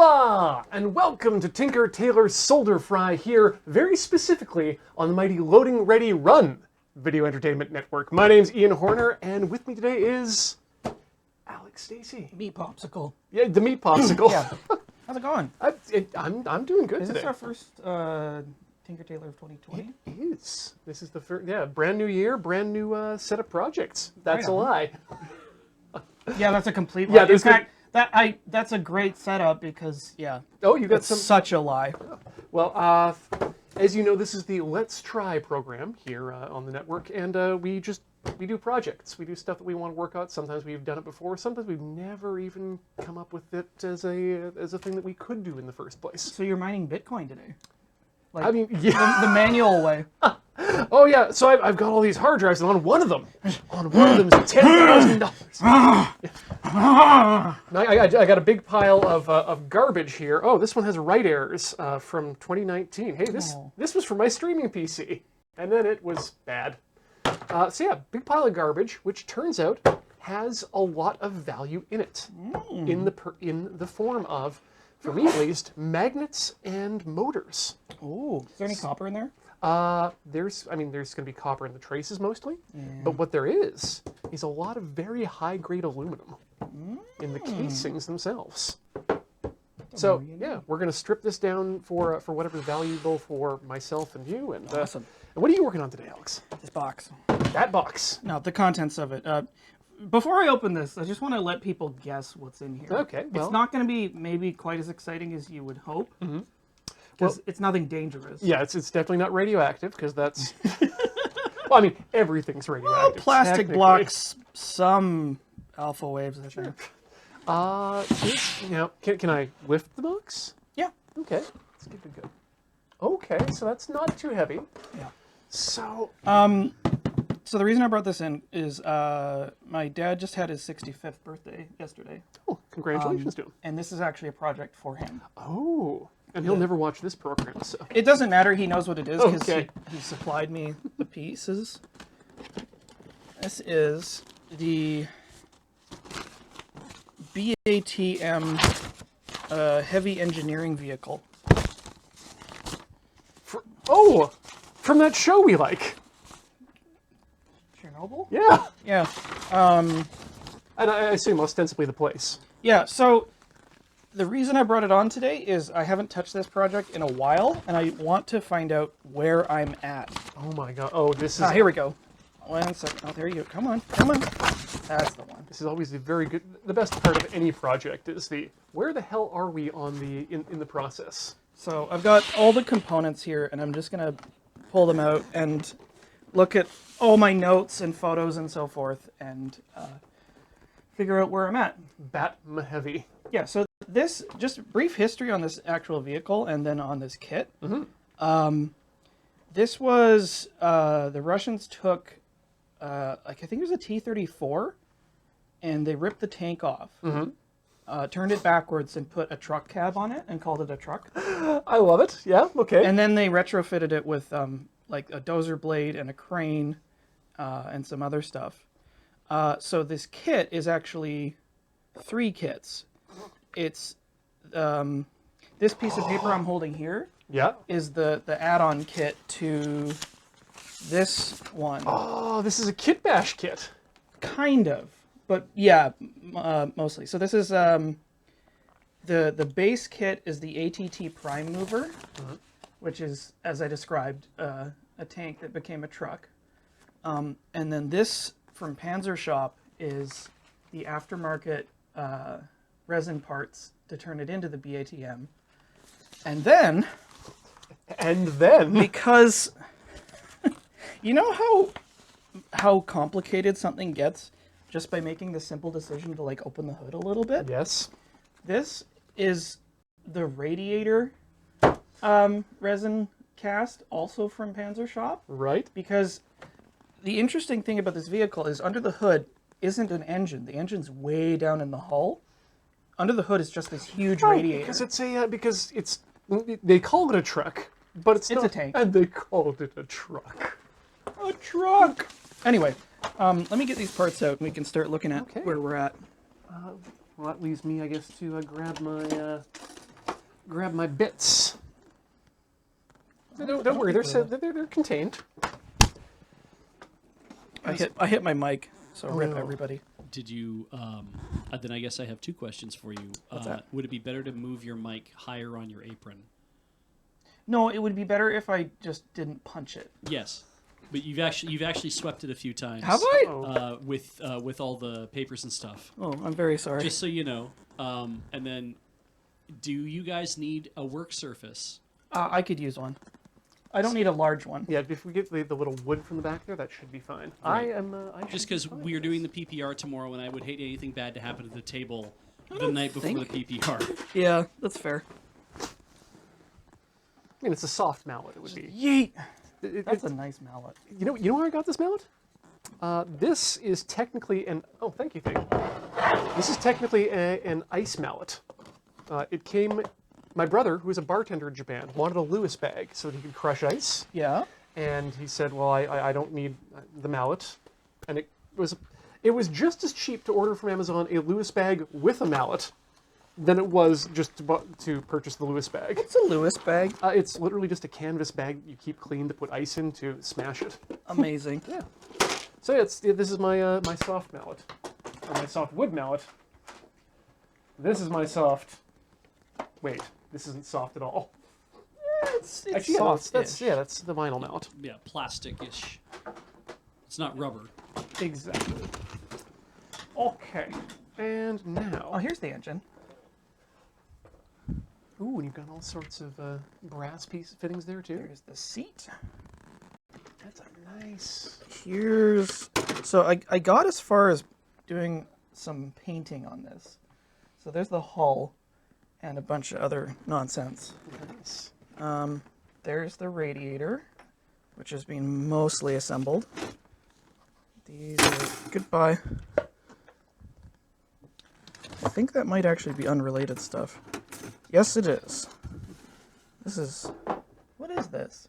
Hola, and welcome to Tinker, Tailor, Solder Fry here, very specifically on the mighty Loading Ready Run Video Entertainment Network. My name's Ian Horner, and with me today is Alex Stacy. Meat popsicle. Yeah, the meat popsicle. Yeah. How's it going? I'm doing good Is today. this our first Tinker Tailor of 2020? It is. This is the first, brand new year, brand new set of projects. That's Right a on. lie. Yeah, that's a complete lie. Yeah, In there's fact, that's a great setup because, yeah, Oh, you got it's some. such a lie. Well, as you know, this is the Let's Try program here on the network, and we do projects. We do stuff that we want to work out. Sometimes we've done it before. Sometimes we've never even come up with it as a thing that we could do in the first place. So you're mining Bitcoin today? Like, I mean, yeah. the manual way. Oh yeah. So I've got all these hard drives, and on one of them is $10,000. I got a big pile of garbage here. Oh, this one has write errors from 2019. Hey, this was for my streaming PC, and then it was bad. So yeah, big pile of garbage, which turns out has a lot of value in it, in the form of, for me at least, magnets and motors. Ooh, is there any copper in there? There's going to be copper in the traces mostly, but what there is a lot of very high-grade aluminum in the casings themselves. So yeah, we're going to strip this down for whatever's valuable for myself and you. And Awesome. And what are you working on today, Alex? This box. That box. No, the contents of it. Before I open this, I just want to let people guess what's in here. Okay, well. It's not going to be maybe quite as exciting as you would hope. Because it's nothing dangerous. Yeah, it's definitely not radioactive, because that's... Well, I mean, everything's radioactive. Plastic blocks some alpha waves, I think. Can I lift the box? Yeah. Okay, let's give it a go. Okay, so that's not too heavy. Yeah. So... So the reason I brought this in is my dad just had his 65th birthday yesterday. Oh, congratulations to him. And this is actually a project for him. Oh, and he'll never watch this program, so... It doesn't matter. He knows what it is because Okay. he supplied me the pieces. This is the BATM heavy engineering vehicle. From that show we like. Chernobyl? Yeah. Yeah. And I assume ostensibly the place. Yeah, so the reason I brought it on today is I haven't touched this project in a while, and I want to find out where I'm at. Oh my god. Oh, this is... Here we go. 1 second. Oh, there you go. Come on. Come on. That's the one. This is always the best part of any project is where the hell are we on in the process? So I've got all the components here, and I'm just going to pull them out and look at all my notes and photos and so forth, and figure out where I'm at. Batma heavy. Yeah, so this, just brief history on this actual vehicle and then on this kit. This was, the Russians took, I think it was a T-34, and they ripped the tank off, turned it backwards and put a truck cab on it and called it a truck. I love it. Yeah, okay. And then they retrofitted it with like a dozer blade and a crane and some other stuff. So this kit is actually 3 kits. It's this piece of paper I'm holding here is the add-on kit to this one. Oh, this is a kit bash kit. Kind of, but yeah, mostly. So this is the base kit is the ATT Prime Mover, which is, as I described, a tank that became a truck. And then this from Panzer Shop is the aftermarket resin parts to turn it into the BATM. And then, because you know how complicated something gets just by making the simple decision to like open the hood a little bit? Yes. This is the radiator resin cast, also from Panzer Shop. Right. Because the interesting thing about this vehicle is under the hood isn't an engine. The engine's way down in the hull. Under the hood is just this huge radiator. Because they call it a truck, but it's not a tank. And they called it a truck. A truck! Anyway, let me get these parts out and we can start looking at where we're at. Well, that leaves me, I guess, to grab my grab my bits. Don't worry, they're contained. I hit my mic, so rip no. everybody. Did you? Then I guess I have 2 questions for you. What's that? Would it be better to move your mic higher on your apron? No, it would be better if I just didn't punch it. Yes, but you've actually swept it a few times. Have I? With all the papers and stuff. Oh, I'm very sorry. Just so you know. And then, do you guys need a work surface? I could use one. I don't need a large one. Yeah, if we get the little wood from the back there, that should be fine. Right. I Just because we are doing the PPR tomorrow, and I would hate anything bad to happen to the table the night before the PPR. Yeah, that's fair. I mean, it's a soft mallet. It would be. Yeet. That's a nice mallet. You know where I got this mallet? This is technically an. Oh, thank you, thing. This is technically an ice mallet. It came. My brother, who was a bartender in Japan, wanted a Lewis bag so that he could crush ice. Yeah. And he said, "Well, I don't need the mallet," and it was just as cheap to order from Amazon a Lewis bag with a mallet than it was just to purchase the Lewis bag. It's a Lewis bag. It's literally just a canvas bag you keep clean to put ice in to smash it. Amazing. Yeah. So this is my my soft mallet, or my soft wood mallet. This is my soft. Wait, this isn't soft at all. It's Actually, soft. that's the vinyl mallet. Yeah, plastic-ish. It's not rubber. Exactly. Okay, and now. Oh, here's the engine. Ooh, and you've got all sorts of brass piece fittings there too. There's the seat. That's a nice. Here's. So I got as far as doing some painting on this. So there's the hull and a bunch of other nonsense. Nice. There's the radiator, which has been mostly assembled. These are goodbye. I think that might actually be unrelated stuff. Yes, it is. This is... What is this?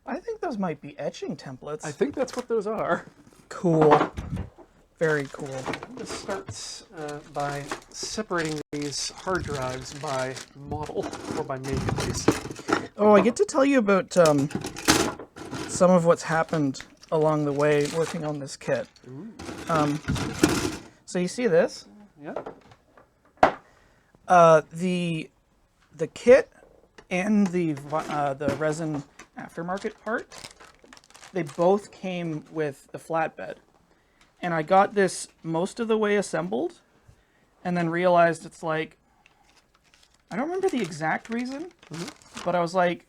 I think those might be etching templates. I think that's what those are. Cool. Very cool. This starts by separating these hard drives by model, or by make at least. Oh, I get to tell you about some of what's happened along the way working on this kit. So you see this? Yeah. The kit and the resin aftermarket part, they both came with the flatbed. And I got this most of the way assembled, and then realized it's like, I don't remember the exact reason, but I was like,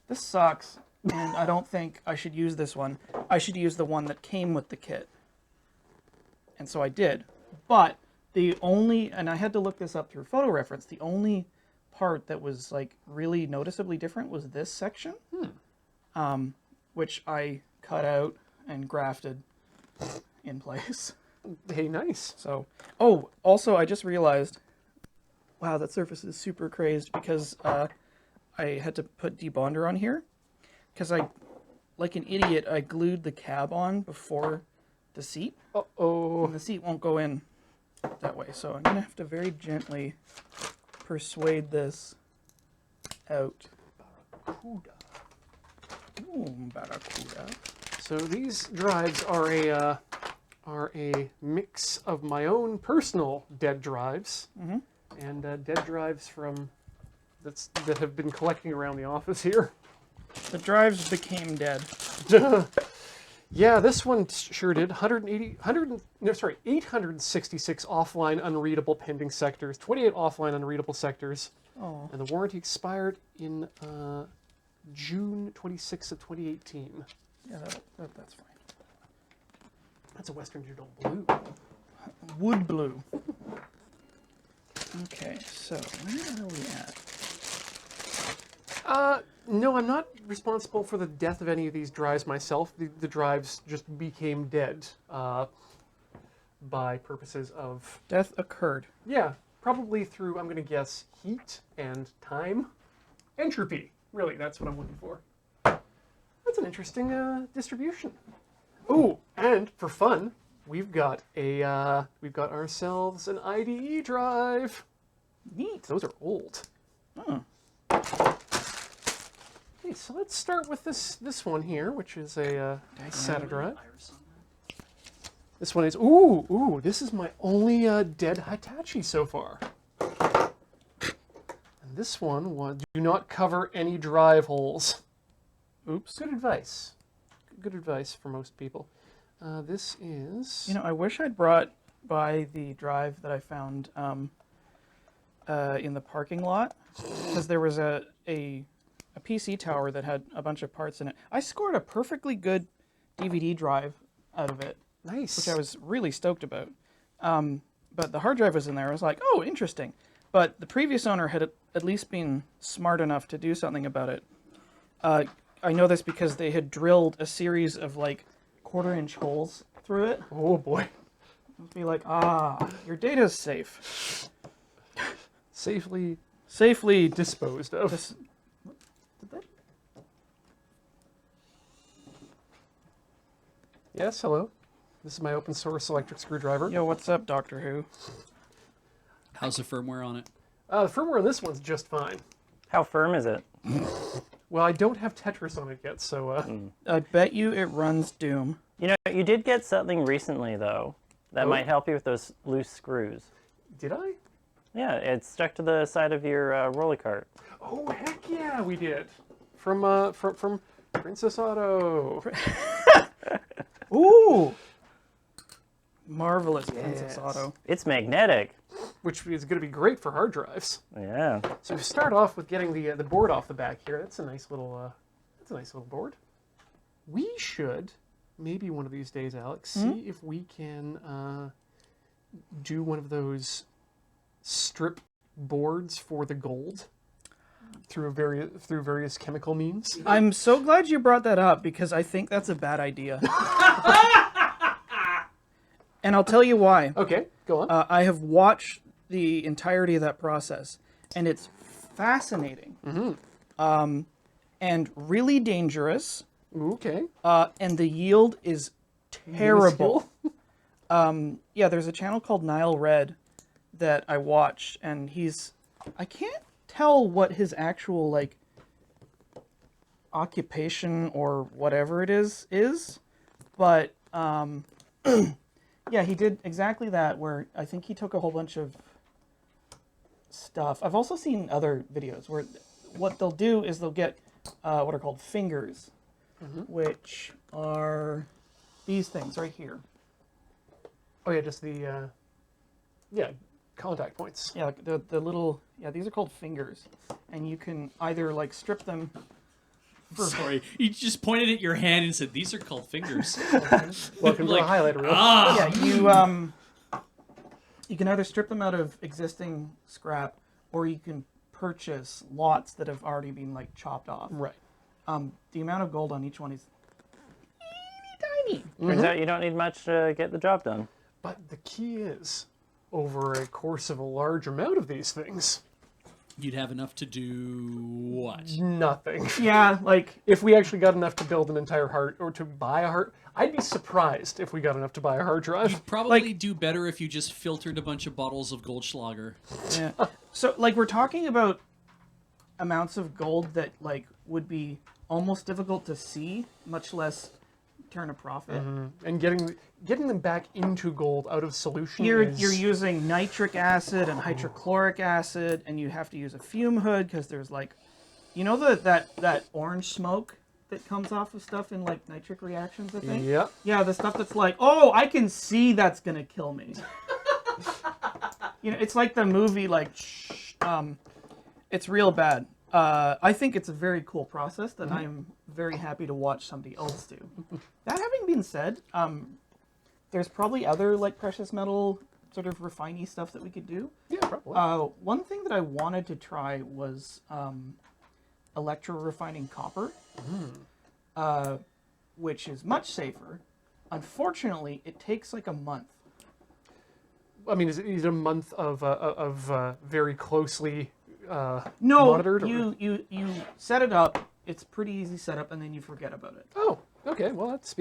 this sucks, and I don't think I should use this one. I should use the one that came with the kit. And so I did. But the only, and I had to look this up through photo reference, the only part that was like really noticeably different was this section, which I cut out and grafted in place. Hey, nice. So, oh, also I just realized, wow, that surface is super crazed because I had to put debonder on here because I, like an idiot, I glued the cab on before the seat. Uh-oh. And the seat won't go in that way, so I'm gonna have to very gently persuade this out. Barracuda. Ooh, barracuda. So these drives are a mix of my own personal dead drives and dead drives from that have been collecting around the office here. The drives became dead. Yeah, this one sure did. 866 offline unreadable pending sectors, 28 offline unreadable sectors, Oh, and the warranty expired in June 26th of 2018. yeah, that's fine. That's a Western Digital blue. Wood blue. Okay, so where are we at? No, I'm not responsible for the death of any of these drives myself. The drives just became dead by purposes of... Death occurred. Yeah, probably through, I'm going to guess, heat and time. Entropy, really, that's what I'm looking for. That's an interesting distribution. Ooh, and for fun, we've got ourselves an IDE drive. Neat. Those are old. Oh. Okay, so let's start with this one here, which is a SATA drive. This one is this is my only dead Hitachi so far. And this one was do not cover any drive holes. Oops. Good advice. Good advice for most people. This is You know, I wish I'd brought by the drive that I found in the parking lot, because there was a PC tower that had a bunch of parts in it. I scored a perfectly good DVD drive out of it, nice. which I was really stoked about. But the hard drive was in there. I was like, oh, interesting. But the previous owner had at least been smart enough to do something about it. I know this because they had drilled a series of like 1/4-inch holes through it. Oh boy. Be like, your data's safe. Safely disposed of. Did that? Yes, hello. This is my open source electric screwdriver. Yo, what's up, Doctor Who? How's the firmware on it? The firmware on this one's just fine. How firm is it? Well, I don't have Tetris on it yet, so... I bet you it runs Doom. You know, you did get something recently, though, that Oh. might help you with those loose screws. Did I? Yeah, it's stuck to the side of your roller cart. Oh, heck yeah, we did. From Princess Auto. Ooh! Marvelous Princess Yes. Auto. It's magnetic. Which is going to be great for hard drives. Yeah. So we start off with getting the board off the back here. That's a nice little board. We should maybe one of these days, Alex, see if we can do one of those strip boards for the gold through various chemical means. I'm so glad you brought that up, because I think that's a bad idea. And I'll tell you why. Okay, go on. I have watched the entirety of that process, and it's fascinating. And really dangerous. Okay. And the yield is terrible. Yeah, there's a channel called Nile Red that I watch, and I can't tell what his actual, like, occupation or whatever it is, but, yeah, he did exactly that, where I think he took a whole bunch of stuff. I've also seen other videos where what they'll do is they'll get what are called fingers, which are these things right here. Oh yeah, just the contact points. Yeah, like the little, these are called fingers, and you can either like strip them. Sorry, you just pointed at your hand and said, "These are called fingers." Welcome to the highlighter reel. Yeah, you can either strip them out of existing scrap, or you can purchase lots that have already been like chopped off. Right. The amount of gold on each one is tiny. Turns out you don't need much to get the job done. But the key is, over a course of a large amount of these things, You'd have enough to do what? nothing. Yeah, like If we actually got enough to build an entire or to buy a hard, I'd be surprised if we got enough to buy a hard drive. Probably do better if you just filtered a bunch of bottles of Goldschlager. yeah. So like we're talking about amounts of gold that like would be almost difficult to see, much less turn a profit. And getting them back into gold out of solution You're is... using nitric acid and hydrochloric acid, and you have to use a fume hood because there's like, you know, that orange smoke that comes off of stuff in like nitric reactions, I think. Yep. Yeah, the stuff that's like, oh, I can see that's gonna kill me. You know, it's like the movie, like, it's real bad. I think it's a very cool process that I'm very happy to watch somebody else do. That having been said, there's probably other like precious metal sort of refiney stuff that we could do. Yeah, probably. One thing that I wanted to try was electro-refining copper, which is much safer. Unfortunately, it takes like a month. I mean, is it a month of very closely No, monitored? Or... you set it up. It's pretty easy setup, and then you forget about it. Oh, okay. Well, that's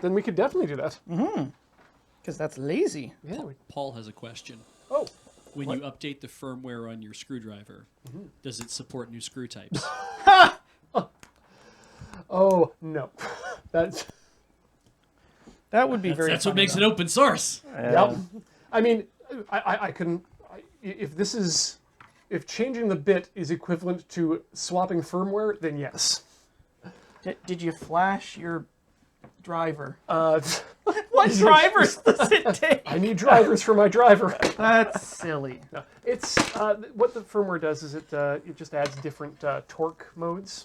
Then we could definitely do that. Because that's lazy. Yeah. Paul has a question. Oh, when you update the firmware on your screwdriver, does it support new screw types? Oh no, that's That would be very. That's what funny, makes though. it open source. yep. I mean, I couldn't. If changing the bit is equivalent to swapping firmware, then yes. Did you flash your driver? Uh, What drivers does it take? I need drivers for my driver. That's silly. No, it's what the firmware does is it just adds different torque modes.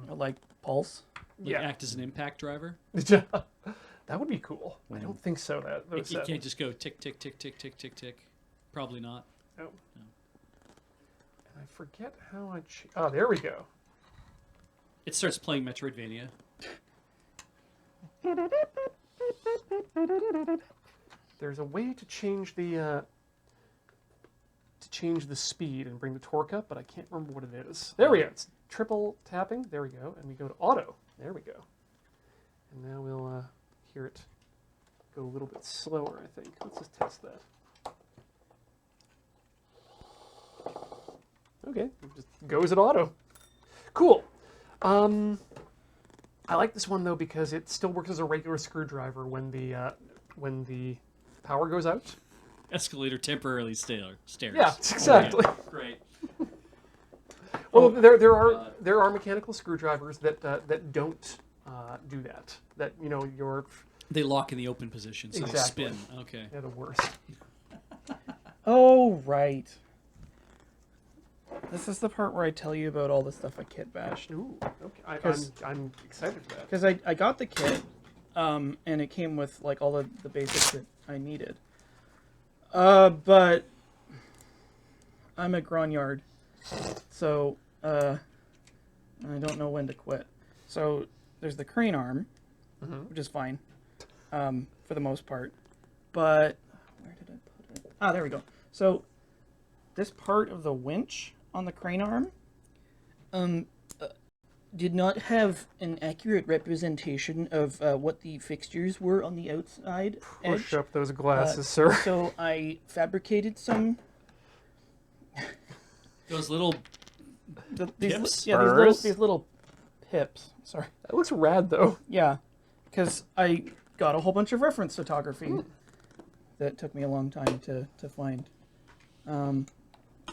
Like pulse. Like act as an impact driver. That would be cool. I don't think so. You can't just go tick, tick, tick, tick, tick, tick, tick. Probably not. No. And I forget how I. Oh, there we go. It starts playing Metroidvania. There's a way to change the speed and bring the torque up, but I can't remember what it is. There we go. It's triple tapping. There we go, and we go to auto. There we go. And now we'll hear it go a little bit slower. I think. Let's just test that. Okay, it just goes at auto. Cool. I like this one though because it still works as a regular screwdriver when the power goes out. Escalator temporarily stairs. Yeah, exactly. Oh, yeah. Great. Well, there are mechanical screwdrivers that don't do that. That your They lock in the open position, so Exactly. they spin. Okay. they're the worst. Oh, right. This is the part where I tell you about all the stuff I kit bashed. Ooh, okay. 'Cause- I'm excited for that. Because I got the kit, and it came with like all the basics that I needed. But I'm a grognard, so I don't know when to quit. So there's the crane arm, which is fine, for the most part. But where did I put it? Ah, there we go. So this part of the winch on the crane arm did not have an accurate representation of what the fixtures were on the outside Push edge. up those glasses, sir. So I fabricated some. Those little pips? These little pips. Sorry. That looks rad though. Yeah, because I got a whole bunch of reference photography that took me a long time to find.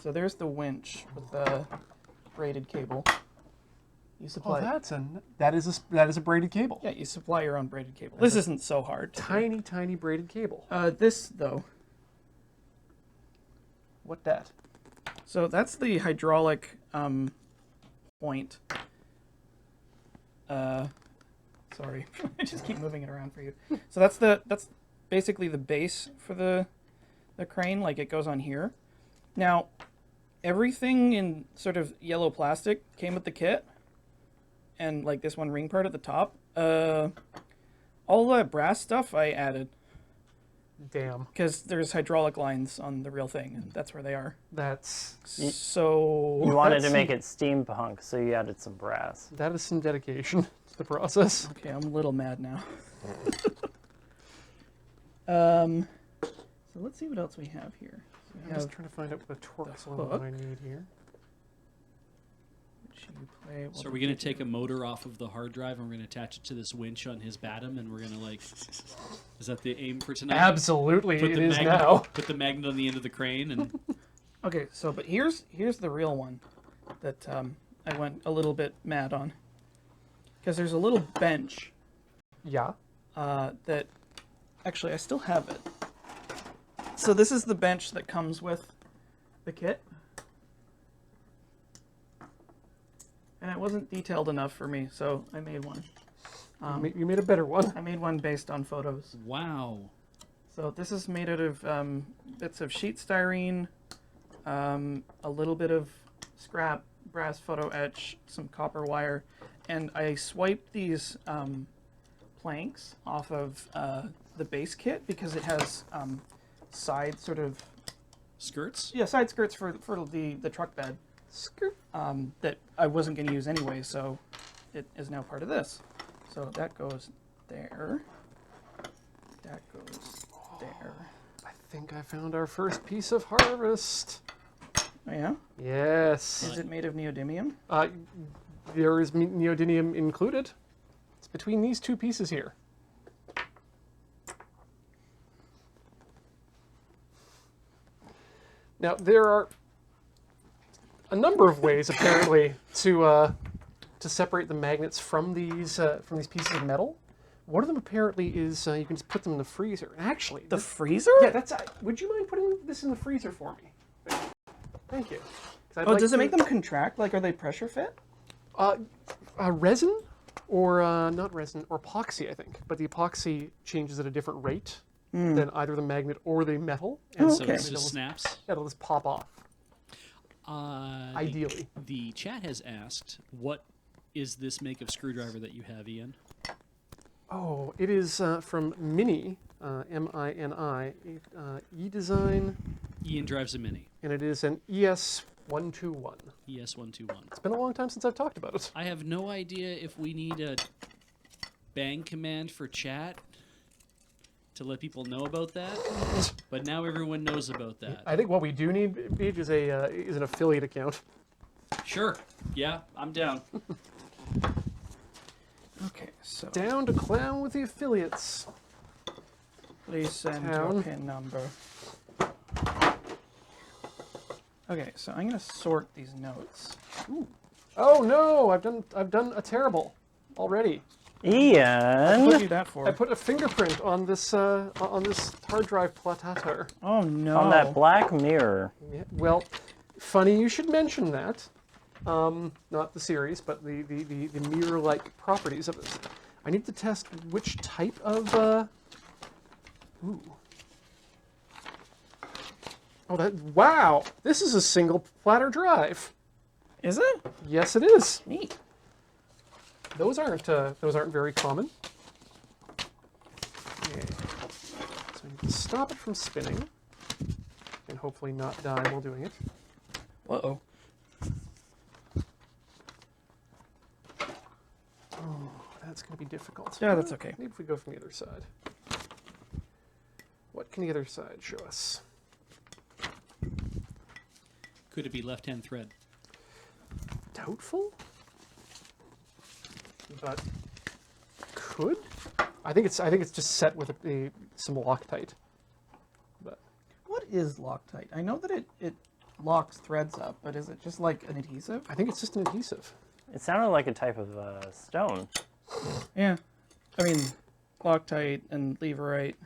So there's the winch with the braided cable. You Oh, supply. that is a braided cable. Yeah, you supply your own braided cable. This isn't so hard. Tiny braided cable. This though. What that? So that's the hydraulic point. Sorry, I just keep moving it around for you. So that's basically the base for the crane. Like it goes on here. Now, everything in sort of yellow plastic came with the kit, and like this one ring part at the top. All the brass stuff I added Damn. because there's hydraulic lines on the real thing, and that's where they are. That's So You wanted to make it steampunk, so you added some brass. that is some dedication to the process. Okay, I'm a little mad now. So let's see what else we have here. So we I'm just have trying to find out what the torque's the level hook. I need here. which you play. So are we going to take a motor off of the hard drive and we're going to attach it to this winch on his Batum and we're going to like... Is that the aim for tonight? Absolutely, Put it the is magnet, now. Put the magnet on the end of the crane and... Okay, so but here's the real one that I went a little bit mad on, because there's a little bench Yeah. that actually I still have it. So this is the bench that comes with the kit, and it wasn't detailed enough for me, so I made one. You made a better one. I made one based on photos. Wow. So this is made out of bits of sheet styrene, a little bit of scrap brass photo etch, some copper wire, and I swiped these planks off of the base kit because it has side sort of Skirts? side skirts for the truck bed that I wasn't going to use anyway, so it is now part of this. So that goes there. That goes there. I think I found our first piece of harvest. Oh, yeah? Yes. Is it made of neodymium? There is neodymium included. It's between these two pieces here. Now, there are a number of ways, apparently, to separate the magnets from these pieces of metal. One of them apparently is you can just put them in the freezer. Actually, The freezer? yeah, that's. Would you mind putting this in the freezer for me? Thank you. 'Cause I'd Oh, like does it to- make them contract? Like, are they pressure fit? Resin, or not resin, or epoxy, I think. But the epoxy changes at a different rate than either the magnet or the metal, and Oh, So okay. it just snaps. it'll just pop off. Uh, Ideally. The chat has asked, what is this make of screwdriver that you have, Ian? Oh, it is from Mini, M-I-N-I, E-Design, Ian drives a Mini, and it is an ES121. ES121. It's been a long time since I've talked about it. I have no idea if we need a bang command for chat to let people know about that, but now everyone knows about that. I think what we do need, Beej, is an affiliate account. Sure. Yeah, I'm down. Okay, so Down to clown with the affiliates. please send your Town. PIN number. Okay, so I'm gonna sort these notes. Oh no, I've done a terrible already. What Ian! do you do that for? I put a fingerprint on this hard drive platator. Oh no. On that black mirror. Yeah, well, funny you should mention that. Not the series, but the mirror-like properties of this. I need to test which type of. Ooh. Oh, wow! This is a single platter drive. Is it? Yes, it is. Neat. Those aren't very common. Okay. So I need to stop it from spinning, and hopefully not die while doing it. Uh-oh. Oh, that's going to be difficult. Yeah, that's okay. Maybe if we go from the other side. What can the other side show us? Could it be left-hand thread? Doubtful, but could. I think it's just set with some Loctite. But What is Loctite? I know that it locks threads up, but is it just like an adhesive? I think it's just an adhesive. It sounded like a type of stone. Yeah. I mean, Loctite and leverite.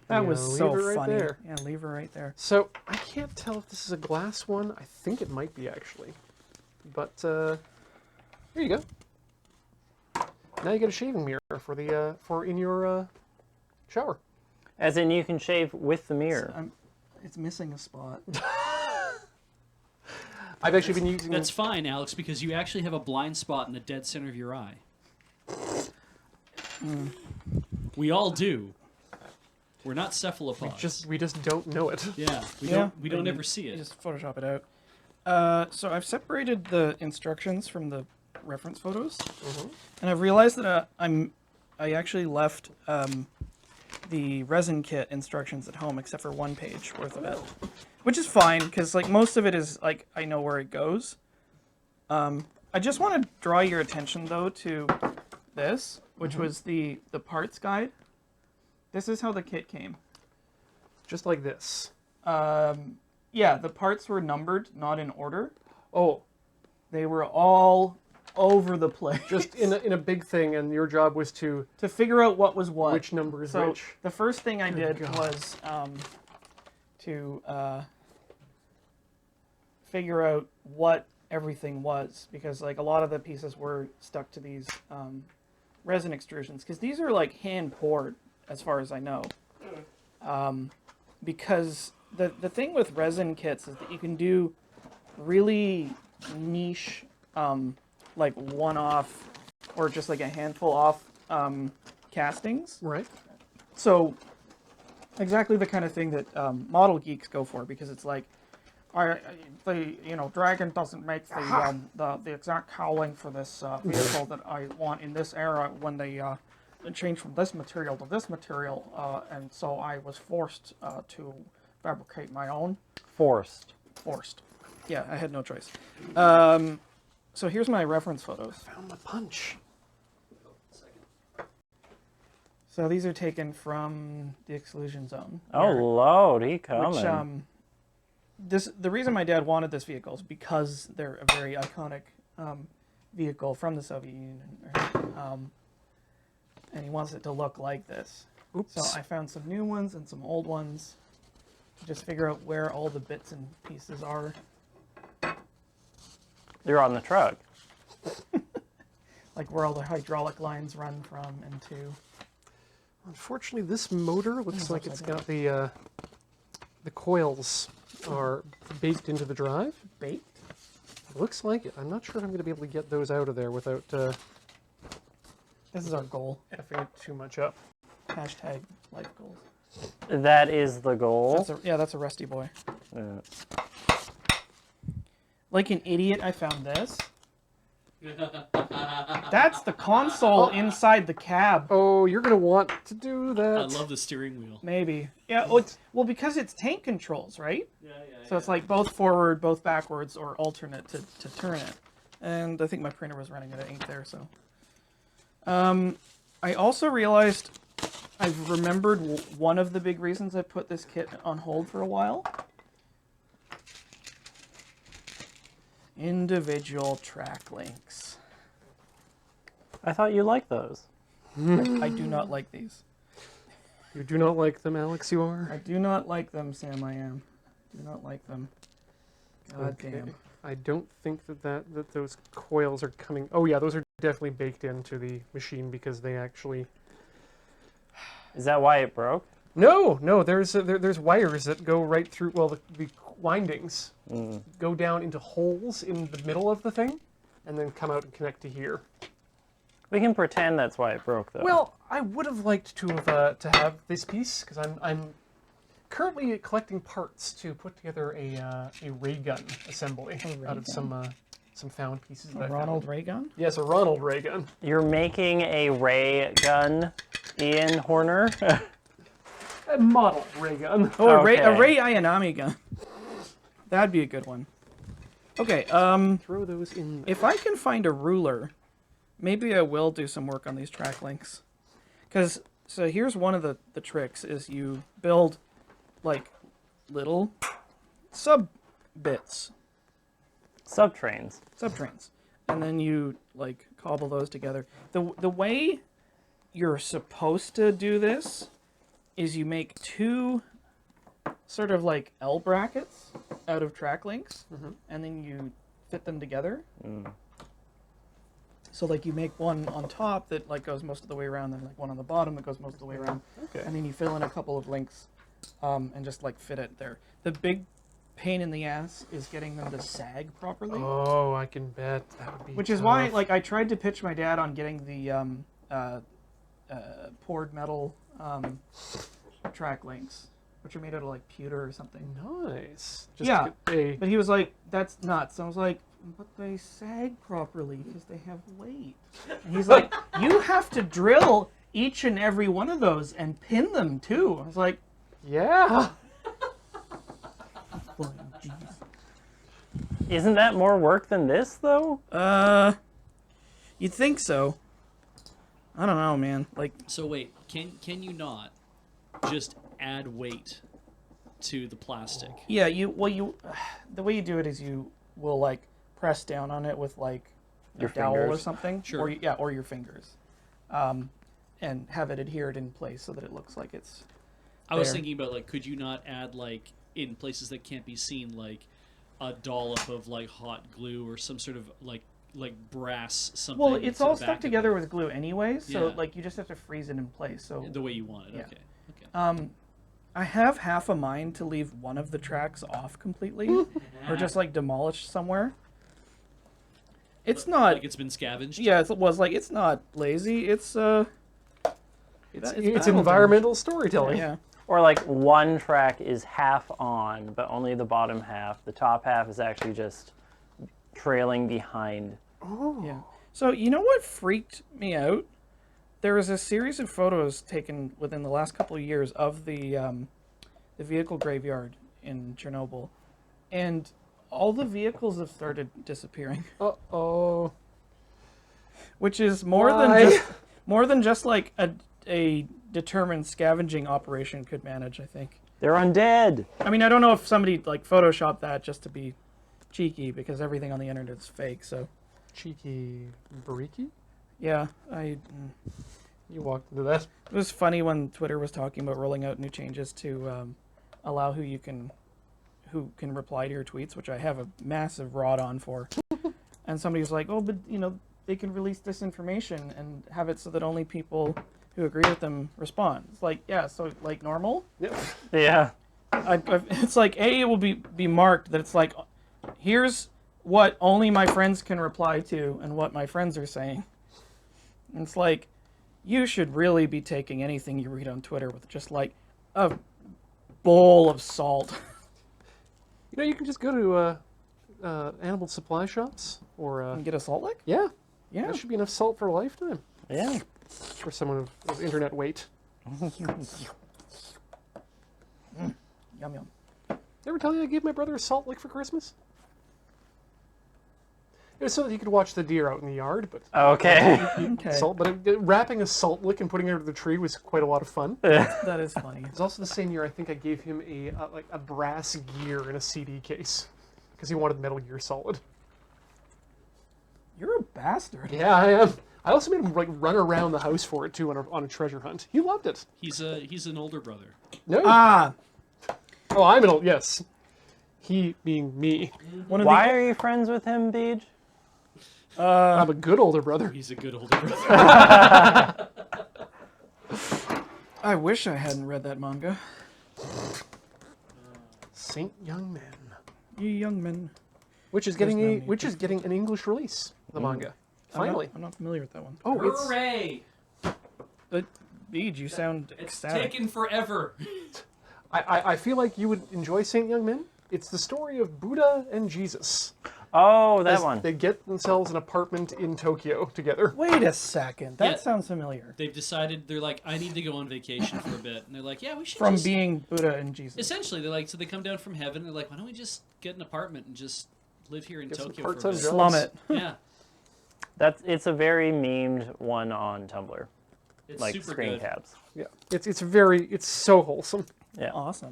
That Yeah, was so leave it right funny. there. Yeah, leave her right there. So I can't tell if this is a glass one. I think it might be actually. But here you go. Now you get a shaving mirror for in your shower. As in, you can shave with the mirror. It's missing a spot. I've actually been using. That's fine, Alex, because you actually have a blind spot in the dead center of your eye. We all do. We're not cephalopods. We just don't know it. Yeah, we don't ever see You it. just Photoshop it out. So I've separated the instructions from the reference photos, and I've realized that I actually left the resin kit instructions at home, except for one page worth of it, which is fine because like most of it is like I know where it goes. I just want to draw your attention though to this, which was the parts guide. This is how the kit came. Just like this. Yeah, the parts were numbered, not in order. Oh, They were all over the place. just in a big thing, and your job was to to figure out what was what. which number is So which. the first thing I did God. was to figure out what everything was, because like a lot of the pieces were stuck to these resin extrusions, because these are like hand poured as far as I know. Because the thing with resin kits is that you can do really niche like one-off or just like a handful off castings. Right. So exactly the kind of thing that model geeks go for, because it's like, Dragon doesn't make the exact cowling for this vehicle that I want in this era when they change from this material to this material, and so I was forced to fabricate my own. Forced. Yeah, I had no choice. So here's my reference photos. Found the punch. So these are taken from the exclusion zone. Oh, Lordy, Which, coming. the reason my dad wanted this vehicle is because they're a very iconic vehicle from the Soviet Union, and he wants it to look like this. Oops. So I found some new ones and some old ones to just figure out where all the bits and pieces are. You're on the truck. Like where all the hydraulic lines run from and to. Unfortunately, this motor looks like it's got the coils are baked into the drive. Baked? Looks like it. I'm not sure if I'm going to be able to get those out of there without This is our goal. effing it too much up. Hashtag life goals. That is the goal. That's a rusty boy. Yeah. Like an idiot, I found this. That's the console inside the cab. Oh, you're going to want to do that. I love the steering wheel. Maybe. Yeah, well, because it's tank controls, right? Yeah. So it's like both forward, both backwards, or alternate to turn it. And I think my printer was running out of ink there, so. I also realized I've remembered one of the big reasons I put this kit on hold for a while. Individual track links. I thought you liked those. I do not like these. You do not like them, Alex, you are? I do not like them, Sam, I am. Do not like them. God Okay. damn. I don't think that those coils are coming... Oh, yeah, those are definitely baked into the machine because they actually... Is that why it broke? No, there's wires that go right through, well, the windings go down into holes in the middle of the thing and then come out and connect to here. We can pretend that's why it broke, though. Well, I would have liked to have this piece because I'm currently collecting parts to put together a ray gun assembly out of some found pieces. That I Ronald found. Reagan? Yes, a Ronald ray gun. You're making a ray gun, Ian Horner? A model ray gun. Oh, a Ray Okay. Ayanami gun. That'd be a good one. Okay, Throw those in. There. if I can find a ruler, maybe I will do some work on these track links. So here's one of the tricks is you build like little sub bits, Subtrains. subtrains, and then you like cobble those together. The way you're supposed to do this is you make two sort of like L brackets out of track links, and then you fit them together. So like you make one on top that like goes most of the way around, then like one on the bottom that goes most of the way around, Okay. and then you fill in a couple of links, and just like fit it there. The big pain in the ass is getting them to sag properly, Oh, I can bet that would be. which is why like I tried to pitch my dad on getting the poured metal track links, which are made out of like pewter or something. Nice. Just Yeah. to get a... But he was like, "That's nuts." I was like, "But they sag properly because they have weight." And he's like, "You have to drill each and every one of those and pin them too." I was like, Yeah. "Oh, jeez." Isn't that more work than this, though? You'd think so. I don't know, man. Like, So wait, can you not just add weight to the plastic? yeah, the way you do it is you will like press down on it with like Your a dowel or fingers. something, Sure. or your fingers, and have it adhered in place so that it looks like it's. I was There. thinking about like, could you not add like in places that can't be seen, like a dollop of like hot glue or some sort of like brass something? Well, it's to all the back stuck of together it? with glue anyway, so Yeah. like you just have to freeze it in place. So The way you want it. Yeah. Okay. I have half a mind to leave one of the tracks off completely, or just like demolish somewhere. It's not. Like it's been scavenged. Yeah, it was like it's not lazy. It's It's battle environmental storytelling. damage. Or like one track is half on, but only the bottom half. The top half is actually just trailing behind. Oh. Yeah. So you know what freaked me out? there was a series of photos taken within the last couple of years of the vehicle graveyard in Chernobyl, and all the vehicles have started disappearing. Uh-oh. Which is Why? more than just like a determined scavenging operation could manage, I think. They're undead. I mean, I don't know if somebody like photoshopped that just to be cheeky, because everything on the internet is fake. So Cheeky Bariki? yeah, You walked into that. it was funny when Twitter was talking about rolling out new changes to allow who can reply to your tweets, which I have a massive rod on for. And somebody was like, "Oh, but they can release this information and have it so that only people who agree with them respond." It's like, yeah, so like normal. Yep. Yeah. It's like it will be marked that it's like, here's what only my friends can reply to and what my friends are saying. And it's like, you should really be taking anything you read on Twitter with just like a bowl of salt. You can just go to animal supply shops or And get a salt lick? yeah, Yeah. that should be enough salt for a lifetime Yeah. for someone of internet weight. Yum yum. Ever tell you I gave my brother a salt lick for Christmas? It was so that he could watch the deer out in the yard, but Okay. Okay. salt. But wrapping a salt lick and putting it under the tree was quite a lot of fun. That is funny. It was also the same year I think I gave him a brass gear in a CD case because he wanted Metal Gear Solid. You're a bastard. Yeah, I am. I also made him run around the house for it too on a treasure hunt. He loved it. He's an older brother. No. Ah, Oh, I'm an old yes. He being me. one of Why are you friends with him, Beej? I'm a good older brother. He's a good older brother. I wish I hadn't read that manga. Saint Young Men, You young men. which is There's getting no a need which to- is getting an English release. The manga. Finally. I'm not familiar with that one. Oh, it's Hooray! But Beej, you sound It's ecstatic. taken forever. I feel like you would enjoy Saint Young Men. It's the story of Buddha and Jesus. Oh, that As one. They get themselves an apartment in Tokyo together. Wait a second. That Yeah. sounds familiar. They've decided they're like, I need to go on vacation for a bit, and they're like, yeah, we should From just... being Buddha and Jesus. Essentially, they're like, so they come down from heaven, and they're like, why don't we just get an apartment and just live here in Get some Tokyo for a part-time bit? jobs. Slum it. Yeah, It's a very memed one on Tumblr, it's like super screen good. Yeah, caps. it's so wholesome. Yeah. Awesome.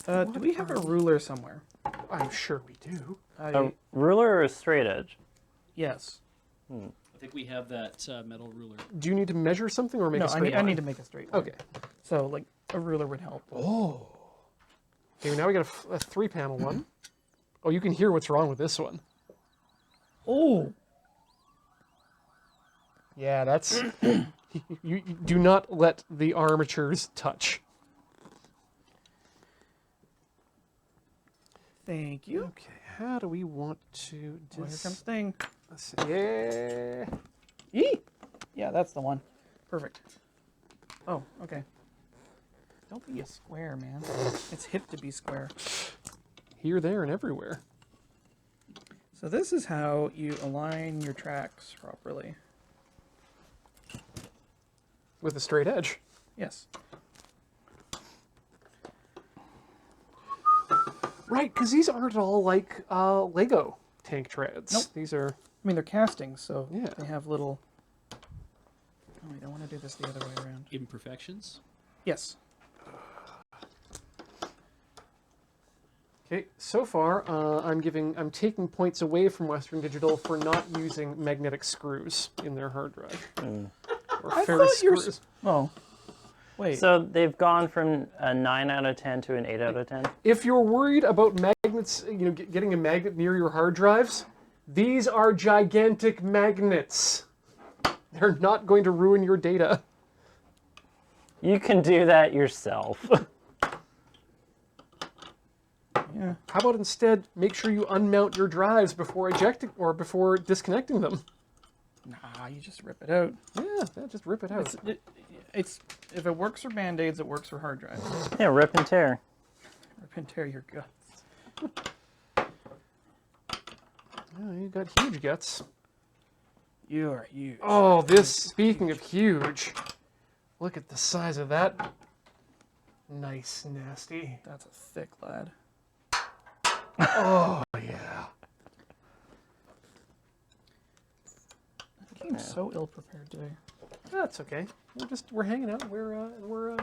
Do we have a ruler somewhere? I'm sure we do. A ruler or a straight edge? Yes. I think we have that metal ruler. Do you need to measure something or make No, a straight I line? need to make a straight line. Okay. So, like, a ruler would help. Oh. Okay, now we got a 3-panel one. Oh, you can hear what's wrong with this one. Oh! Yeah, that's... you do not let the armatures touch. Thank you. Okay, how do we want to... Oh, here comes Sting. Let's see. Yeah. Yee! Yeah, that's the one. Perfect. Oh, okay. Don't be a square, man. It's hip to be square. Here, there, and everywhere. So this is how you align your tracks properly. With a straight edge. Yes. Right, because these aren't all like Lego tank treads. Nope. These are... I mean, they're castings, so Yeah. they have little... Oh, wait, I want to do this the other way around. Imperfections? Yes. Okay, so far I'm taking points away from Western Digital for not using magnetic screws in their hard drive. Or I ferrous thought you were... screws. Oh. Wait. So they've gone from a 9 out of 10 to an 8 out of 10? If you're worried about magnets, getting a magnet near your hard drives, these are gigantic magnets. They're not going to ruin your data. You can do that yourself. Yeah. How about instead make sure you unmount your drives before ejecting or before disconnecting them? Nah, you just rip it out. Yeah, just rip it out. It's if it works for Band-Aids, it works for hard drives. Yeah, rip and tear. Rip and tear your guts. Oh, you got huge guts. You are huge. Oh, this, speaking of huge, look at the size of that. Nice, nasty. That's a thick lad. Oh, yeah. I came so ill prepared today. That's okay. We're hanging out. We're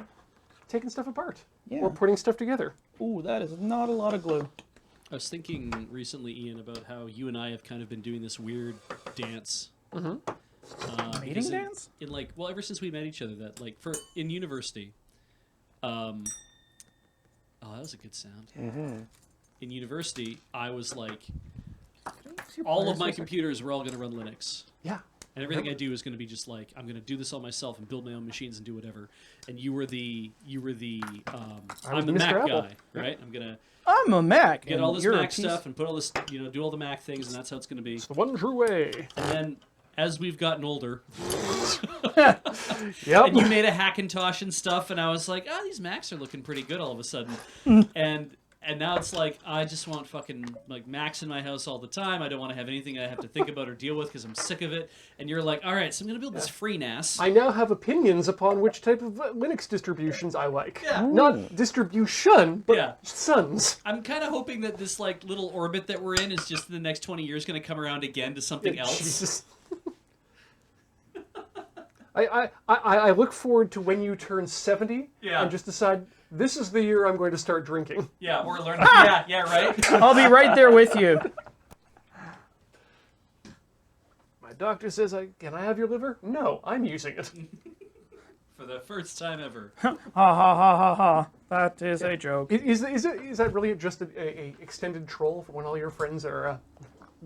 taking stuff apart. Yeah. We're putting stuff together. Ooh, that is not a lot of glue. I was thinking recently, Ian, about how you and I have kind of been doing this weird dance. Mating dance? In like, well, ever since we met each other, that like in university. Oh, that was a good sound. In university, I was like, all of my computers were all going to run Linux. Yeah. And everything I do is going to be just like, I'm going to do this all myself and build my own machines and do whatever. And you were the I'm the Mr. Mac Apple. guy, right? I'm going to I'm a Mac. get and all this you're a Mac piece- stuff and put all this, do all the Mac things, and that's how it's going to be. It's the one true way. And then as we've gotten older, Yep. and you made a Hackintosh and stuff, and I was like, oh, these Macs are looking pretty good all of a sudden. And now it's like, I just want fucking like Macs in my house all the time. I don't want to have anything I have to think about or deal with because I'm sick of it. And you're like, all right, so I'm going to build this free NAS. I now have opinions upon which type of Linux distributions I like. Yeah. Not distribution, but Yeah. sons. I'm kind of hoping that this like little orbit that we're in is just in the next 20 years going to come around again to something else. Jesus. I look forward to when you turn 70 Yeah. and just decide, this is the year I'm going to start drinking. Yeah, or learn. Yeah, right. I'll be right there with you. My doctor says, can I have your liver? No, I'm using it. For the first time ever. Ha ha ha ha ha. That is a joke. Is that really just a extended troll for when all your friends are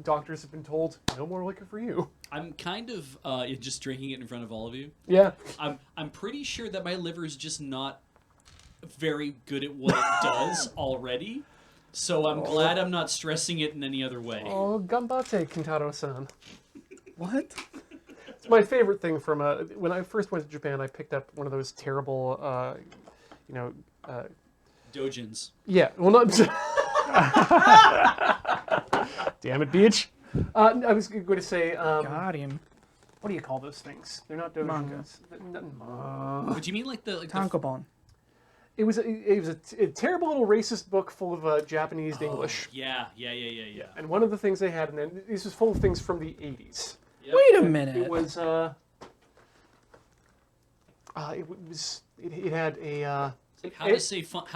doctors have been told no more liquor for you? I'm kind of just drinking it in front of all of you. Yeah. I'm pretty sure that my liver is just not very good at what it does already. So I'm glad I'm not stressing it in any other way. Oh, gambate, Kintaro-san. What? It's my favorite thing from when I first went to Japan. I picked up one of those terrible, Dojins. yeah. Well, not. Damn it, beach. I was going to say, Got him. what do you call those things? They're not dojins. Manga. Would you mean like the Tankobon. It was a terrible little racist book full of Japanese English. Yeah. And one of the things they had, and then this was full of things from the 80s. Yep. Wait a minute. It was it had a Like how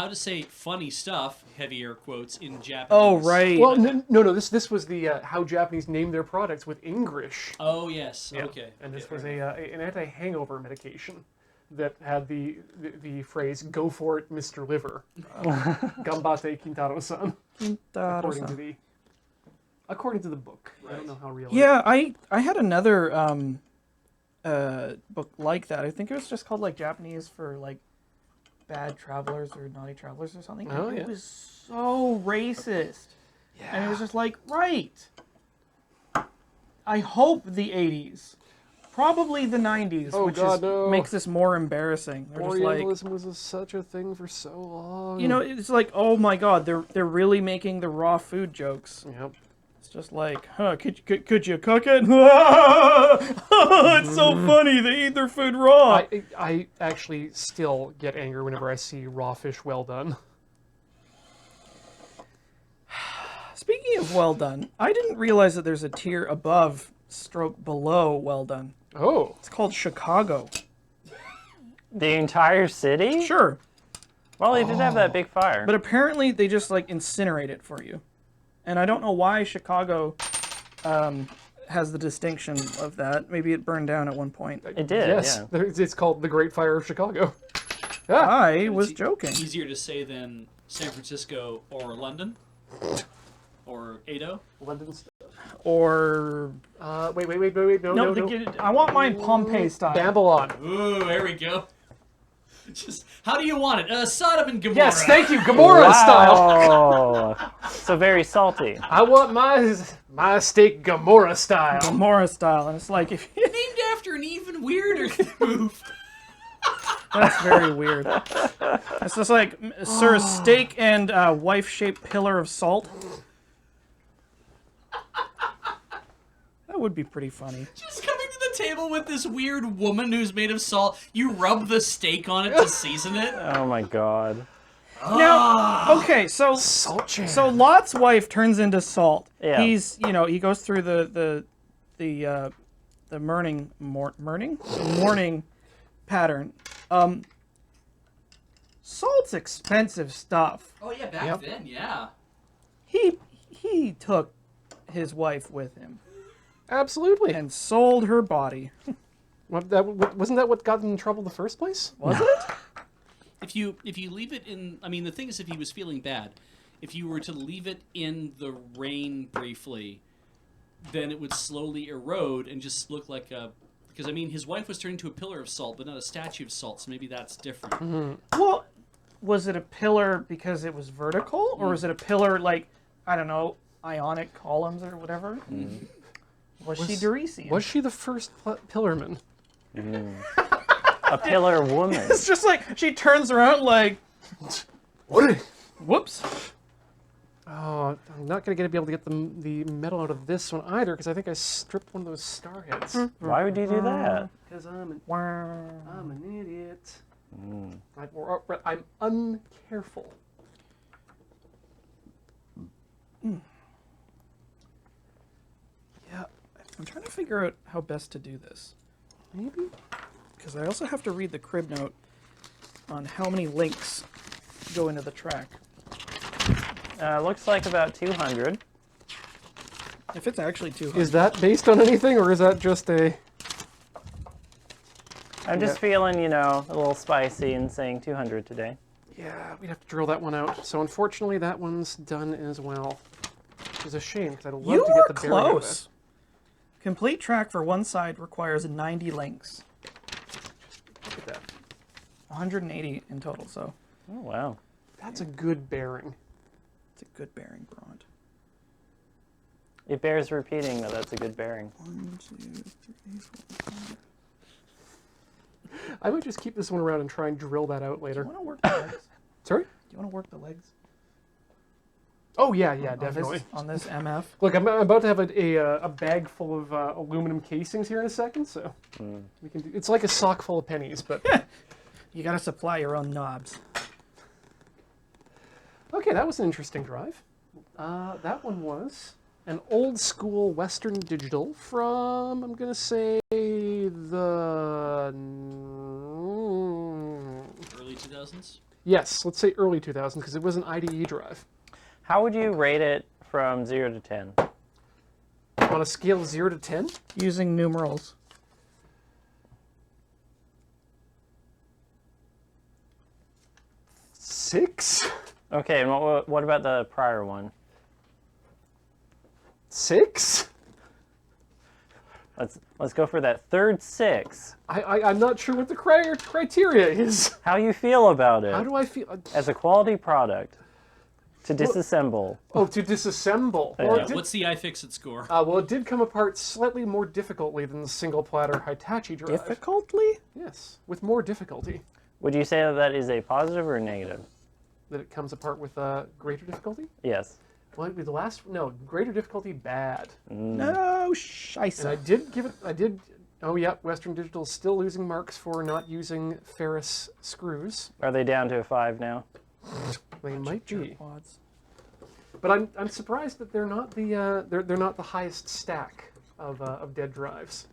to say funny stuff, heavy air quotes, in Japanese. Oh, right. well no this was the how Japanese name their products with English. Oh yes. Yeah. Okay. And this Okay. was an anti-hangover medication that had the phrase "Go for it, Mr. Liver." Gambate Kintaro-san. According to the book. I don't know how real. Yeah, I had another book like that. I think it was just called like Japanese for like bad travelers or naughty travelers or something. Oh, And yeah. It was so racist. Yeah. And it was just like, right. I hope the 80s. Probably the 90s, Oh, which God, no. makes this more embarrassing. They're just like, Orientalism was such a thing for so long. you know, it's like, oh my God, they're really making the raw food jokes. Yep. It's just like, could you cook it? It's so funny. They eat their food raw. I actually still get angry whenever I see raw fish well done. Speaking of well done, I didn't realize that there's a tier above stroke below well done. Oh. It's called Chicago. The entire city? Sure. Well, they did have that big fire. But apparently they just like incinerate it for you. And I don't know why Chicago has the distinction of that. Maybe it burned down at one point. It did, Yes. yeah. It's called the Great Fire of Chicago. Ah. I was joking. Easier to say than San Francisco or London or Edo. London. Or Wait. No. I want mine Pompeii style. Babylon. Ooh, there we go. Just how do you want it? Sodom and Gomorrah. Yes, thank you. Gomorrah style. Oh, so very salty. I want my steak Gomorrah style. Gomorrah style, and it's like if Named after an even weirder move. that's very weird. It's just like, sir, steak and wife-shaped pillar of salt. That would be pretty funny. Just come table with this weird woman who's made of salt. You rub the steak on it to season it. Oh my god. Now, okay, so Salt jam. so Lot's wife turns into salt. Yeah. He's, he goes through the mourning pattern. Salt's expensive stuff. Oh yeah, back then, yeah. He took his wife with him Absolutely. and sold her body. Wasn't that what got him in trouble in the first place? Was it? If you leave it in, I mean, the thing is, if he was feeling bad, if you were to leave it in the rain briefly, then it would slowly erode and just look like a. Because I mean, his wife was turned into a pillar of salt, but not a statue of salt. So maybe that's different. Mm-hmm. Well, was it a pillar because it was vertical, or was it a pillar like, I don't know, ionic columns or whatever? Was she Doresian? Was she the first pillarman? A pillar woman. It's just like she turns around like, What? whoops. Oh, I'm not going to be able to get the metal out of this one either because I think I stripped one of those star heads. Why would you do that? Because I'm an idiot. I'm uncareful. Yeah, I'm trying to figure out how best to do this. Maybe? Because I also have to read the crib note on how many links go into the track. Looks like about 200. If it's actually 200. Is that based on anything or is that just a... I'm just feeling, a little spicy and saying 200 today. Yeah, we'd have to drill that one out. So unfortunately, that one's done as well. Which is a shame because I'd love You to get were the bearing out of it. close. Complete track for one side requires 90 links. Look at that. 180 in total, so Oh, wow. That's a good bearing. it's a good bearing bond. It bears repeating that that's a good bearing. 1, 2, 3, 4, 5. I might just keep this one around and try and drill that out Do later. you want to work the legs? Sorry? Do you want to work the legs? Oh, yeah, on definitely. On this MF? Look, I'm about to have a bag full of aluminum casings here in a second, so we can do, it's like a sock full of pennies, but... You got to supply your own knobs. Okay, that was an interesting drive. That one was an old school Western Digital from, I'm going to say, the... Early 2000s. Yes, let's say early 2000s, because it was an IDE drive. How would you rate it from 0 to 10? On a scale of 0 to 10? Using numerals. 6? Okay, and what about the prior one? 6? Let's go for that third 6. I'm not sure what the criteria is. How you feel about it How do I feel? as a quality product to disassemble? Oh, to disassemble. Yeah. Well, Yeah, it did, what's the iFixit score? well, it did come apart slightly more difficultly than the single platter Hitachi drive. Difficultly? Yes, with more difficulty. Would you say that that is a positive or a negative? That it comes apart with greater difficulty? Yes. Well, it'd be the last. No, greater difficulty bad. No, And scheisse. I did give it. I did. Oh yeah, Western Digital is still losing marks for not using ferrous screws. Are they down to a 5 now? They might be. Quads. But I'm surprised that they're not the they're not the highest stack of dead drives.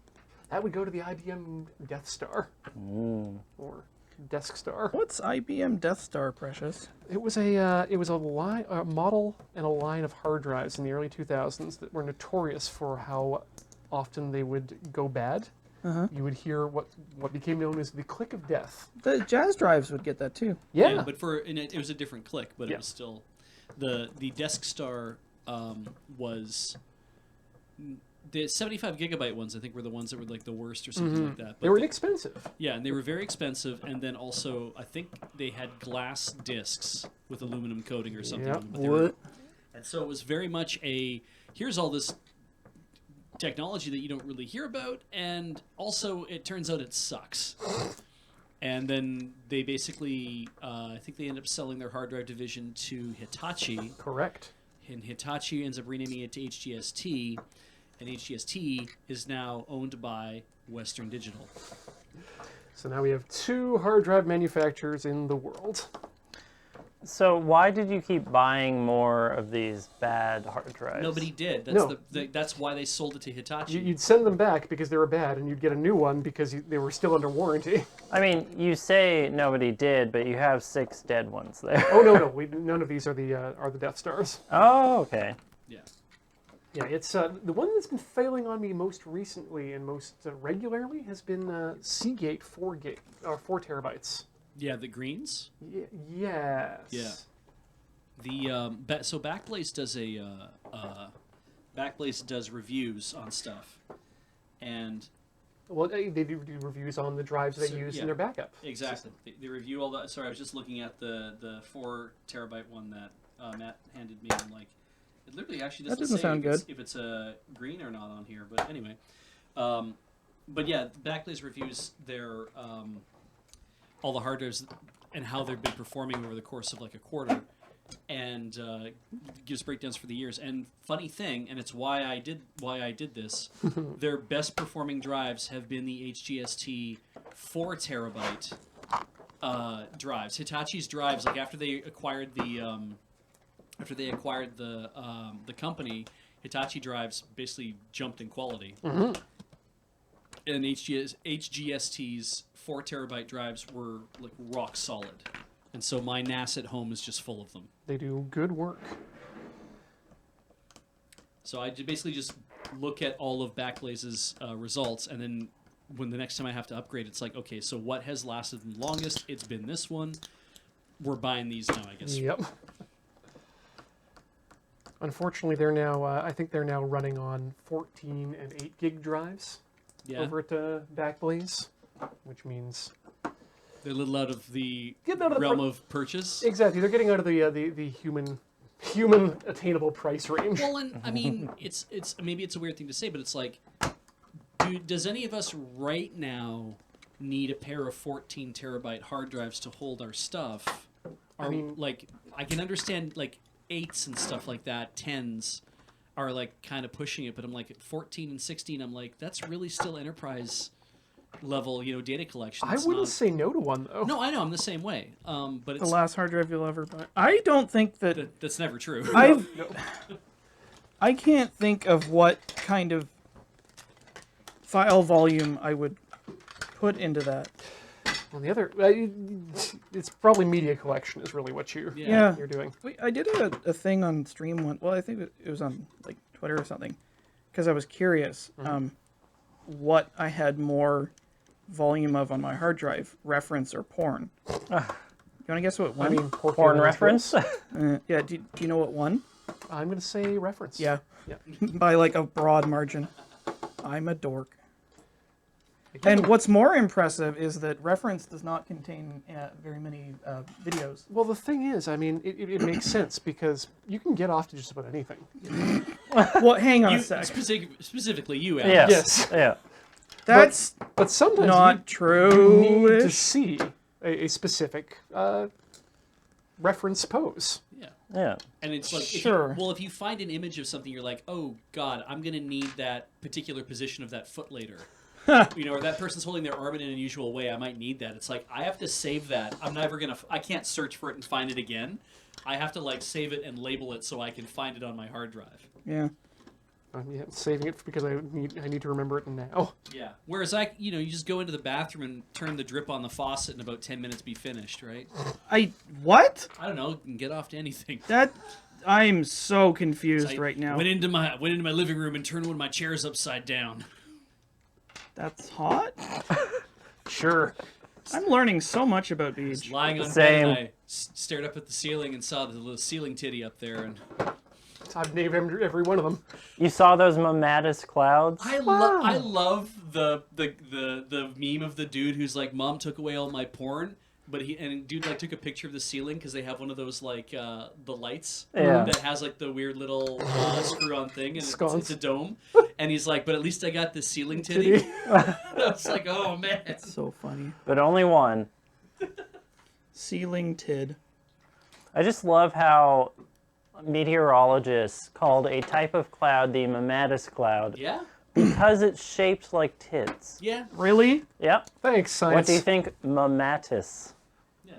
That would go to the IBM Death Star or Desk Star. What's IBM Death Star, Precious? It was a model and a line of hard drives in the early 2000s that were notorious for how often they would go bad. You would hear what became known as the click of death. The jazz drives would get that too. Yeah, But it was a different click, but Yeah. it was still the Desk Star was the 75 gigabyte ones. I think were the ones that were like the worst or something like that. But they were inexpensive. yeah, and they were very expensive. And then also, I think they had glass discs with aluminum coating or something. Yep. on them, but they were- and so it was very much here's all this technology that you don't really hear about, and also it turns out it sucks. And then they basically, I think they end up selling their hard drive division to Hitachi, Correct. and Hitachi ends up renaming it to HGST. and HGST is now owned by Western Digital. So now we have 2 hard drive manufacturers in the world. So why did you keep buying more of these bad hard drives? Nobody did. That's No. that's why they sold it to Hitachi. You'd send them back because they were bad, and you'd get a new one because they were still under warranty. I mean, you say nobody did, but you have 6 dead ones there. Oh no, none of these are the Death Stars. Oh, okay. Yeah. Yeah, it's the one that's been failing on me most recently and most regularly has been Seagate 4 terabytes. Yeah, the greens. Yes. Yeah. The so Backblaze does reviews on stuff, and Well, they do reviews on the drives they use in their backup. exactly they review all that. Sorry, I was just looking at the 4 terabyte one that Matt handed me. I'm like, it literally actually doesn't say sound good. if it's a green or not on here. But anyway, but yeah, Backblaze reviews their all the hard drives and how they've been performing over the course of like a quarter, and gives breakdowns for the years. And funny thing, and it's why I did this. Their best performing drives have been the HGST 4 terabyte drives. Hitachi's drives, like after they acquired the company, Hitachi drives basically jumped in quality. Mm-hmm. And HGST's 4 terabyte drives were like rock solid, and so my NAS at home is just full of them. They do good work. So I basically just look at all of Backblaze's results, and then when the next time I have to upgrade, it's like, okay, so what has lasted the longest? It's been this one. We're buying these now, I guess. Yep. Unfortunately, they're now. I think they're now running on 14 and 8 gig drives over at Backblaze, which means they're a little out of the Getting out of the realm of purchase. exactly they're getting out of the human attainable price range. Well, and I mean, it's maybe it's a weird thing to say, but it's like, does any of us right now need a pair of 14 terabyte hard drives to hold our stuff? I mean, like, I can understand like 8s and stuff like that, 10s are like kind of pushing it, but I'm like at 14 and 16, I'm like, that's really still enterprise level, data collection. I wouldn't say no to one though. No, I know, I'm the same way. But it's The last hard drive you'll ever buy. I don't think that that's never true. I can't think of what kind of file volume I would put into that. On the other, it's probably media collection is really what you're doing. Wait, I did a thing on stream one. Well, I think it was on like Twitter or something, because I was curious what I had more volume of on my hard drive, reference or porn. You want to guess what one? I mean, Porn reference? Yeah. Do you know what one? I'm going to say reference. Yeah. Yeah. By like a broad margin. I'm a dork. And what's more impressive is that reference does not contain very many videos. Well, the thing is, I mean, it makes sense because you can get off to just about anything. Well, hang on a sec. Specifically you, Alex. Yes. Yes. Yeah. That's But sometimes not you true. need to see a specific reference pose. Yeah. Yeah. And it's like, Sure. if you find an image of something, you're like, oh God, I'm gonna need that particular position of that foot later. Or that person's holding their arm in an unusual way. I might need that. It's like, I have to save that. I can't search for it and find it again. I have to like save it and label it so I can find it on my hard drive. Yeah. I'm saving it because I need to remember it now. Yeah. Whereas you just go into the bathroom and turn the drip on the faucet in about 10 minutes, be finished, right? What? I don't know. You can get off to anything. I'm so confused I right now. Went into my living room and turned one of my chairs upside down. That's hot? Sure. I'm learning so much about Beach. Lying on bed, Same. and I stared up at the ceiling and saw the little ceiling titty up there, and I've named every one of them. You saw those mammatus clouds? I love the meme of the dude who's like, "Mom took away all my porn," but dude like took a picture of the ceiling because they have one of those like the lights that has like the weird little screw-on thing, and it's a dome, and he's like, "But at least I got the ceiling titty." I was like, "Oh man." That's so funny. But only one. Ceiling tid. I just love how meteorologists called a type of cloud the mammatus cloud Yeah? because it's shaped like tits. Yeah. Really? Yep. Thanks, science. What do you think mammatus Yeah.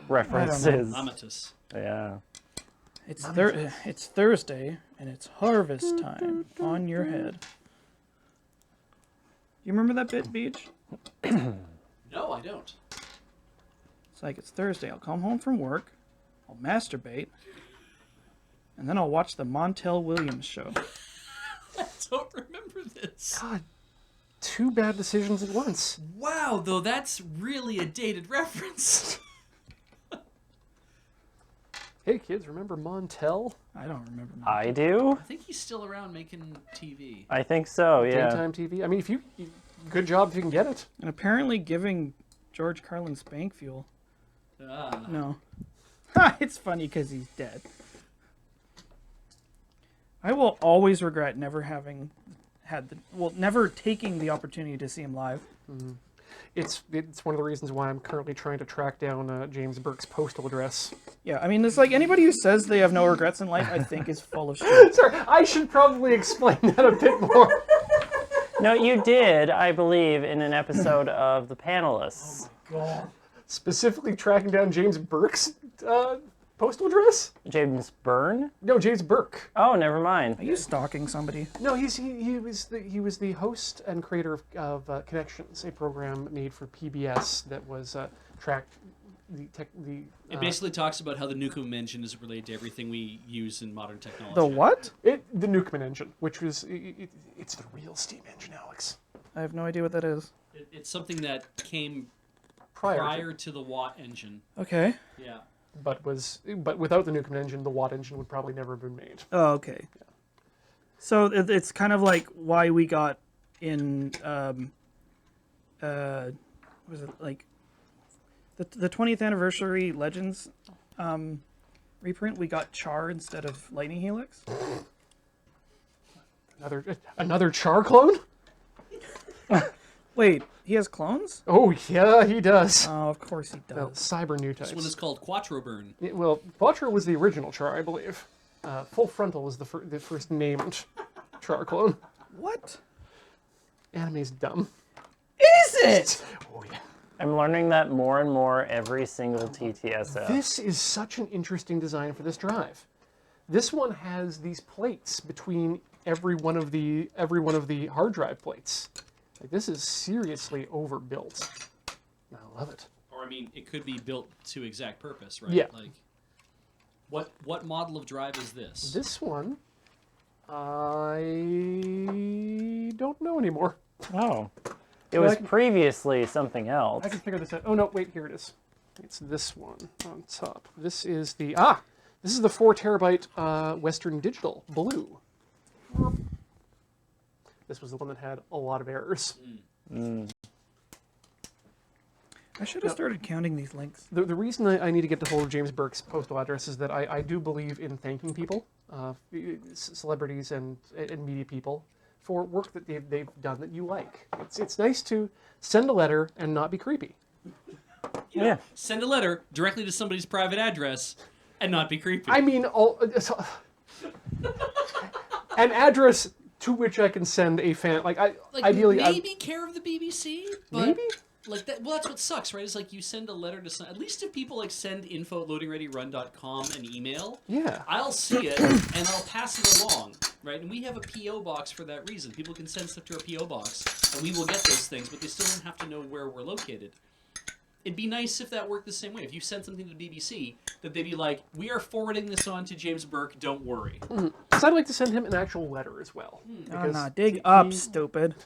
reference I don't know. is? Amatus. Yeah. It's Thursday and it's harvest time on your head. You remember that bit, Beach? No, I don't. It's like, it's Thursday. I'll come home from work, I'll masturbate, and then I'll watch the Montel Williams show. I don't remember this. God, two bad decisions at once. Wow, though, that's really a dated reference. Hey, kids, remember Montel? I don't remember. I do? I think he's still around making TV. I think so, yeah. Daytime TV? I mean, good job if you can get it. And apparently giving George Carlin spank fuel. Ah. No. It's funny because he's dead. I will always regret never having never taking the opportunity to see him live. It's one of the reasons why I'm currently trying to track down James Burke's postal address. Yeah, I mean, it's like anybody who says they have no regrets in life, I think is full of shit. Sorry, I should probably explain that a bit more. No, you did, I believe, in an episode of The Panelists. God. Specifically tracking down James Burke's postal address? James Byrne? No, James Burke. Oh, never mind. Are you stalking somebody? No, he was the host and creator of Connections, a program made for PBS that was tracked It basically talks about how the Nukem engine is related to everything we use in modern technology. The what? the Nukeman engine, which was it's the real steam engine, Alex. I have no idea what that is. It's something that came Prior prior to the Watt engine. Okay. Yeah. but without the Nukeman engine, the Watt engine would probably never have been made. Oh, okay. So it's kind of like why we got in, what was it, like, the 20th anniversary Legends reprint, we got Char instead of Lightning Helix. Another Char clone? Wait, he has clones? Oh yeah, he does. Oh, of course he Well, does. cyber new types. This one is called Quattro Burn. Well, Quattro was the original Char, I believe. Full Frontal was the first named Char clone. What? Anime's dumb. Is it? Oh yeah. I'm learning that more and more every single TTSF. This is such an interesting design for this drive. This one has these plates between every one of the hard drive plates. Like, this is seriously overbuilt. I love it. Or, I mean, it could be built to exact purpose, right? Yeah. Like, what model of drive is this? This one, I don't know anymore. Oh. It was I can- previously something else. I can figure this out. Oh no, wait, here it is. It's this one on top. This is the 4 terabyte Western Digital Blue. This was the one that had a lot of errors. I should have started counting these links. The reason I need to get a hold of James Burke's postal address is that I do believe in thanking people, celebrities and media people, for work that they've done that you like. It's nice to send a letter and not be creepy. Yeah. Send a letter directly to somebody's private address and not be creepy. I mean, an address to which I can send a fan. Ideally, maybe care of the BBC, but maybe. like that. Well, that's what sucks, right? It's like you send a letter to some. At least if people like send info@loadingreadyrun.com an email, Yeah. I'll see it and I'll pass it along, right? And we have a PO box for that reason. People can send stuff to our PO box, and we will get those things, but they still don't have to know where we're located. It'd be nice if that worked the same way. If you sent something to the BBC, that they'd be like, "We are forwarding this on to James Burke. Don't worry." Because I'd like to send him an actual letter as well. Oh, Because no, dig he- up, stupid.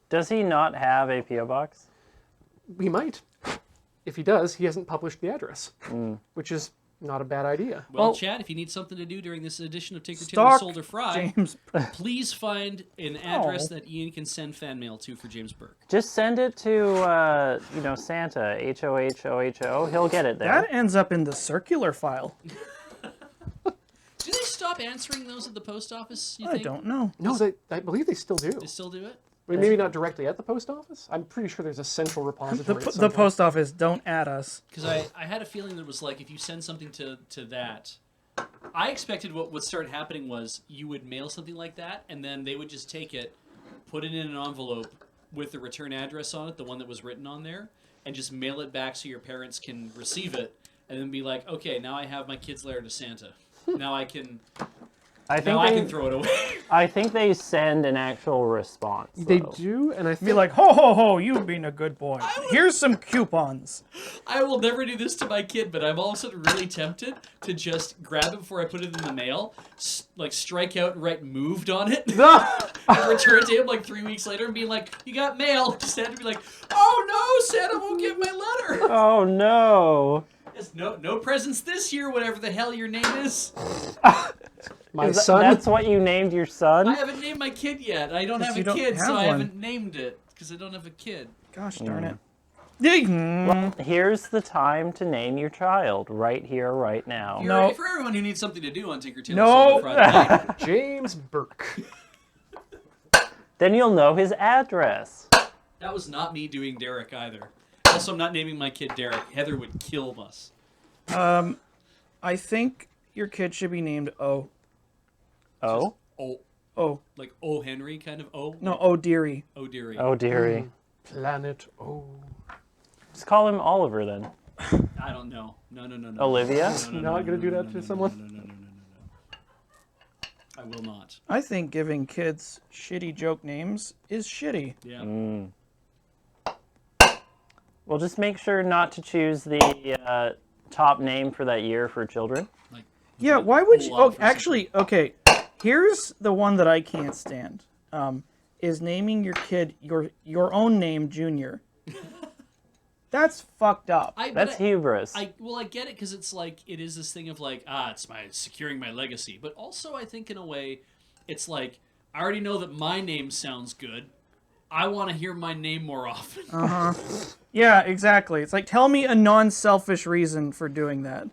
Does he not have a P.O. box? We might. If he does, he hasn't published the address, which is not a bad idea. Well, Chad, if you need something to do during this edition of Take the Stalk Tailor Sold or Fry, James. please find an address that Ian can send fan mail to for James Burke. Just send it to, Santa, HOHOHO. He'll get it there. That ends up in the circular file. Do they stop answering those at the post office, you I think? don't know. No, I believe they still do. They still do it? I mean, maybe not directly at the post office. I'm pretty sure there's a central repository. The post office, don't add us. Because I had a feeling that it was like, if you send something to that, I expected what would start happening was you would mail something like that, and then they would just take it, put it in an envelope with the return address on it, the one that was written on there, and just mail it back so your parents can receive it, and then be like, okay, now I have my kid's letter to Santa. Now I can throw it away. I think they send an actual response. They though. do, and I Be feel like, ho ho ho, you've been a good boy. Here's some coupons. I will never do this to my kid, but I'm all of a sudden really tempted to just grab it before I put it in the mail, strike out and write moved on it, and return it to him like 3 weeks later and be like, you got mail. Santa be like, oh no, Santa won't get my letter. Oh no. There's no presents this year, whatever the hell your name is. my son. That's what you named your son? I haven't named my kid yet. I don't have a you don't kid, have so I one. haven't named it because I don't have a kid. Gosh darn it. Well, here's the time to name your child. Right here, right now. No. For everyone who needs something to do on Tinker Tailor No. Soldier Friday night, James Burke. Then you'll know his address. that was not me doing Derek either. Also, I'm not naming my kid Derek. Heather would kill us. I think your kid should be named O. Oh? O. Like O. Henry kind of O? No, O dearie. Oh, dearie. Oh, dearie. Planet O. Just call him Oliver then. I don't know. No. Olivia? Not gonna do that to someone? No. I will not. I think giving kids shitty joke names is shitty. Yeah. Well, just make sure not to choose the top name for that year for children. Like, Yeah, why would you? Olaf Oh, or actually, okay. Here's the one that I can't stand. Is naming your kid your own name Junior. That's fucked up. That's hubris. I get it because it's like it is this thing of like it's securing my legacy, but also I think in a way it's like I already know that my name sounds good. I want to hear my name more often. Yeah, exactly. It's like, tell me a non-selfish reason for doing that.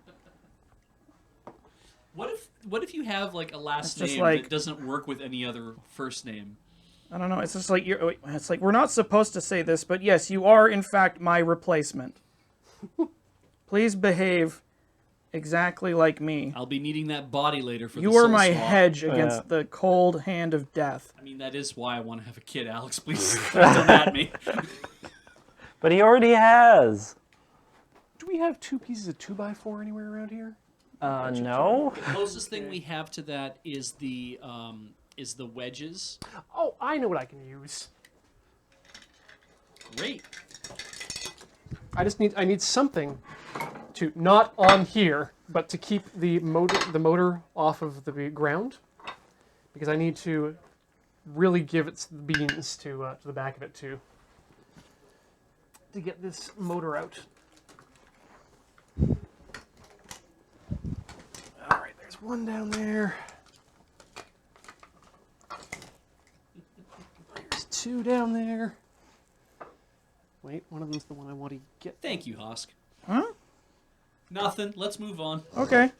What if you have like a last just name like- that doesn't work with any other first name? I don't know. It's just like it's like we're not supposed to say this, but yes, you are in fact my replacement. Please behave exactly like me. I'll be needing that body later for You the are soul my swap. hedge against the cold hand of death. I mean, that is why I want to have a kid. Alex, please don't come at me. But he already has. Do we have 2 pieces of 2x4 anywhere around here? No. The closest thing we have to that is the wedges. Oh, I know what I can use. Great. I need something to not on here, but to keep the motor off of the ground, because I need to really give it the beans to the back of it to get this motor out. All right, there's one down there. There's 2 down there. Wait, one of them's the one I want to get. Thank you, Hosk. Huh? Nothing. Let's move on. Okay.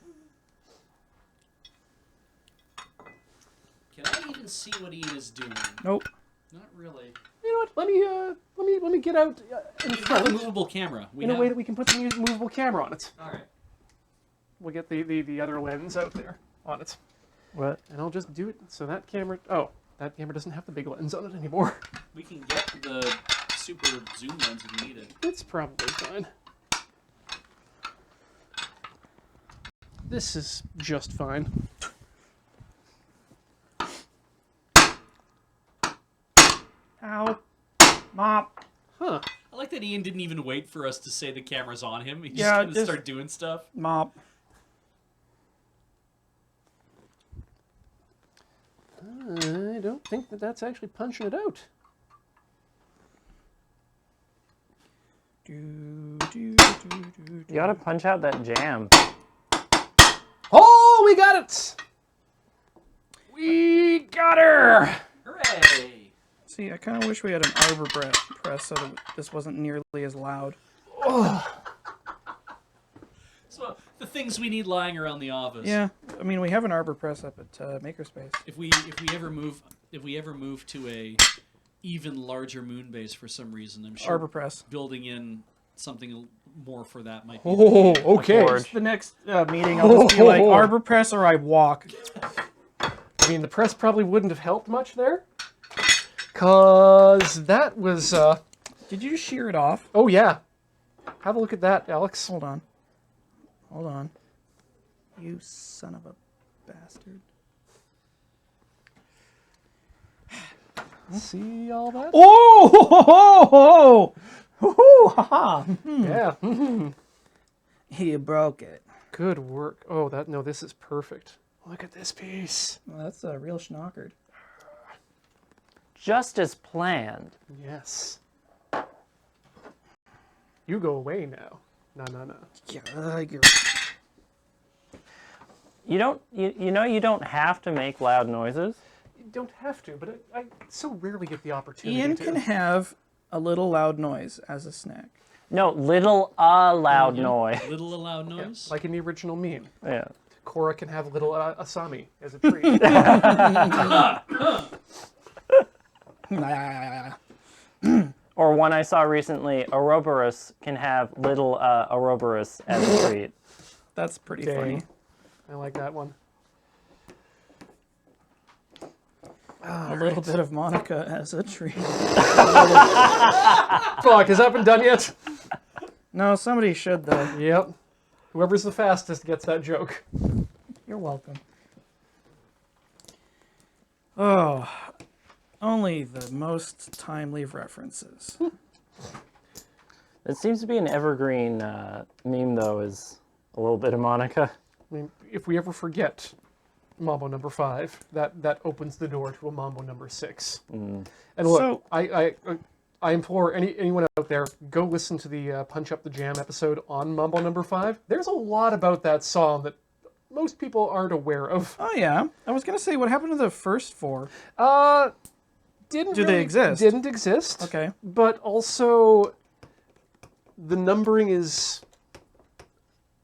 Can I even see what Ian is doing? Nope. Not really. You know what? Let me get out in We have a front movable camera. in a way that we can put the movable camera on it. All right. We'll get the other lens out there on it, What? and I'll just do it so that camera. Oh, that camera doesn't have the big lens on it anymore. We can get the super zoom lens if we need it. It's probably fine. This is just fine. Ow. Mop. Huh. I like that Ian didn't even wait for us to say the camera's on him. He just Yeah, gonna just- start doing stuff. Mop. I don't think that's actually punching it out. You gotta punch out that jam. Oh, we got it! We got her! Hooray! See, I kind of wish we had an arbor press so that this wasn't nearly as loud. So the things we need lying around the office. Yeah, I mean, we have an arbor press up at Makerspace. If we ever move to a even larger moon base for some reason, I'm sure Arbor press. building in something more for that might be. Oh, okay. Forge. The next meeting, I'll just be like, Arbor Press or I walk. I mean, the press probably wouldn't have helped much there. Because that was... Did you shear it off? Oh, yeah. Have a look at that, Alex. Hold on. Hold on. You son of a bastard. See all that? Oh! Ho, ho, ho, ho, ha, ha. Yeah. You broke it. Good work. Oh, no, this is perfect. Look at this piece. Well, that's a real schnockered. Just as planned. Yes. You go away now. No. Yeah, you're... You don't have to make loud noises. You don't have to, but I so rarely get the opportunity Ian to. can have a little loud noise as a snack. No, little loud noise. Little loud noise. Like in the original meme. Yeah. Cora can have little Asami as a treat. Or one I saw recently, Ouroboros can have little Ouroboros as a treat. That's pretty Dang. funny. I like that one. A little bit of Monica as a treat. Fuck, has that been done yet? No, somebody should though. Yep. Whoever's the fastest gets that joke. You're welcome. Oh, only the most timely references. It seems to be an evergreen meme, though, is a little bit of Monica. I mean, if we ever forget Mambo number 5, that opens the door to a Mambo number 6. And look, So- I implore anyone out there, go listen to the Punch Up the Jam episode on Mambo number 5. There's a lot about that song that most people aren't aware of. Oh yeah, I was gonna say what happened to the first 4. Didn't Do they really- exist? Didn't exist. Okay. But also, the numbering is...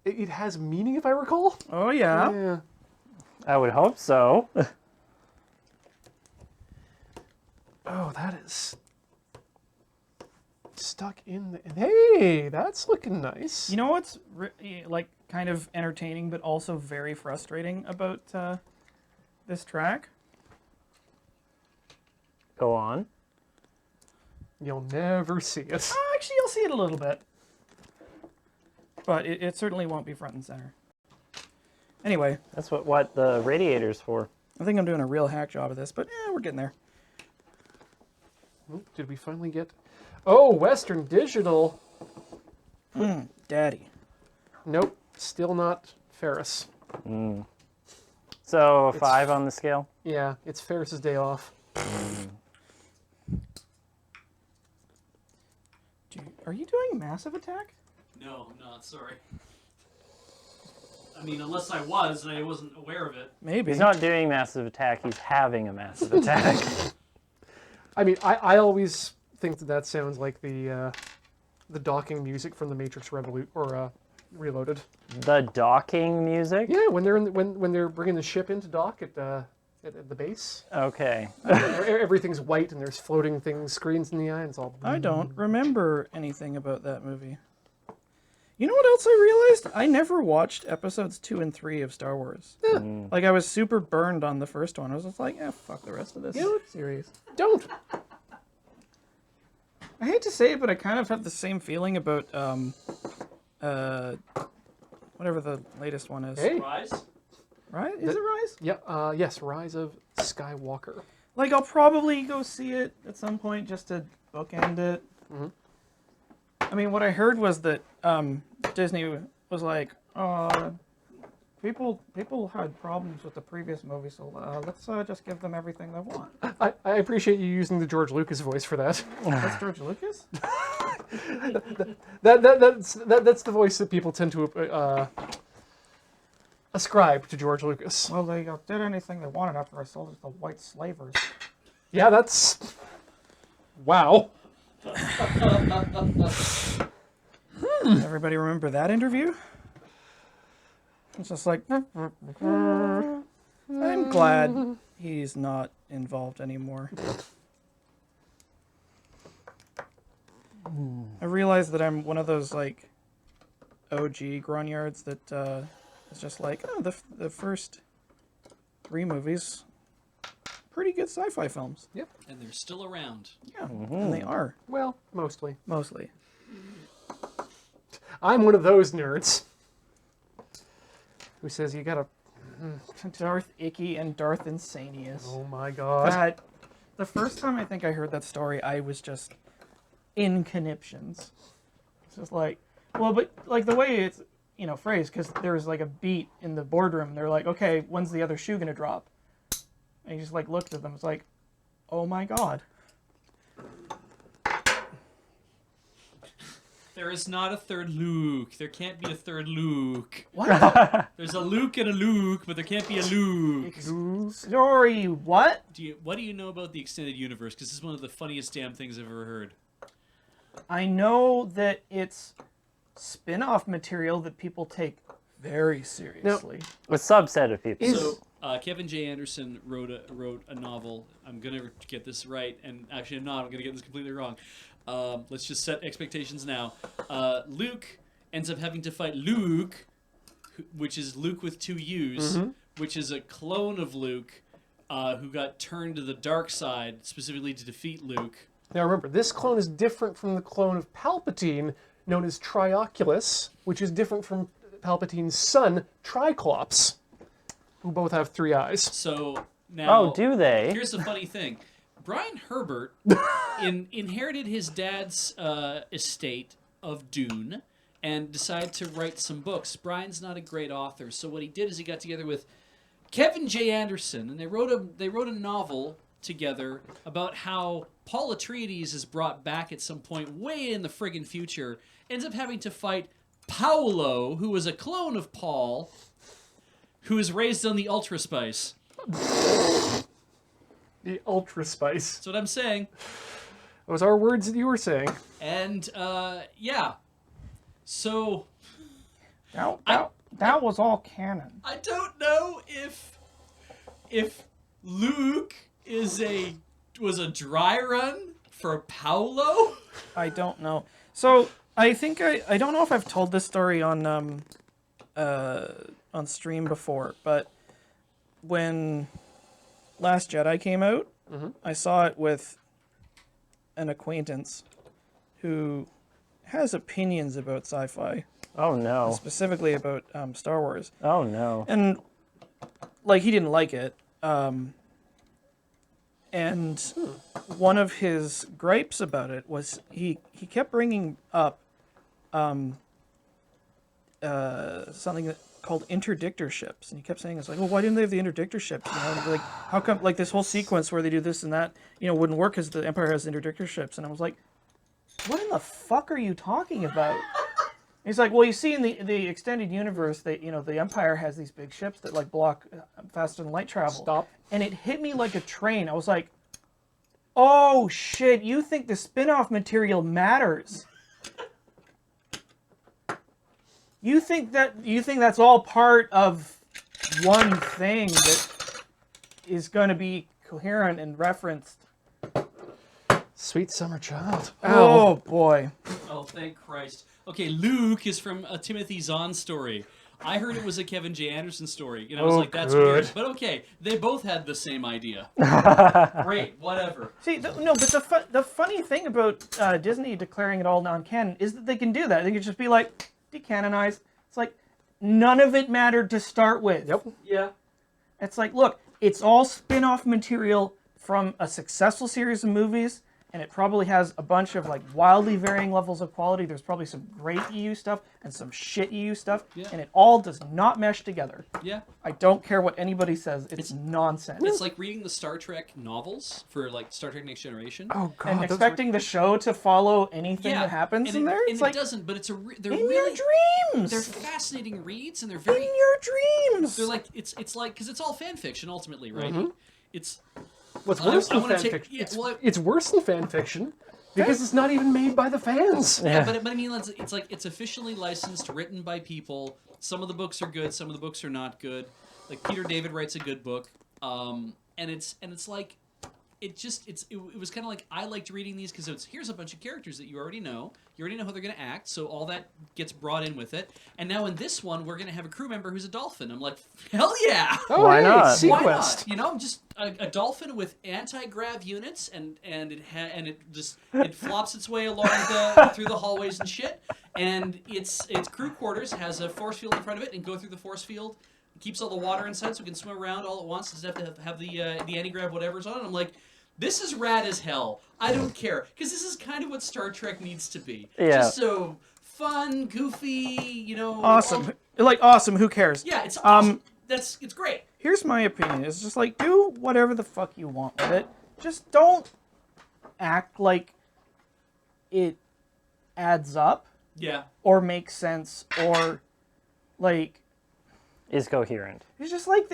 It has meaning, if I recall. Oh yeah. Yeah. I would hope so. Oh, that is stuck in the... Hey, that's looking nice. You know what's like kind of entertaining but also very frustrating about this track? Go on. You'll never see it. Actually, you'll see it a little bit. But it certainly won't be front and center. Anyway, That's what the radiator's for. I think I'm doing a real hack job of this, but yeah, we're getting there. Oh, did we finally get... Oh, Western Digital. Daddy. Nope, still not Ferris. So, 5 on the scale? Yeah, it's Ferris's day off. Are you doing Massive Attack? No, I'm not. Sorry. I mean, unless I was and I wasn't aware of it. Maybe. He's not doing massive attack, he's having a massive attack. I mean, I always think that sounds like the docking music from the Matrix Reloaded. The docking music? Yeah, when they're when they're bringing the ship into dock at the base, Okay. everything's white and there's floating things, screens in the eye, and it's all. I don't remember anything about that movie. You know what else I realized? I never watched episodes 2 and 3 of Star Wars. Like, I was super burned on the first one. I was just like, fuck the rest of this series. Don't. I hate to say it, but I kind of have the same feeling about, whatever the latest one is. Hey. Rise? Right? Is it Rise? Yeah. Yes. Rise of Skywalker. Like, I'll probably go see it at some point just to bookend it. I mean, what I heard was that Disney was like, people had problems with the previous movie, so let's just give them everything they want. I appreciate you using the George Lucas voice for that. That's George Lucas? That's the voice that people tend to ascribe to George Lucas. Well, they did anything they wanted after I sold it to the white slavers. Yeah, that's... Wow. Everybody remember that interview? It's just like, I'm glad he's not involved anymore. I realize that I'm one of those, like, OG grognards that is just like, oh, the first 3 movies, pretty good sci-fi films. Yep. And they're still around. Yeah, and they are Well, mostly. mostly. I'm one of those nerds who says you gotta. Darth Icky and Darth Insanius. Oh my god. That the first time I think I heard that story, I was just in conniptions. It's just like, well, but like the way it's phrased, because there's like a beat in the boardroom. They're like, okay, when's the other shoe gonna drop? And he just like looked at them. It's like, oh my god. There is not a third Luke. There can't be a third Luke. What? There's a Luke and a Luke, but there can't be a Luke. Story what? What do you know about the extended universe? Because this is one of the funniest damn things I've ever heard. I know that it's spin-off material that people take very seriously. A subset of people. So Kevin J. Anderson wrote a novel. I'm gonna get this right, and actually I'm not. I'm gonna get this completely wrong. Let's just set expectations now. Luke ends up having to fight Luke, which is Luke with 2 U's, which is a clone of Luke, who got turned to the dark side specifically to defeat Luke. Now remember, this clone is different from the clone of Palpatine, known as Trioculus, which is different from Palpatine's son, Triclops, who both have 3 eyes. So now, Oh, do they? here's the funny thing. Brian Herbert inherited his dad's estate of Dune and decided to write some books. Brian's not a great author, so what he did is he got together with Kevin J. Anderson, and they wrote a novel together about how Paul Atreides is brought back at some point way in the friggin' future, ends up having to fight Paolo, who was a clone of Paul, who is raised on the Ultra Spice. The Ultra Spice. That's what I'm saying. Those are words that you were saying. And, yeah. So, That was all canon. I don't know if Luke was a dry run for Paolo. I don't know. So I think I don't know if I've told this story on stream before, but when Last Jedi came out, I saw it with an acquaintance who has opinions about sci-fi, Oh no. specifically about Star Wars, Oh no. and like he didn't like it. And one of his gripes about it was he kept bringing up something called interdictorships, and he kept saying, "It's like, well, why didn't they have the interdictorships? Like, how come like this whole sequence where they do this and that, wouldn't work because the Empire has interdictorships?" And I was like, "What in the fuck are you talking about?" He's like, "Well, you see in the extended universe, that the Empire has these big ships that like block faster than light travel." Stop. And it hit me like a train. I was like, "Oh shit! You think the spin-off material matters? You think that's all part of one thing that is going to be coherent and referenced?" Sweet summer child. Oh boy. Oh, thank Christ. Okay, Luke is from a Timothy Zahn story. I heard it was a Kevin J. Anderson story, and I was like, that's good. weird. But okay, they both had the same idea. Great, whatever. See, but the funny thing about Disney declaring it all non-canon is that they can do that. They can just be like, decanonized. It's like, none of it mattered to start with. Yep. Yeah. It's like, look, it's all spin-off material from a successful series of movies, and it probably has a bunch of like wildly varying levels of quality. There's probably some great EU stuff and some shit EU stuff, Yeah. and it all does not mesh together. Yeah. I don't care what anybody says. It's nonsense. It's like reading the Star Trek novels for like Star Trek Next Generation. Oh god. and those expecting the show to follow anything that happens and in there. And It's it like, doesn't, but they're in really your dreams. they're fascinating reads, and they're in very your dreams. they're like it's like because it's all fan fiction ultimately, right? It's What's I- worse I than wanna fan take- fiction? yeah, well, It's worse than fan fiction because it's not even made by the fans. yeah, but I mean, it's like it's officially licensed, written by people. Some of the books are good, some of the books are not good. Like Peter David writes a good book, and it's like it was kind of like I liked reading these because here's a bunch of characters that you already know. You already know how they're going to act, so all that gets brought in with it. And now in this one, we're going to have a crew member who's a dolphin. I'm like, hell yeah! Oh, Why hey, not? Sequest. Why not? You know, I'm just a dolphin with anti-grav units, and it flops its way along through the hallways and shit. And its crew quarters has a force field in front of it, and go through the force field. It keeps all the water inside, so it can swim around all at once. Doesn't have to have the anti-grav whatever's on it. I'm like, this is rad as hell. I don't care, because this is kind of what Star Trek needs to be. Yeah. Just so fun, goofy, you know. Awesome. Awesome. Who cares? Yeah, it's awesome. It's great. Here's my opinion. It's just like, do whatever the fuck you want with it. Just don't act like it adds up Yeah. or makes sense or like Is coherent. it's just like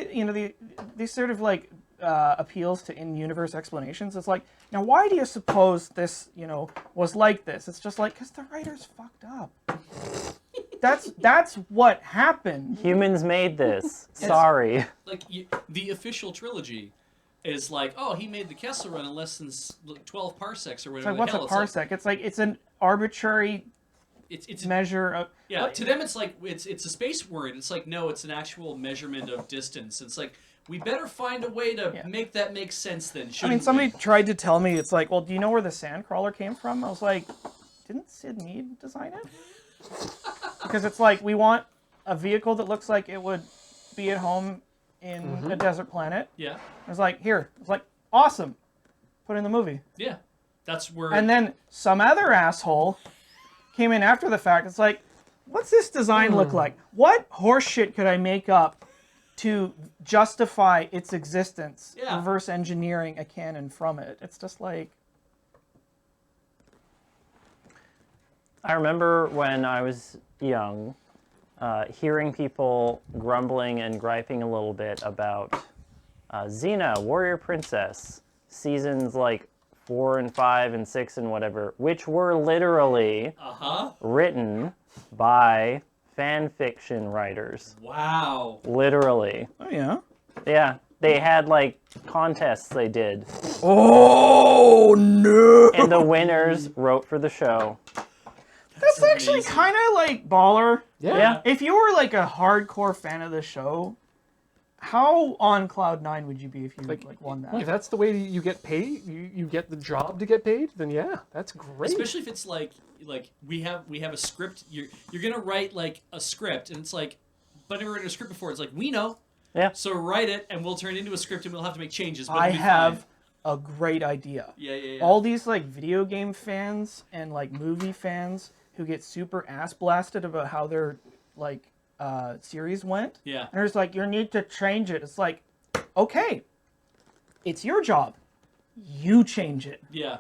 these sort of like appeals to in-universe explanations. It's like, now why do you suppose this was like this? It's just like, because the writers fucked up. That's what happened. Humans made this. Sorry. Like, the official trilogy is like, oh, he made the Kessel Run in less than 12 parsecs or It's whatever like, what's the a hell. parsec? It's an arbitrary It's measure of... yeah, to them it's like, it's a space word. It's like, no, it's an actual measurement of distance. It's like, we better find a way to make that make sense then, I mean, shouldn't somebody we? tried to tell me, it's like, well, do you know where the Sandcrawler came from? I was like, didn't Sid Mead design it? Because it's like, we want a vehicle that looks like it would be at home in a desert planet. Yeah, I was like, here. I was like, awesome. Put it in the movie. yeah. That's where... And then some other asshole came in after the fact. It's like, what's this design look like? What horseshit could I make up to justify its existence? Yeah. Reverse engineering a canon from it. It's just like... I remember when I was young, hearing people grumbling and griping a little bit about Xena, Warrior Princess, seasons like 4 and 5 and 6 and whatever, which were literally written by fan fiction writers. Wow. Literally. Oh, yeah? Yeah. They had like contests they did, Oh, no! and the winners wrote for the show. That's actually amazing. kind of like baller. Yeah. If you were like a hardcore fan of the show, how on cloud 9 would you be if you like won that? If that's the way you get paid, you get the job to get paid, then yeah, that's great. Especially if it's like we have a script. You're gonna write like a script, and it's like, but I've never written a script before. It's like, we know. Yeah. So write it, and we'll turn it into a script, and we'll have to make changes. But I it'll be have fine. a great idea. Yeah. All these like video game fans and like movie fans who get super ass blasted about how their like series went. Yeah. And there's like, you need to change it. It's like, okay, it's your job. You change it. Yeah.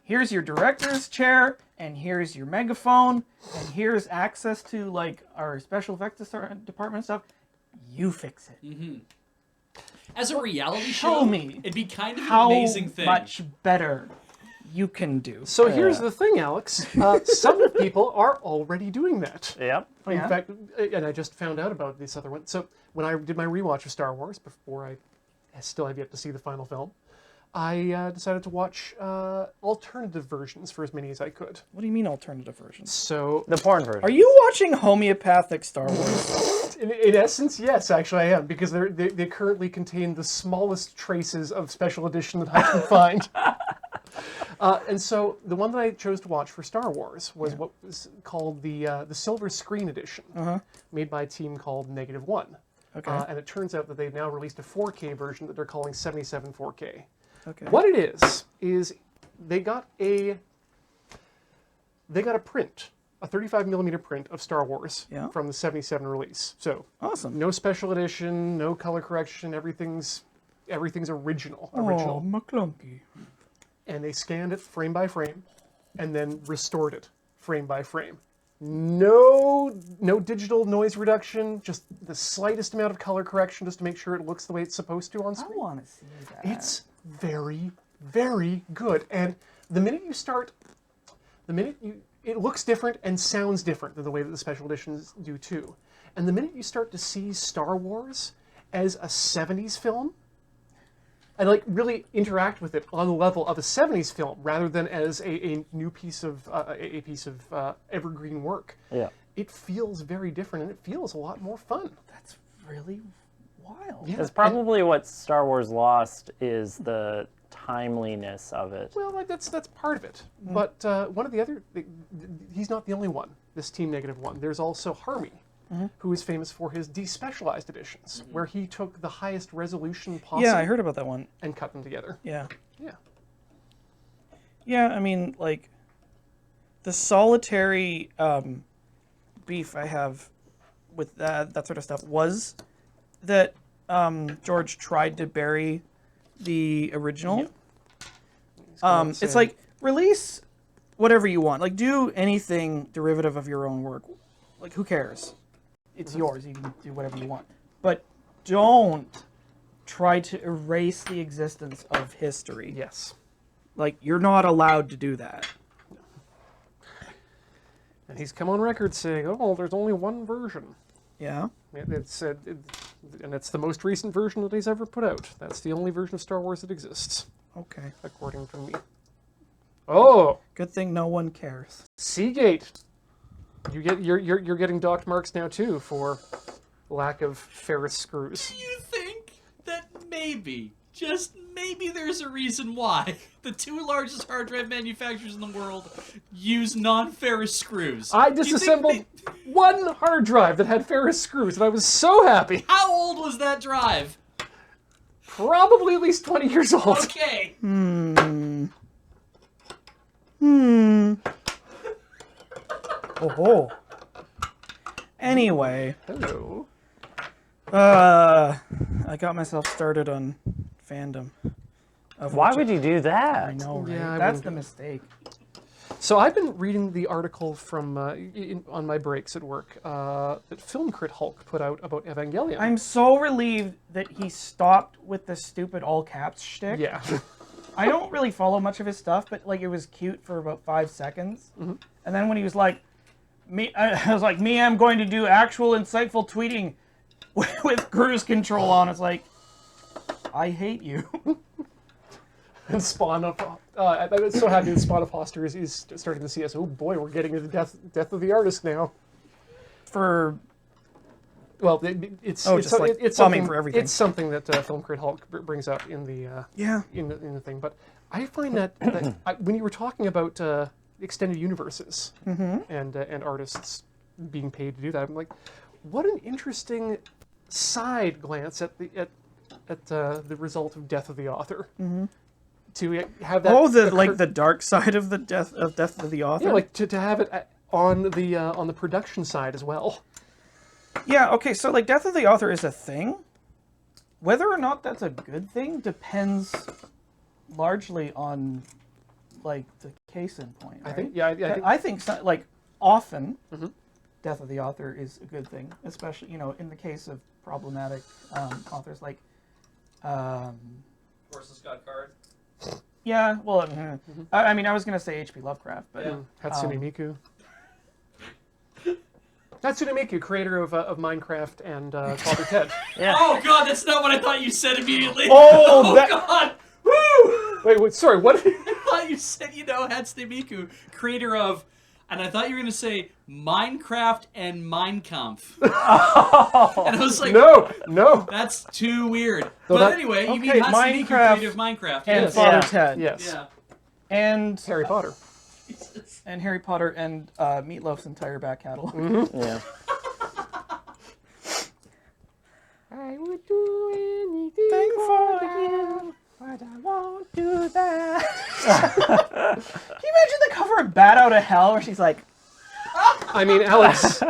Here's your director's chair, and here's your megaphone, and here's access to like our special effects department stuff. You fix it. As a reality Show show, me it'd be kind of an how amazing thing. much better you can do. So here's the thing, Alex. Some people are already doing that. Yep. In Yeah? fact, and I just found out about this other one. So when I did my rewatch of Star Wars, before I still have yet to see the final film, I decided to watch alternative versions for as many as I could. What do you mean alternative versions? So The porn version. Are you watching homeopathic Star Wars? in essence, yes, actually I am, because they currently contain the smallest traces of special edition that I can find. And so the one that I chose to watch for Star Wars was what was called the Silver Screen Edition, made by a team called Negative One. Okay. And it turns out that they've now released a 4K version that they're calling 77 4K. Okay. What it is they got a print, a 35mm print of Star Wars from the 77 release. So Awesome. no special edition, no color correction, everything's original. Oh, McClunky. And they scanned it frame by frame and then restored it frame by frame. No digital noise reduction, just the slightest amount of color correction just to make sure it looks the way it's supposed to on I screen. want to see that. It's very, very good. And the minute it looks different and sounds different than the way that the special editions do too. And the minute you start to see Star Wars as a 70s film, and like really interact with it on the level of a '70s film rather than as a new piece of evergreen work. Yeah. It feels very different, and it feels a lot more fun. That's really wild. Yeah. It's probably what Star Wars lost is the timeliness of it. Well, like, that's part of it. But one of the other, he's not the only one. This Team Negative one. There's also Harmy, who is famous for his despecialized editions, where he took the highest resolution possible. Yeah, I heard about that one. And cut them together. Yeah. Yeah. Yeah, I mean, like, the solitary beef I have with that sort of stuff was that George tried to bury the original. Yeah. It's like, release whatever you want. Like, do anything derivative of your own work. Like, who cares? It's yours. You can do whatever you want. But don't try to erase the existence of history. Yes. Like, you're not allowed to do that. And he's come on record saying, "Oh, there's only one version." Yeah. And it's the most recent version that he's ever put out. That's the only version of Star Wars that exists, Okay. according to me. Oh, Good thing no one cares. Seagate. You're getting docked marks now too for lack of Ferris screws. Do you think that maybe, just maybe, there's a reason why the two largest hard drive manufacturers in the world use non-ferrous screws? I Do you think disassembled one hard drive that had Ferris screws, and I was so happy. How old was that drive? Probably at least 20 years old. Okay. Oh. Anyway, Hello. I got myself started on fandom. Why would you do that? I know, right? Yeah, I That's wouldn't the do- mistake. So I've been reading the article from on my breaks at work that Film Crit Hulk put out about Evangelion. I'm so relieved that he stopped with the stupid all caps shtick. Yeah. I don't really follow much of his stuff, but like it was cute for about 5 seconds, and then when he was like, I was like, I'm going to do actual insightful tweeting with cruise control on. It's like, I hate you. And Spawn of I was so happy that Spawn of Foster is starting to see us. Oh boy, we're getting to the death of the artist now. For Well, it's Oh, it's, just like it's plumbing something for everything. It's something that Film Crit Hulk brings up in the yeah, in the thing. But I find that, when you were talking about extended universes and artists being paid to do that, I'm like, what an interesting side glance at the result of Death of the Author. To have that. the dark side of the death of the author. Yeah, like to have it on the production side as well. Yeah, okay, so like Death of the Author is a thing. Whether or not that's a good thing depends largely on like the case in point. I Right? think. Yeah, I think. I think like often Death of the Author is a good thing, especially in the case of problematic authors like Orson Scott Card. yeah, well, I mean I was gonna say H.P. Lovecraft, but Hatsune Miku. Hatsune Miku, creator of Minecraft and Father Ted. Yeah. Oh god, that's not what I thought you said immediately. Oh, that- god. Woo! Wait, sorry, what? I thought you said, Hatsune Miku, creator of, and I thought you were going to say Minecraft and Mein Kampf. And I was like, No. that's too weird. So But that- anyway, you mean okay, Hatsune Miku, Minecraft creator of Minecraft. and Yes. Father Yeah. Ted. Yes. Yeah. And Harry Potter. and Harry Potter and Meatloaf's entire back catalog. Yeah. I would do anything Thing for you, but I won't do that. Can you imagine the cover of Bat Out of Hell where she's like, I mean, Alex,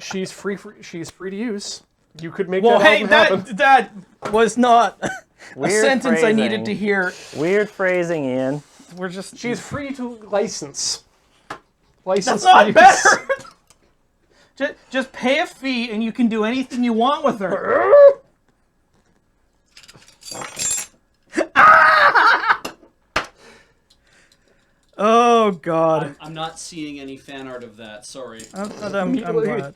she's free to use. You could make well, that hey, album happen. that was not a Weird sentence I phrasing. needed to hear. Weird phrasing, Ian. We're just... She's free to license. License That's not use. better! Just pay a fee and you can do anything you want with her. Oh, God. I'm not seeing any fan art of that, sorry. I'm glad.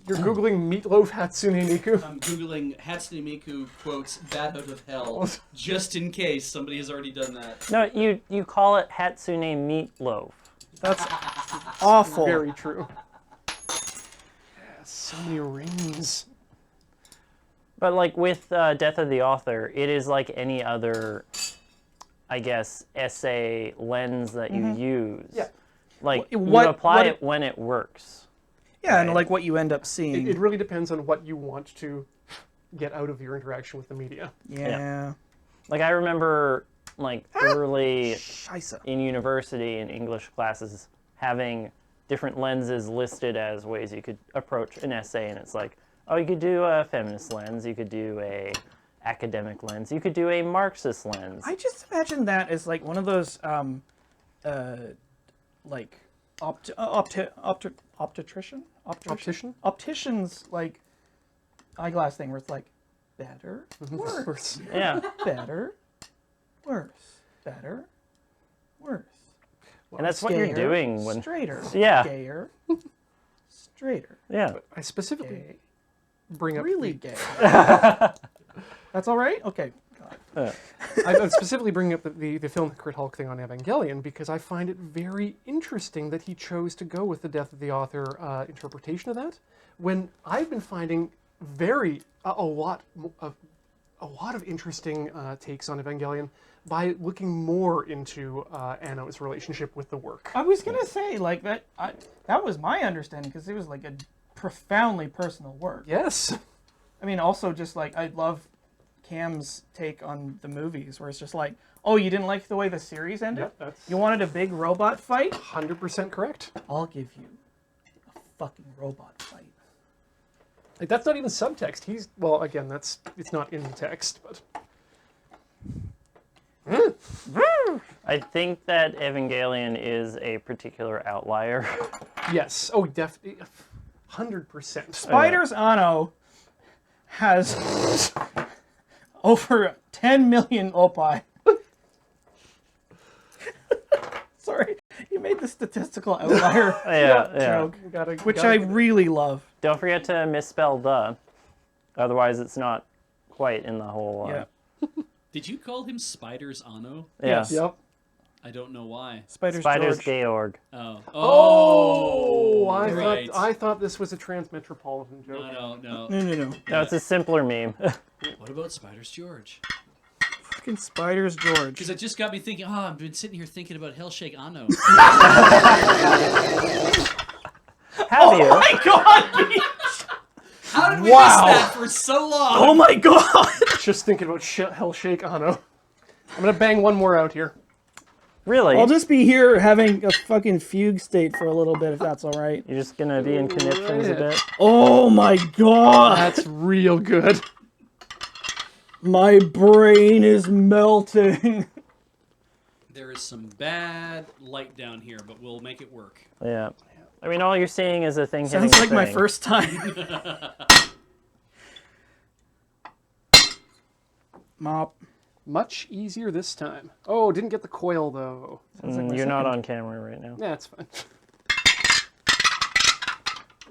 You're Googling Meatloaf Hatsune Miku? I'm Googling Hatsune Miku quotes Bat Out of Hell, just in case somebody has already done that. No, you call it Hatsune Meatloaf. That's awful. Very true. Yeah, so many rings. But like with Death of the Author, it is like any other, I guess, essay lens that you use. Yeah. Like you What apply it- it when it works. Yeah, and like what you end up seeing. It really depends on what you want to get out of your interaction with the media. Yeah. Like I remember like early Scheisse. in university in English classes having different lenses listed as ways you could approach an essay, and it's like, oh, you could do a feminist lens, you could do a academic lens, you could do a Marxist lens. I just imagine that as like one of those like opticians like eyeglass thing where it's like better, worse, Yeah. better, worse, better, worse. And that's what you're Gayer, doing when straighter, Yeah. gayer, straighter, Yeah. I specifically gay, bring up really gay. That's all right. Okay. I'm specifically bringing up the film Crit Hulk thing on Evangelion because I find it very interesting that he chose to go with the Death of the Author interpretation of that, when I've been finding a lot of interesting takes on Evangelion by looking more into Anno's relationship with the work. I was gonna say like that. That was my understanding because it was like a profoundly personal work. Yes. I mean, also just like I love Cam's take on the movies, where it's just like, oh, you didn't like the way the series ended? Yep, that's You wanted a big robot fight? 100% correct. I'll give you a fucking robot fight. Like, that's not even subtext. Well, again, it's not in the text, but I think that Evangelion is a particular outlier. yes. Oh, definitely. 100%. Spiders Anno has over 10 million opie. Sorry, you made the statistical outlier Yeah. joke, Gotta- which gotta I get it. really love. Don't forget to misspell the. Otherwise, it's not quite in the whole. Yeah. Did you call him Spiders Anno? Yeah. Yes. Yep. I don't know why. Spiders Spiders George. Georg. Oh. Oh, right. I thought this was a transmetropolitan joke. No. No, no, no. No, it's a simpler meme. What about Spiders George? Fucking Spiders George. Because it just got me thinking, I've been sitting here thinking about Hellshake Anno. Have you? my god! How did we Wow. miss that for so long? Oh my god! Just thinking about Hellshake Anno. I'm gonna bang one more out here. Really? I'll just be here having a fucking fugue state for a little bit, if that's alright. You're just gonna be in conniptions a bit? Oh my god! That's real good. My brain is melting. There is some bad light down here, but we'll make it work. Yeah. I mean, all you're seeing is a thing hitting Sounds a like my thing. first time. Mop. Much easier this time. Oh, didn't get the coil though. You're not on camera right now. That's fine.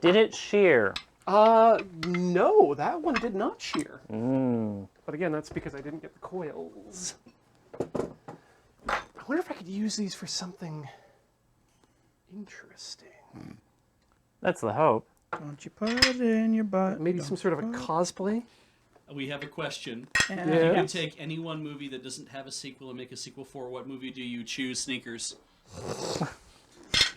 Did it shear? No, that one did not shear. Mm. But again, that's because I didn't get the coils. I wonder if I could use these for something interesting. That's the hope. Don't you put it in your butt. Maybe some sort of a cosplay? We have a question. Yeah. If you Yeah. can take any one movie that doesn't have a sequel and make a sequel for, what movie do you choose? Sneakers.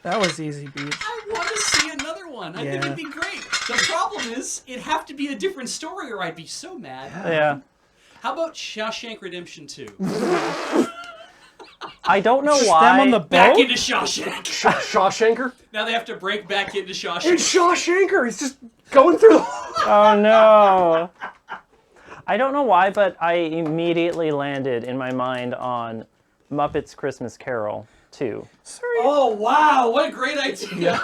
That was easy, Beach. I want to see another one. I think Yeah. it'd be great. The problem is, it'd have to be a different story or I'd be so mad. Yeah. How about Shawshank Redemption 2? I don't know Them why. on the Back boat? into Shawshank. Shawshanker? Now they have to break back into Shawshank. It's Shawshanker! He's just going through the... Oh no. I don't know why, but I immediately landed in my mind on Muppets Christmas Carol 2. Sorry. Oh, wow. What a great idea.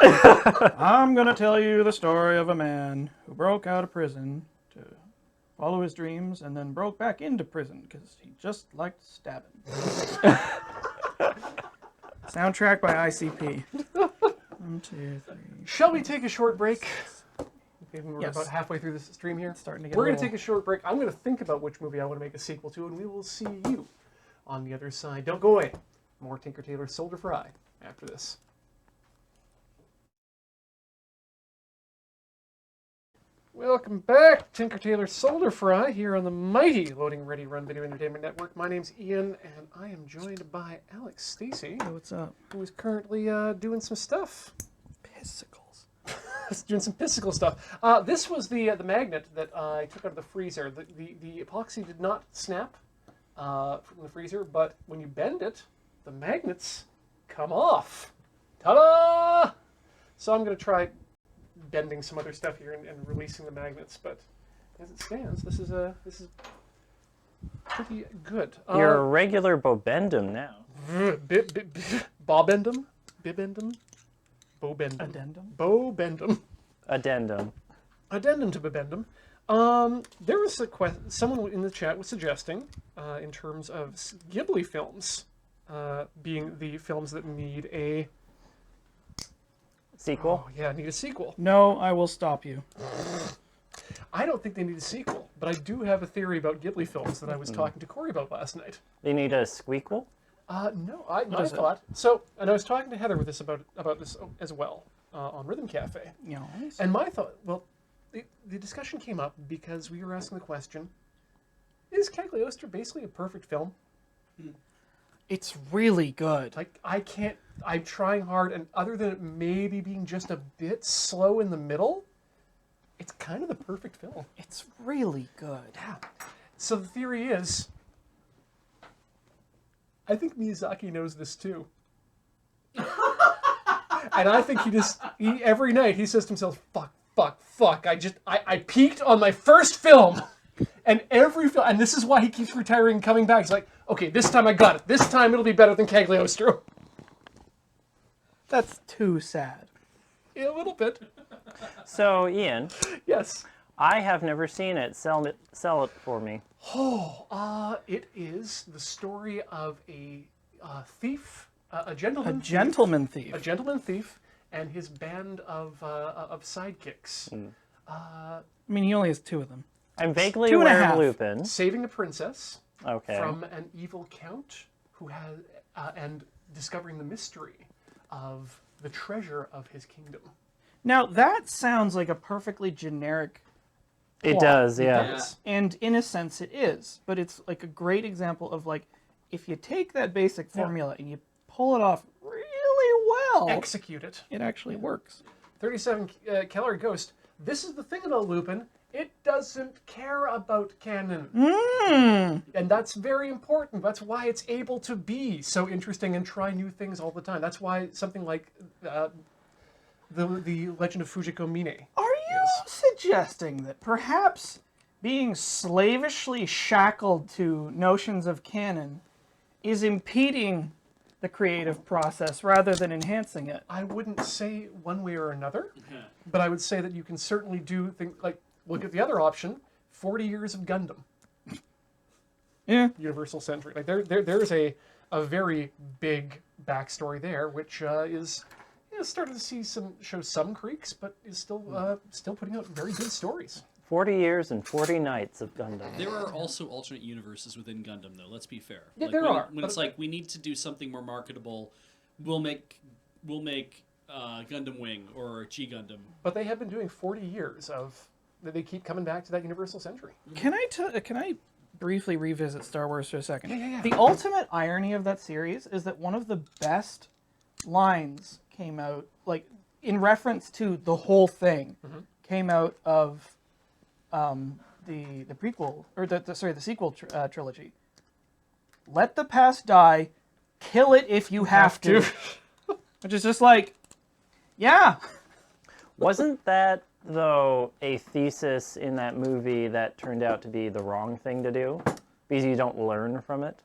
I'm gonna tell you the story of a man who broke out of prison to follow his dreams and then broke back into prison because he just liked stabbing. Soundtrack by ICP. 1, 2, 3. Shall we take a short break? We're Yes. about halfway through this stream here. Starting to get We're a going to little- take a short break. I'm going to think about which movie I want to make a sequel to, and we will see you on the other side. Don't go away. More Tinker Tailor Soldier Fry after this. Welcome back, Tinker Tailor Soldier Fry, here on the mighty Loading Ready Run Video Entertainment Network. My name's Ian, and I am joined by Alex Stacy, Hey, what's up? who is currently doing some stuff. Pissicles. Doing some physical stuff. This was the magnet that I took out of the freezer. The epoxy did not snap from the freezer, but when you bend it, the magnets come off. Ta-da! So I'm going to try bending some other stuff here and releasing the magnets, but as it stands, this is pretty good. You're a regular Bobendum now. Bobendum? Bibendum? Bobendum. Addendum? Bobendum. Addendum. Addendum to Bibendum. There was someone in the chat was suggesting, in terms of Ghibli films, being the films that need a Sequel? need a sequel. No, I will stop you. I don't think they need a sequel, but I do have a theory about Ghibli films that I was talking to Corey about last night. They need a squeakquel? No, my is it? thought. So, and I was talking to Heather with this about this as well on Rhythm Cafe. Yes. And my thought, well, the discussion came up because we were asking the question: is Cagliostro basically a perfect film? It's really good. Like, I'm trying hard, and other than it maybe being just a bit slow in the middle, it's kind of the perfect film. It's really good. Yeah. So the theory is, I think Miyazaki knows this too. And I think every night he says to himself, fuck, I peaked on my first film. And every film, and this is why he keeps retiring and coming back. He's like, okay, this time I got it. This time it'll be better than Cagliostro. That's too sad. Yeah, a little bit. So, Ian, Yes. I have never seen it. Sell it for me. It is the story of a thief, a gentleman. A gentleman thief. A gentleman thief and his band of sidekicks. I mean, he only has two of them. I'm vaguely Two and a aware half. of Lupin. Saving a princess Okay. from an evil count who has, and discovering the mystery of the treasure of his kingdom. Now, that sounds like a perfectly generic It plot. does, yeah. Yes. And in a sense it is, but it's like a great example of like, if you take that basic formula and you pull it off really well, Execute it. it actually works. 37 Keller Ghost. This is the thing about Lupin. It doesn't care about canon. And that's very important. That's why it's able to be so interesting and try new things all the time. That's why something like the Legend of Fujiko Mine. Are you suggesting that perhaps being slavishly shackled to notions of canon is impeding the creative process rather than enhancing it? I wouldn't say one way or another, but I would say that you can certainly do things like, look at the other option, 40 years of Gundam, Yeah. Universal Century. Like there's a very big backstory there, which is starting to show some creaks, but is still putting out very good stories. 40 years and 40 nights of Gundam. There are also alternate universes within Gundam, though. Let's be fair. Yeah, like, there when, are, When but- it's like we need to do something more marketable, we'll make Gundam Wing or G Gundam. But they have been doing 40 years of that. They keep coming back to that Universal Century. Can I briefly revisit Star Wars for a second? Yeah. The ultimate irony of that series is that one of the best lines came out, like in reference to the whole thing, came out of the prequel or the sequel trilogy. Let the past die, kill it if you have to. Which is just like, yeah. Wasn't that, though, a thesis in that movie that turned out to be the wrong thing to do? Because you don't learn from it?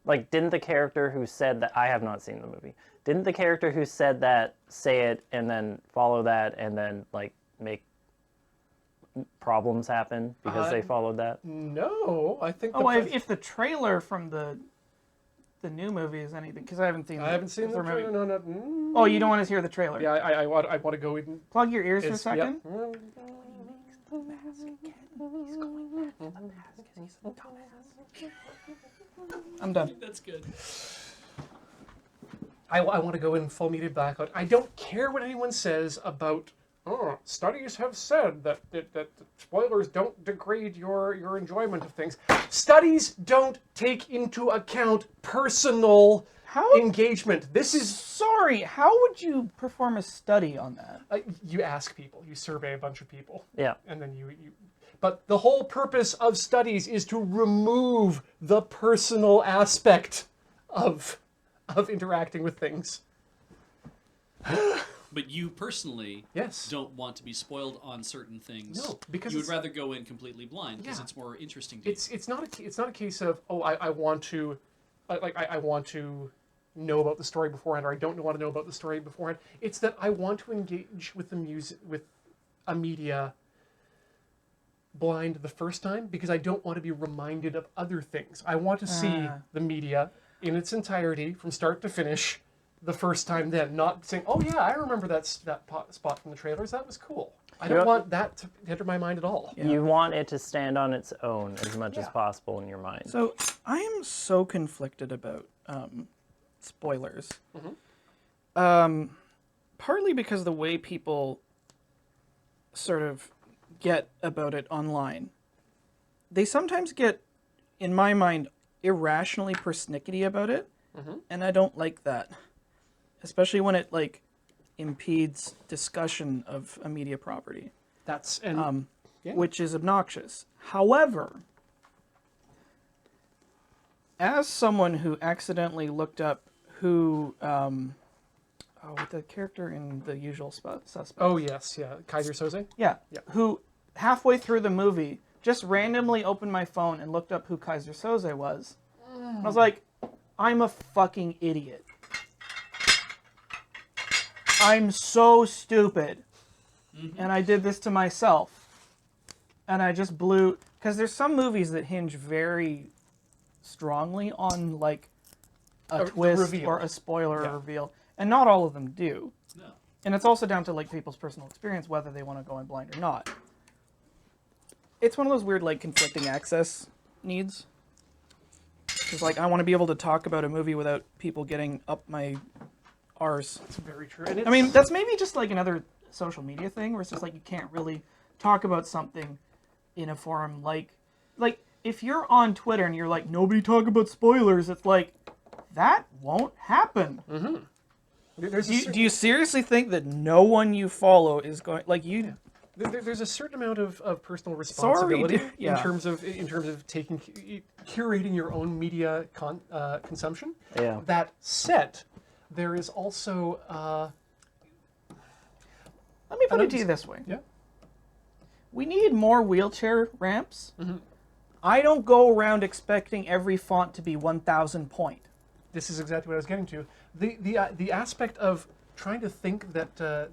Like, didn't the character who said that... I have not seen the movie. Didn't the character who said that say it and then follow that and then, like, make problems happen because they followed that? No, I think. Oh, if the trailer from the the new movie is anything because I haven't seen. I haven't seen the movie. trailer. No. Oh, you don't want to hear the trailer? Yeah, I want to go in. Plug your ears for a It's, second. yep. I'm done. That's good. I want to go in full media blackout. I don't care what anyone says about. Oh, studies have said that spoilers don't degrade your enjoyment of things. Studies don't take into account personal engagement. This is Sorry, how would you perform a study on that? you ask people, you survey a bunch of people, Yeah. and then you. But the whole purpose of studies is to remove the personal aspect of interacting with things. But you personally Yes. don't want to be spoiled on certain things. No, because you would it's- rather go in completely blind because Yeah. it's more interesting to you. It's not a case of I want to I want to know about the story beforehand, or I don't want to know about the story beforehand. It's that I want to engage with the music with a media blind the first time because I don't want to be reminded of other things. I want to see the media in its entirety from start to finish the first time, then not saying, "Oh yeah, I remember that spot from the trailers. That was cool." I don't Yep. want that to enter my mind at all. Yeah. You want it to stand on its own as much as Yeah. possible in your mind. So I am so conflicted about spoilers. Partly because the way people sort of get about it online, they sometimes get, in my mind, irrationally persnickety about it, and I don't like that, especially when it like impedes discussion of a media property, That's and yeah. which is obnoxious. However, as someone who accidentally looked up who, the character in The Usual Suspects. Oh yes, yeah, Kaiser Soze. Yeah. Yeah. Who halfway through the movie just randomly opened my phone and looked up who Kaiser Soze was. And I was like, I'm a fucking idiot. I'm so stupid. And I did this to myself. And I just blew, because there's some movies that hinge very strongly on like a twist reveal. or a spoiler Yeah. reveal. And not all of them do. No. And it's also down to like people's personal experience whether they want to go in blind or not. It's one of those weird like conflicting access needs. Because like I want to be able to talk about a movie without people getting up my arse. It's very true. And it's, I mean, that's maybe just like another social media thing where it's just like you can't really talk about something in a forum like if you're on Twitter and you're like nobody talk about spoilers, it's like that won't happen. there's a Do you seriously think that no one you follow is going like you? there's a certain amount of personal responsibility dude. Yeah. in terms of curating your own media consumption. Yeah. That said, there is also Let me put it to you this way: yeah. we need more wheelchair ramps. I don't go around expecting every font to be 1,000 point. This is exactly what I was getting to. The aspect of trying to think that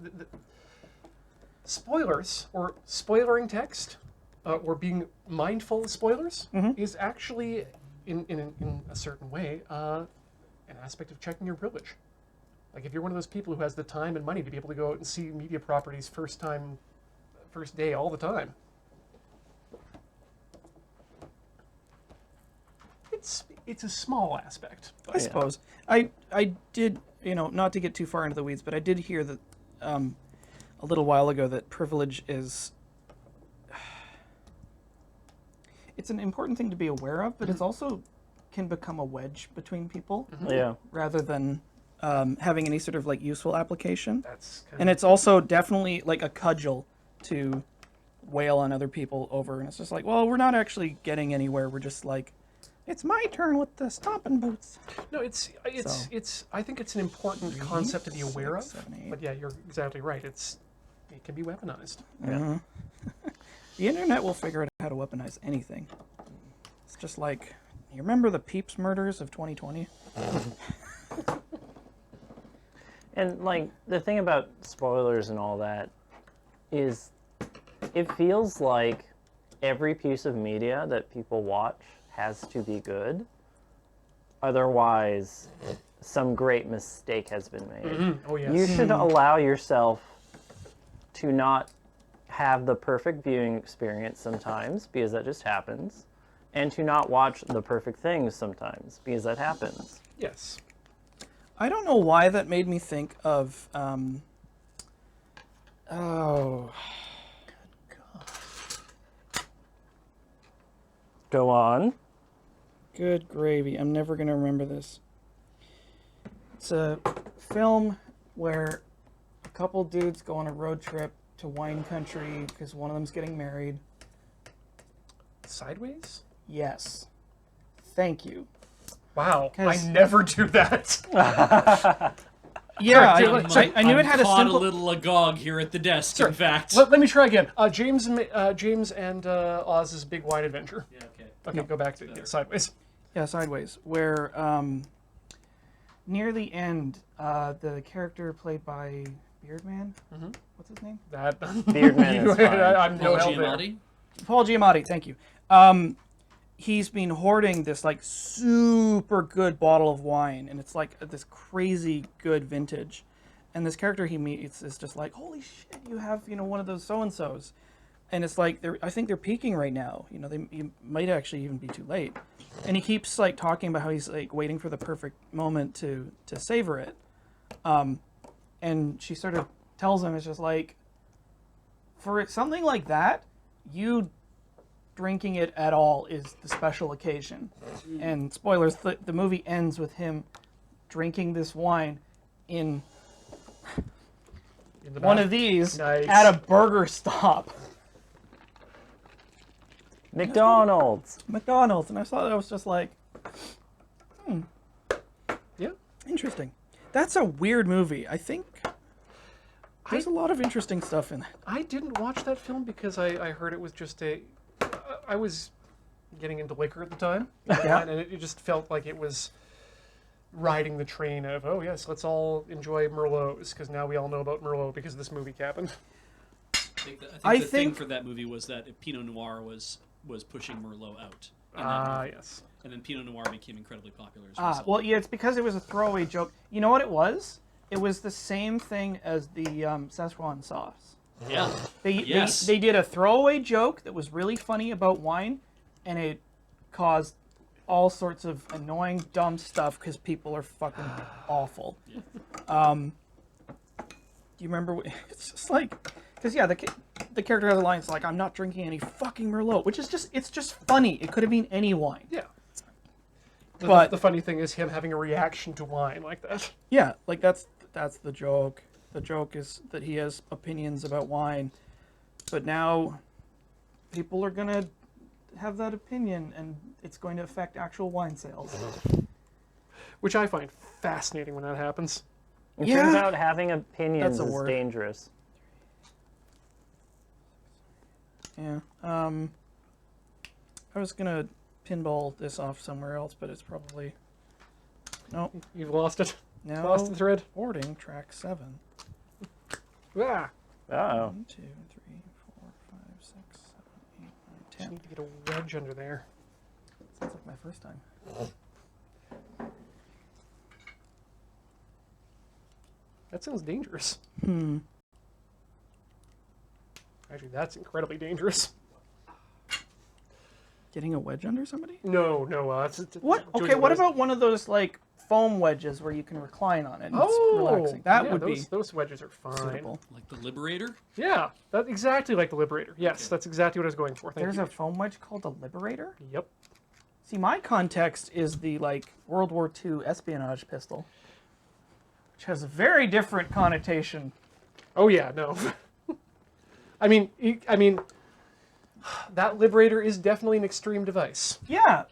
spoilers or spoilering text or being mindful of spoilers is actually, in a certain way, an aspect of checking your privilege. Like if you're one of those people who has the time and money to be able to go out and see media properties first day, all the time. It's a small aspect. But I suppose. I did, not to get too far into the weeds, but I did hear that a little while ago that privilege is it's an important thing to be aware of, but it's also can become a wedge between people Yeah. rather than having any sort of like useful application. That's kind And it's also definitely like a cudgel to wail on other people over. And it's just like, well, we're not actually getting anywhere. We're just like, it's my turn with the stomping boots. No, it's. I think it's an important concept to be aware of. 6, 7, 8. But yeah, you're exactly right. It can be weaponized. Yeah. The internet will figure out how to weaponize anything. It's just like, you remember the Peeps murders of 2020? And like the thing about spoilers and all that is it feels like every piece of media that people watch has to be good. otherwise some great mistake has been made. Oh, yes. You should allow yourself to not have the perfect viewing experience sometimes, because that just happens, and to not watch the perfect things sometimes, because that happens. Yes. I don't know why that made me think of. Oh. Go on. Good gravy. I'm never going to remember this. It's a film where a couple dudes go on a road trip to wine country because one of them's getting married. Sideways? Yes. Thank you. Wow. I 'Cause- never do that. Yeah, Sorry, I knew it had a caught simple. a little agog here at the desk. Sorry. In fact. Let me try again. James and Oz's Big Wide Adventure. Yeah, okay. Okay, go back to Sideways. Yeah, Sideways, where near the end, the character played by Beardman, what's his name? That Beardman is fine. I'm no Paul help there. Giamatti. Paul Giamatti, thank you. He's been hoarding this like super good bottle of wine, and it's like this crazy good vintage. And this character he meets is just like, holy shit, you have one of those so and so's, and it's like I think they're peaking right now. You might actually even be too late. And he keeps like talking about how he's like waiting for the perfect moment to savor it. And she sort of tells him, it's just like, for something like that, you drinking it at all is the special occasion. And spoilers, the movie ends with him drinking this wine in In the one back. of these Nice. at a burger stop. McDonald's. McDonald's. And I thought that was just like, Yeah. interesting. That's a weird movie. I think there's a lot of interesting stuff in it. I didn't watch that film because I heard it was just I was getting into liquor at the time. Yeah. And it just felt like it was riding the train of, oh yes, let's all enjoy Merlots, because now we all know about Merlot because this movie happened. I think the thing for that movie was that Pinot Noir was pushing Merlot out. in that movie. Yes. And then Pinot Noir became incredibly popular as a result. Well, yeah, it's because it was a throwaway joke. You know what it was? It was the same thing as the Szechuan sauce. Yeah. Yes. They did a throwaway joke that was really funny about wine, and it caused all sorts of annoying, dumb stuff because people are fucking awful. Yeah. Do you remember? It's just like, because yeah, the character has a line. It's like, I'm not drinking any fucking Merlot, which is it's just funny. It could have been any wine. Yeah. But- the funny thing is him having a reaction to wine like that. Yeah, like that's the joke. The joke is that he has opinions about wine, but now people are gonna have that opinion, and it's going to affect actual wine sales. Which I find fascinating when that happens. It Yeah. turns out having opinions That's a is word. dangerous. Yeah. I was gonna pinball this off somewhere else, but it's probably no. You've lost it. Now Lost the thread. boarding track 7. Ah. Oh. 1, 2, 3, 4, 5, 6, 7, 8, 9, Just 10. need to get a wedge under there. Sounds like my first time. That sounds dangerous. Hmm. Actually, that's incredibly dangerous. Getting a wedge under somebody? No. It's What? doing Okay, what those- about one of those like foam wedges where you can recline on it and Oh, it's relaxing? That yeah, would those wedges are fine. be suitable. Like the Liberator? Yeah, that's exactly like the Liberator. Yes, that's exactly what I was going for. Thank There's you. a foam wedge called a Liberator? Yep. See, my context is the like World War II espionage pistol, which has a very different connotation. Oh yeah, no. I mean, that Liberator is definitely an extreme device. Yeah,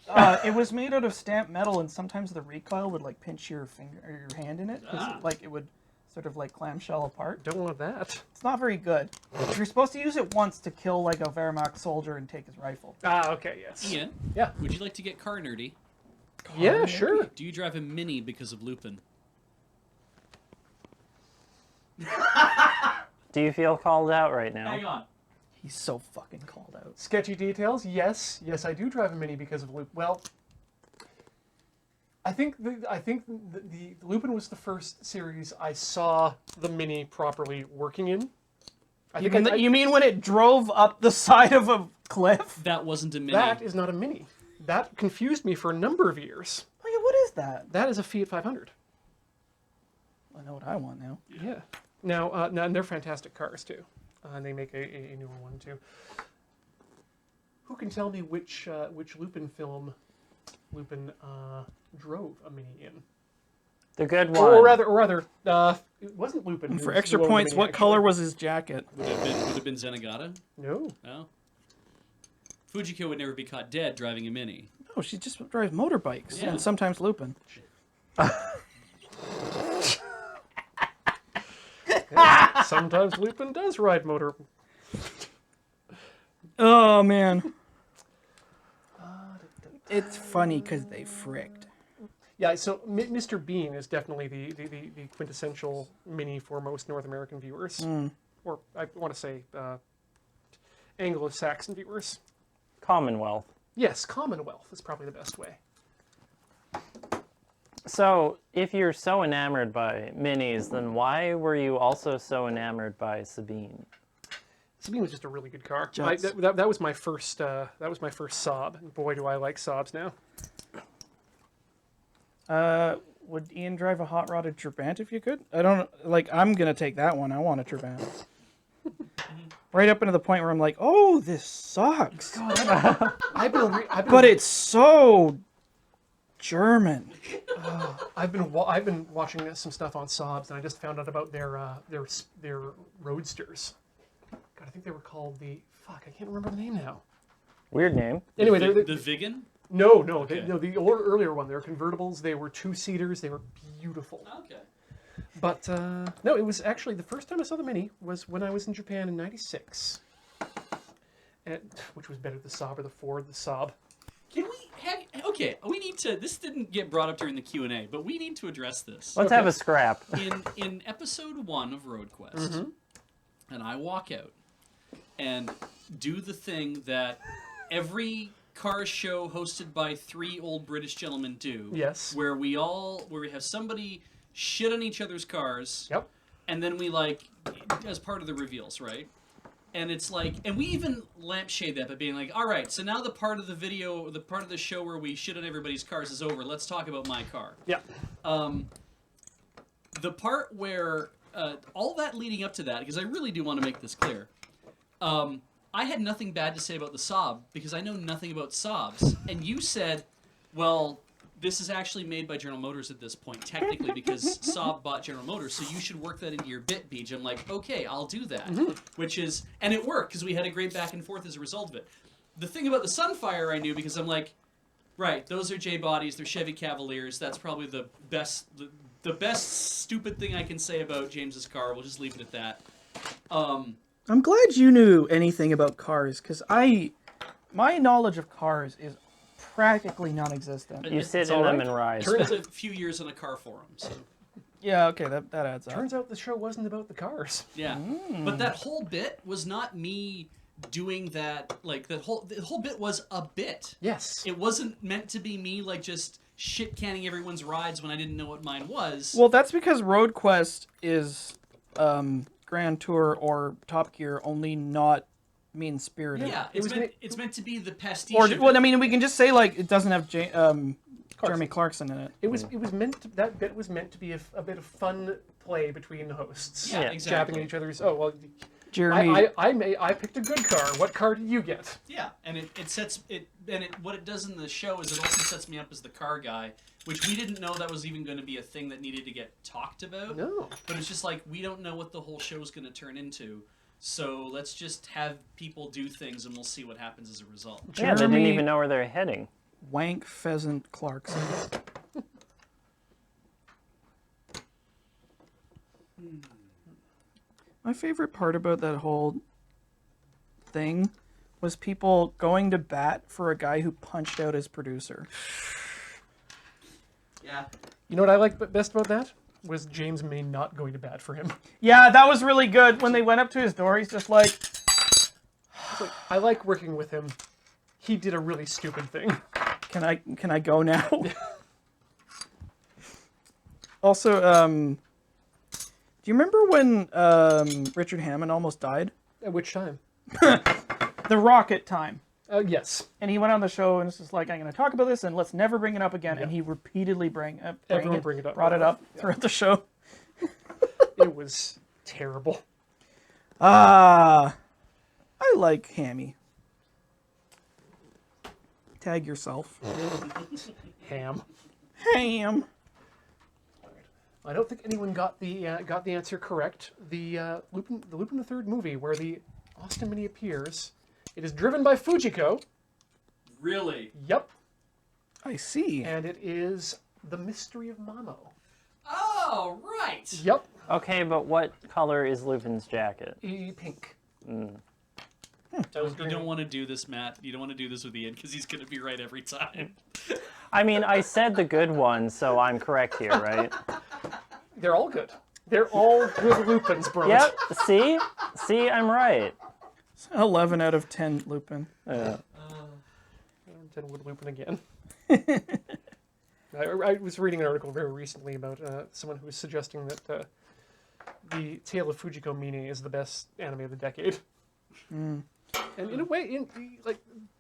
it was made out of stamped metal, and sometimes the recoil would like pinch your finger or your hand in it, because like it would sort of like clamshell apart. Don't want that. It's not very good. You're supposed to use it once to kill like a Wehrmacht soldier and take his rifle. Ah, okay, yes. Ian, Yeah. would you like to get car nerdy? Yeah, sure. Do you drive a Mini because of Lupin? Do you feel called out right now? Hang on. He's so fucking called out. Sketchy details. Yes, I do drive a Mini because of Loop. Well, I think the Lupin was the first series I saw the Mini properly working in. You mean when it drove up the side of a cliff? That wasn't a mini. That is not a Mini. That confused me for a number of years. Oh, yeah, what is that? That is a Fiat 500. I know what I want now. Yeah. Now, and they're fantastic cars too. And they make a newer one too. Who can tell me which Lupin film Lupin drove a Mini in? The good one. Or rather, it wasn't Lupin. And who for was extra who owned the points, Mini, what actually. color was his jacket? Would have been Zenigata? No. No. Fujiko would never be caught dead driving a mini. No, she just drives motorbikes Yeah. and sometimes Lupin. Sometimes Lupin does ride motor. Oh man, it's funny because they fricked. Yeah, so Mr. Bean is definitely the quintessential Mini for most North American viewers. Or I want to say Anglo-Saxon viewers. Commonwealth. Yes, Commonwealth is probably the best way. So, if you're so enamored by minis, then why were you also so enamored by Sabine? Sabine was just a really good car. Jets. That was my first. That was my first Saab. And boy, do I like Saabs now. Would Ian drive a hot rodded Trabant if you could? I don't like. I'm gonna take that one. I want a Trabant. Right up into the point where I'm like, oh, this sucks. I've been But it's so German. I've been watching some stuff on Saabs, and I just found out about their roadsters. God, I think they were called the I can't remember the name now. Weird name. Anyway, The they're Vigan? no, Okay. the earlier one. They were convertibles. They were 2-seaters. They were beautiful. Okay. But no, it was actually the first time I saw the Mini was when I was in Japan in '96, which was better, the Saab or the Ford, the Saab. Can we okay, we need to, this didn't get brought up during the Q&A, but we need to address this. Let's have a scrap. In episode 1 of Road Quest, and I walk out and do the thing that every car show hosted by 3 old British gentlemen do. Yes. Where we have somebody shit on each other's cars. Yep. And then we as part of the reveals, right? And it's like, and we even lampshade that by being like, all right, so now the part of the show where we shit on everybody's cars is over. Let's talk about my car. Yeah. The part where all that leading up to that, because I really do want to make this clear. I had nothing bad to say about the Saab because I know nothing about Saabs. And you said, well, this is actually made by General Motors at this point, technically, because Saab bought General Motors, so you should work that into your bit, Beej. I'm like, okay, I'll do that. And it worked, because we had a great back and forth as a result of it. The thing about the Sunfire I knew, because I'm like, right, those are J-bodies, they're Chevy Cavaliers, that's probably the best stupid thing I can say about James's car. We'll just leave it at that. I'm glad you knew anything about cars, because my knowledge of cars is practically non-existent. You sit It's in all them right. and ride. Spent a few years on a car forum, so Yeah, okay, that adds up. Turns out the show wasn't about the cars. yeah. But that whole bit was not me doing that. Like the whole bit was a bit. Yes. It wasn't meant to be me just shit canning everyone's rides when I didn't know what mine was. Well, that's because Road Quest is Grand Tour or Top Gear, only not mean-spirited. yeah, it's meant to be the pastiche. Or, of it. well, I mean, we can just say, like, it doesn't have Jeremy Clarkson in it. It was meant to, that bit was meant to be a bit of fun play between the hosts. Yeah, Yeah. Jabbing exactly. at each other's. Oh well, Jeremy, I picked a good car. What car did you get? Yeah, and what it does in the show is it also sets me up as the car guy, which we didn't know that was even going to be a thing that needed to get talked about. No. But it's just like, we don't know what the whole show is going to turn into, so let's just have people do things and we'll see what happens as a result. Yeah, they didn't Jeremy- even know where they're heading. Wank Pheasant Clarkson. My favorite part about that whole thing was people going to bat for a guy who punched out his producer. Yeah. You know what I like best about that? Was James May not going to bat for him. Yeah, that was really good. When they went up to his door, he's just like, It's like, I like working with him. He did a really stupid thing. can I go now? Also, do you remember when Richard Hammond almost died? At which time? The Rocket time. Yes. And he went on the show and was just like, I'm going to talk about this and let's never bring it up again. And he repeatedly brought it up throughout the show. It was terrible. I like Hammy. Tag yourself. Ham. Ham. I don't think anyone got the answer correct. The Lupin the Third movie, where the Austin Mini appears, it is driven by Fujiko. Really? Yep. I see. And it is The Mystery of Mamo. Oh, right. Yep. Okay, but what color is Lupin's jacket? Pink. You don't want to do this, Matt. You don't want to do this with Ian because he's going to be right every time. I mean, I said the good one, so I'm correct here, right? They're all good. They're all good Lupins, bro. Yep. See, I'm right. 11 out of 10 Lupin. 10 would Lupin again. I was reading an article very recently about someone who was suggesting that the Tale of Fujiko Mine is the best anime of the decade. And in a way,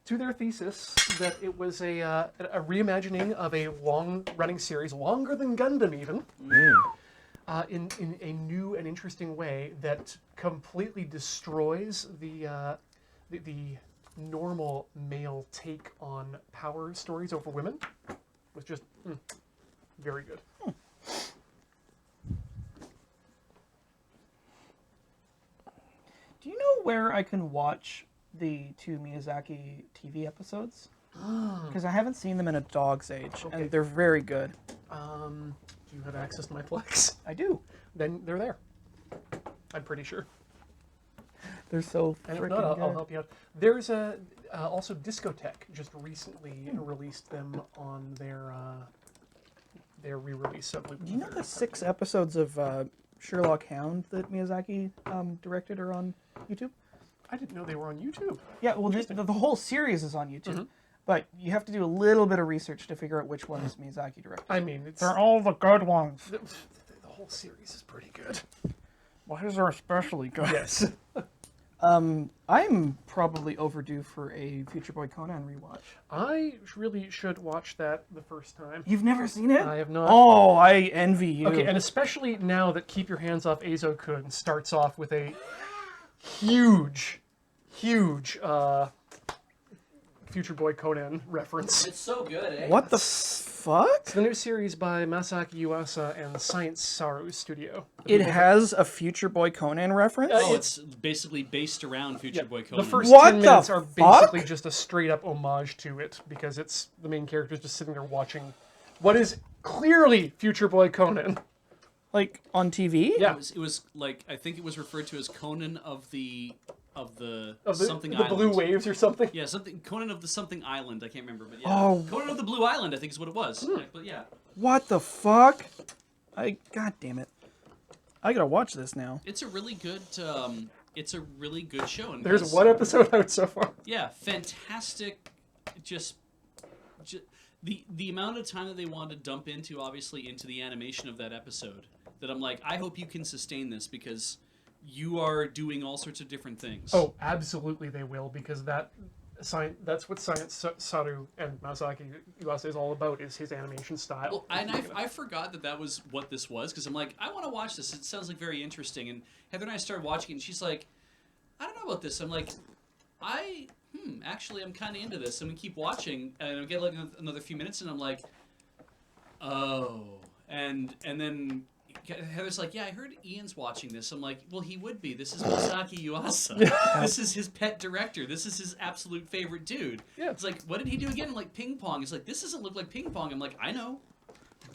to their thesis, that it was a reimagining of a long-running series, longer than Gundam even, in a new and interesting way that completely destroys the normal male take on power stories over women. Was just very good. Do you know where I can watch the 2 Miyazaki TV episodes? Because I haven't seen them in a dog's age, and they're very good. Do you have access to my Plex? I do. Then they're there. I'm pretty sure. They're so And if freaking not, I'll good. help you out. There's also Discotech just recently released them on their re-release of Lupin. Do you know the 6 episodes of Sherlock Hound that Miyazaki directed are on YouTube? I didn't know they were on YouTube. Yeah, well, the whole series is on YouTube. But you have to do a little bit of research to figure out which ones Miyazaki directed. I mean, it's They're all the good ones. the whole series is pretty good. Why is there especially good? Yes. I'm probably overdue for a Future Boy Conan rewatch. I really should watch that the first time. You've never seen it? I have not. Oh, I envy you. Okay, and especially now that Keep Your Hands Off Eizouken starts off with a huge Future Boy Conan reference. It's so good, eh? What the fuck? It's the new series by Masaaki Yuasa and Science Saru Studio. It has a Future Boy Conan reference? Oh, it's basically based around Future Boy Conan. The first What 10 the minutes are fuck? basically just a straight up homage to it, because it's the main character is just sitting there watching what is clearly Future Boy Conan. Like, on TV? Yeah. It was like, I think it was referred to as Conan of the Of something the island. Blue Waves or something. Yeah, something Conan of the something island. I can't remember, but yeah, Oh. Conan of the Blue Island. I think is what it was. But yeah, What the fuck? God damn it. I gotta watch this now. it's a really good. It's a really good show. And There's has- one episode out so far. Yeah, fantastic. Just the amount of time that they wanted to dump into the animation of that episode. That I'm like, I hope you can sustain this because you are doing all sorts of different things. Oh, absolutely they will, because that's what Science Saru and Masaaki Yuasa is all about, is his animation style. Well, and I forgot that was what this was because I'm like, I want to watch this. It sounds like very interesting. And Heather and I started watching it, and she's like, I don't know about this. I'm like, actually, I'm kind of into this. And we keep watching, and I get like another few minutes, and I'm like, oh, and then Heather's like, yeah, I heard Ian's watching this. I'm like, well, he would be. This is Masaaki Yuasa. This is his pet director. This is his absolute favorite dude. Yeah. It's like, what did he do again? I'm like, ping pong. It's like, this doesn't look like ping pong. I'm like, I know,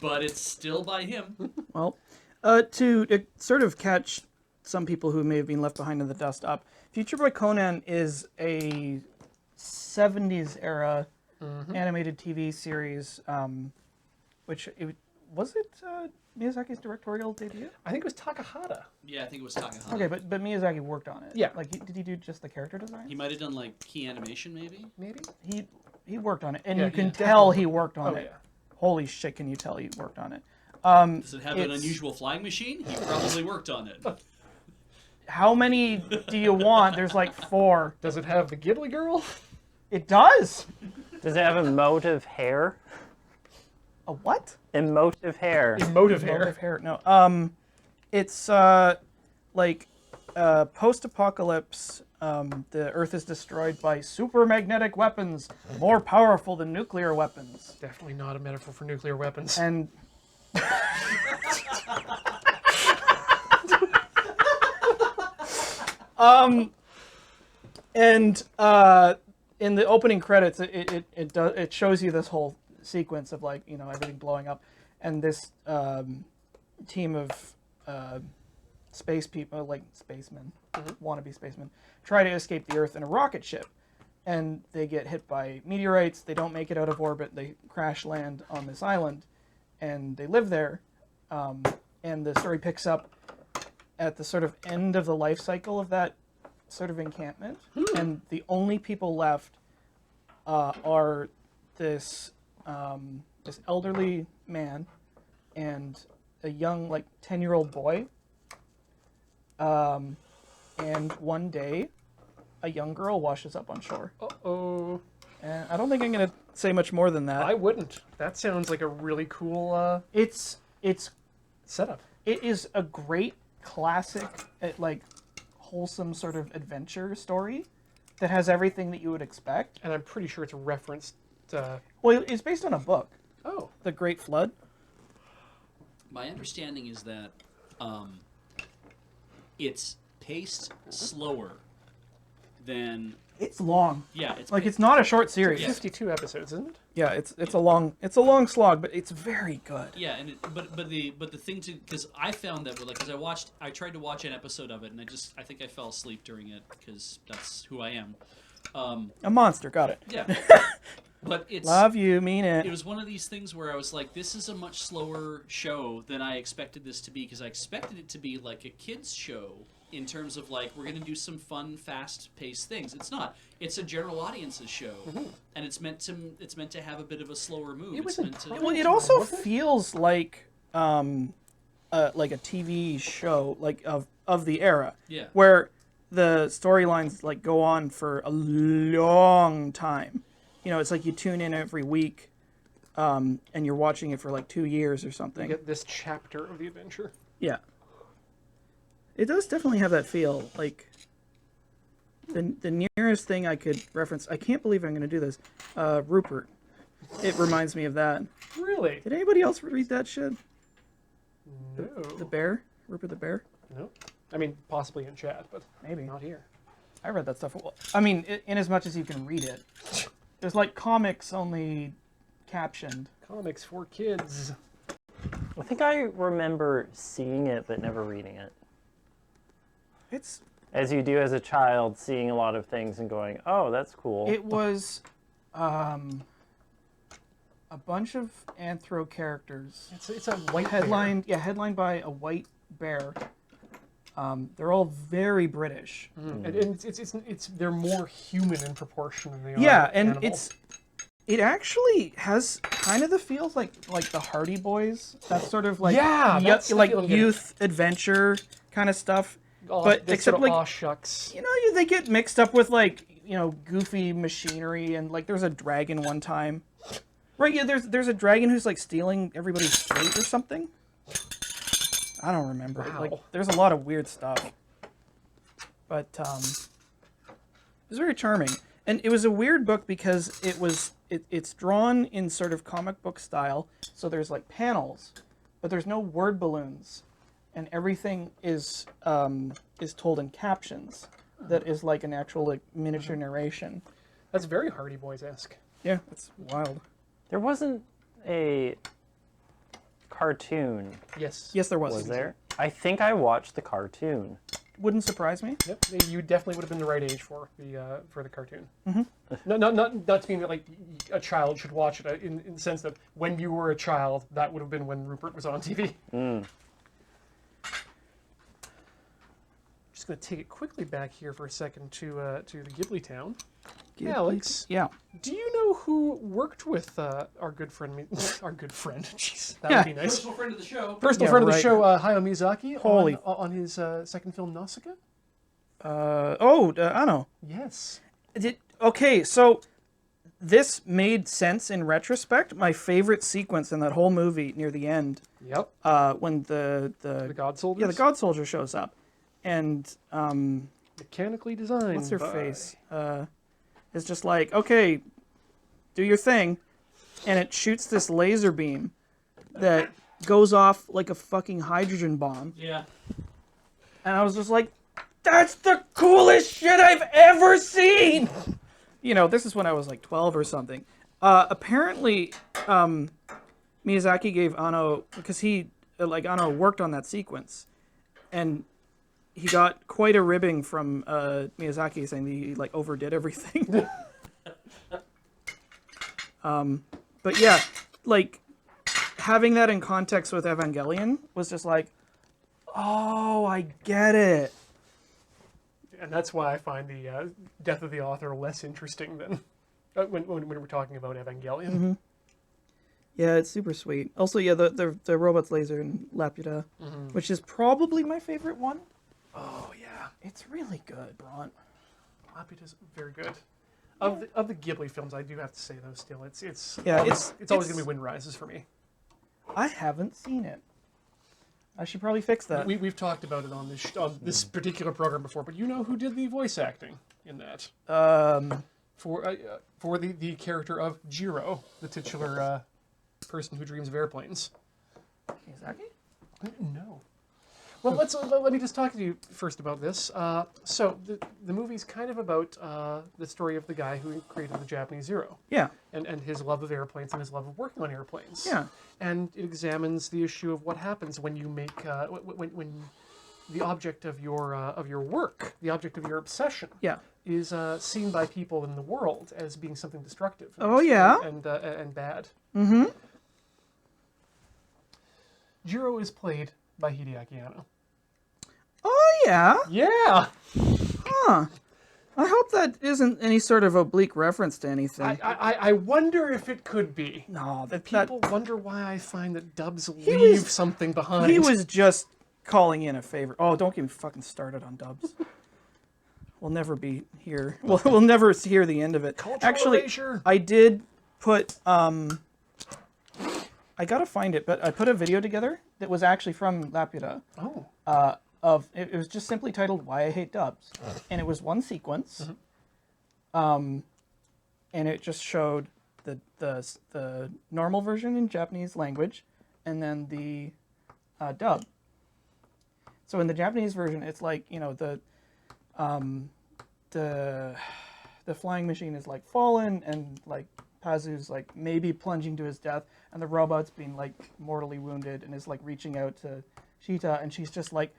but it's still by him. Well, to sort of catch some people who may have been left behind in the dust up, Future Boy Conan is a 70s era animated TV series, was it Miyazaki's directorial debut? I think it was Takahata. Yeah, I think it was Takahata. Okay, but Miyazaki worked on it. Yeah. Like, did he do just the character design? He might have done like key animation, maybe. Maybe? He worked on it, and Yeah, you can yeah, tell definitely. he worked on Oh, it. yeah. Holy shit, can you tell he worked on it? Does it have an it's- unusual flying machine? He probably worked on it. How many do you want? There's like 4. Does it have the Ghibli girl? It does. Does it have emotive hair? A what? Emotive hair. Emotive hair. Emotive hair. No. It's like post-apocalypse. The Earth is destroyed by supermagnetic weapons, more powerful than nuclear weapons. Definitely not a metaphor for nuclear weapons. And in the opening credits, it shows you this whole sequence of like everything blowing up, and this team of space people, like spacemen, wannabe spacemen, try to escape the Earth in a rocket ship, and they get hit by meteorites. They don't make it out of orbit. They crash land on this island, and they live there. And the story picks up at the sort of end of the life cycle of that sort of encampment, and the only people left are this this elderly man and a young, like 10-year-old boy. And one day, a young girl washes up on shore. Uh-oh. And I don't think I'm gonna say much more than that. I wouldn't. That sounds like a really cool It's setup. It is a great classic, like wholesome sort of adventure story that has everything that you would expect. And I'm pretty sure it's referenced. Well, it's based on a book, Oh. The Great Flood. My understanding is that it's paced slower than It's long. it's Like pa- it's not a short series. Yeah. 52 episodes, isn't it? Yeah, it's a long slog, but it's very good. Yeah, and but the thing to, because I found that because I tried to watch an episode of it, and I think I fell asleep during it because that's who I am. A monster, got it. Yeah, but it's Love you, mean it. it was one of these things where I was like, this is a much slower show than I expected this to be, because I expected it to be like a kids show in terms of like, we're going to do some fun, fast-paced things. It's not. It's a general audiences show, and it's meant to have a bit of a slower move. It was It's meant to, Well, it also feels like a TV show, like of the era, yeah. where the storylines like go on for a long time. It's like you tune in every week, and you're watching it for like 2 years or You something. get this chapter of the adventure. Yeah. It does definitely have that feel. Like the nearest thing I could reference, I can't believe I'm going to do this. Rupert. It reminds me of that. Really? Did anybody else read that shit? No. The bear? Rupert the bear? No. I mean, possibly in chat, but Maybe. not here. I read that stuff. Well, I mean, in as much as you can read it. There's like comics only captioned. Comics for kids. I think I remember seeing it but never reading it. It's As you do as a child, seeing a lot of things and going, "Oh, that's cool." It was a bunch of anthro characters. It's a white bear. Headlined by a white bear. They're all very British. And it's they're more human in proportion than they are. Yeah, and animal. it actually has kind of the feels like the Hardy Boys. That sort of like Yeah, that's the like feel I'm getting. youth adventure kind of stuff. Aw, but this except sort of, like aw shucks. they get mixed up with like goofy machinery, and like there's a dragon one time. Right, yeah, there's a dragon who's like stealing everybody's freight or something. I don't remember. Wow. Like there's a lot of weird stuff. But it was very charming. And it was a weird book because it's drawn in sort of comic book style. So there's like panels, but there's no word balloons, and everything is told in captions. That is like an actual like miniature narration. That's very Hardy Boys-esque. Yeah, it's wild. There wasn't a cartoon, Yes. Yes, there was. was there? I think I watched the cartoon. Wouldn't surprise me. Yep. You definitely would have been the right age for the cartoon. Mm-hmm. Not to mean that like a child should watch it in the sense that when you were a child, that would have been when Rupert was on TV. Just going to take it quickly back here for a second to the Ghibli town. Alex, Yeah. do you know who worked with our good friend, our good friend? Jeez, that would be nice. Personal friend of the show. Personal Yeah, friend of the right. show, Hayao Miyazaki, Holy- on his second film, Nausicaa? Ano. Yes. Okay, so this made sense in retrospect. My favorite sequence in that whole movie near the end, Yep. when the God Soldiers? yeah, the God Soldier shows up, and Mechanically designed. what's her by- face? Is just like, okay, do your thing, and it shoots this laser beam that goes off like a fucking hydrogen bomb, Yeah. and I was just like, that's the coolest shit I've ever seen. You know, this is when I was like 12 or something. Apparently, Miyazaki gave Ano, because Ano worked on that sequence, and he got quite a ribbing from Miyazaki saying that he like overdid everything. But yeah, like having that in context with Evangelion was just like, oh, I get it. And that's why I find the death of the author less interesting than when we're talking about Evangelion. Mm-hmm. Yeah, it's super sweet. Also, yeah, the robot's laser in Laputa, which is probably my favorite one. Oh, yeah. It's really good, Bront. Laputa's very good. Of the Ghibli films, I do have to say, though, still, it's Yeah, always going to be Wind Rises for me. I haven't seen it. I should probably fix that. We've talked about it on this particular program before, but you know who did the voice acting in that? For the character of Jiro, the titular person who dreams of airplanes. Miyazaki? No. Well, let me just talk to you first about this. So the movie's kind of about the story of the guy who created the Japanese Zero. Yeah. And his love of airplanes and his love of working on airplanes. Yeah. And it examines the issue of what happens when you make when the object of your work, the object of your obsession, Yeah. is seen by people in the world as being something destructive. Oh, yeah? And bad. Mm-hmm. Jiro is played by Hideaki Anno. Oh, yeah? Yeah. Huh. I hope that isn't any sort of oblique reference to anything. I wonder if it could be. No, that People wonder why I find that dubs was- leave something behind. he was just calling in a favor. Oh, don't get me fucking started on dubs. We'll never be here. We'll never hear the end of it. Cultural Actually, erasure. I did put I gotta find it, but I put a video together that was actually from Laputa. Oh. It was just simply titled "Why I Hate Dubs," and it was one sequence, and it just showed the normal version in Japanese language, and then the dub. So in the Japanese version, it's like, you know, the flying machine is like fallen, and like Pazu's like maybe plunging to his death, and the robot's being like mortally wounded and is like reaching out to Sheeta, and she's just like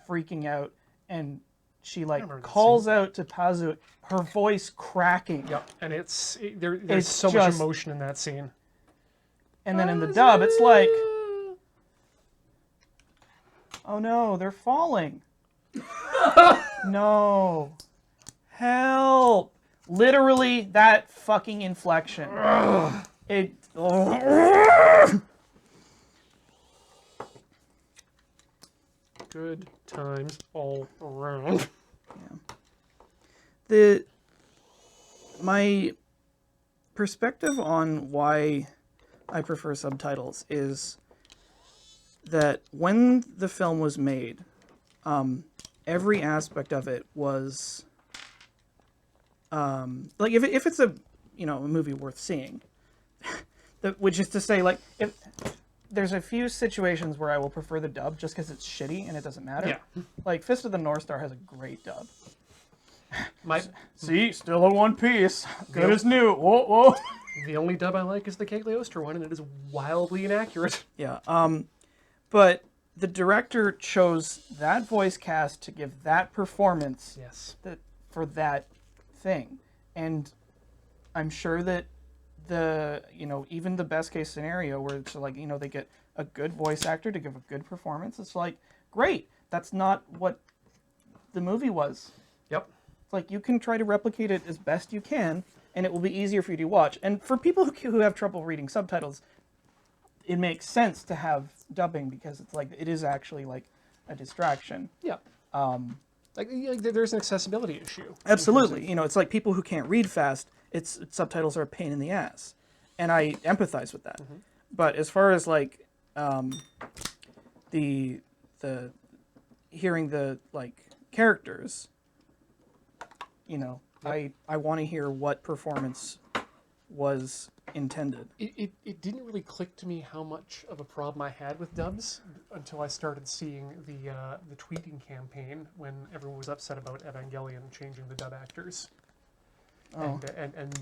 freaking out, and she like remember that calls out to Pazu, her voice cracking. Yep. And there's It's so much just- emotion in that scene. And then in the dub, it's like, oh no, they're falling. No. Help. Literally that fucking inflection. It. Good times all around. My perspective on why I prefer subtitles is that when the film was made, every aspect of it was like if it's a movie worth seeing, which is to say, like, if there's a few situations where I will prefer the dub just because it's shitty and it doesn't matter. Yeah. Like Fist of the North Star has a great dub. See, Still in one piece. Good Yep. as new. Whoa, whoa. the only dub I like is the Cagliostro one, and it is wildly inaccurate. Yeah. But the director chose that voice cast to give that performance Yes. for that thing, and I'm sure that even the best case scenario where it's like, they get a good voice actor to give a good performance, it's like, great. That's not what the movie was. Yep. It's like you can try to replicate it as best you can, and it will be easier for you to watch. And for people who have trouble reading subtitles, it makes sense to have dubbing because it's like it is actually like a distraction. Yeah. There's an accessibility issue. Absolutely. You know, it's like people who can't read fast, it's subtitles are a pain in the ass. And I empathize with that. But as far as like the hearing the like characters, you know, I want to hear what performance was intended. It didn't really click to me how much of a problem I had with dubs until I started seeing the tweeting campaign when everyone was upset about Evangelion changing the dub actors. Oh. And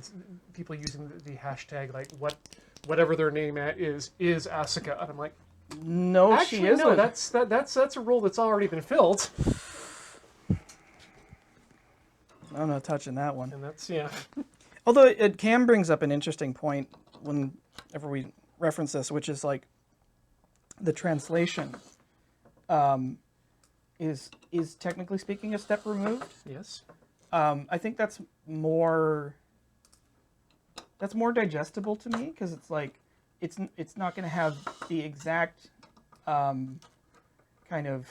people using the hashtag like whatever their name is Asuka, and I'm like, No, actually she isn't. no, that's a role that's already been filled, I'm not touching that one. and that's yeah. Although Cam brings up an interesting point whenever we reference this, which is like the translation is technically speaking a step removed. Yes. I think that's more digestible to me because it's like it's not going to have the exact kind of.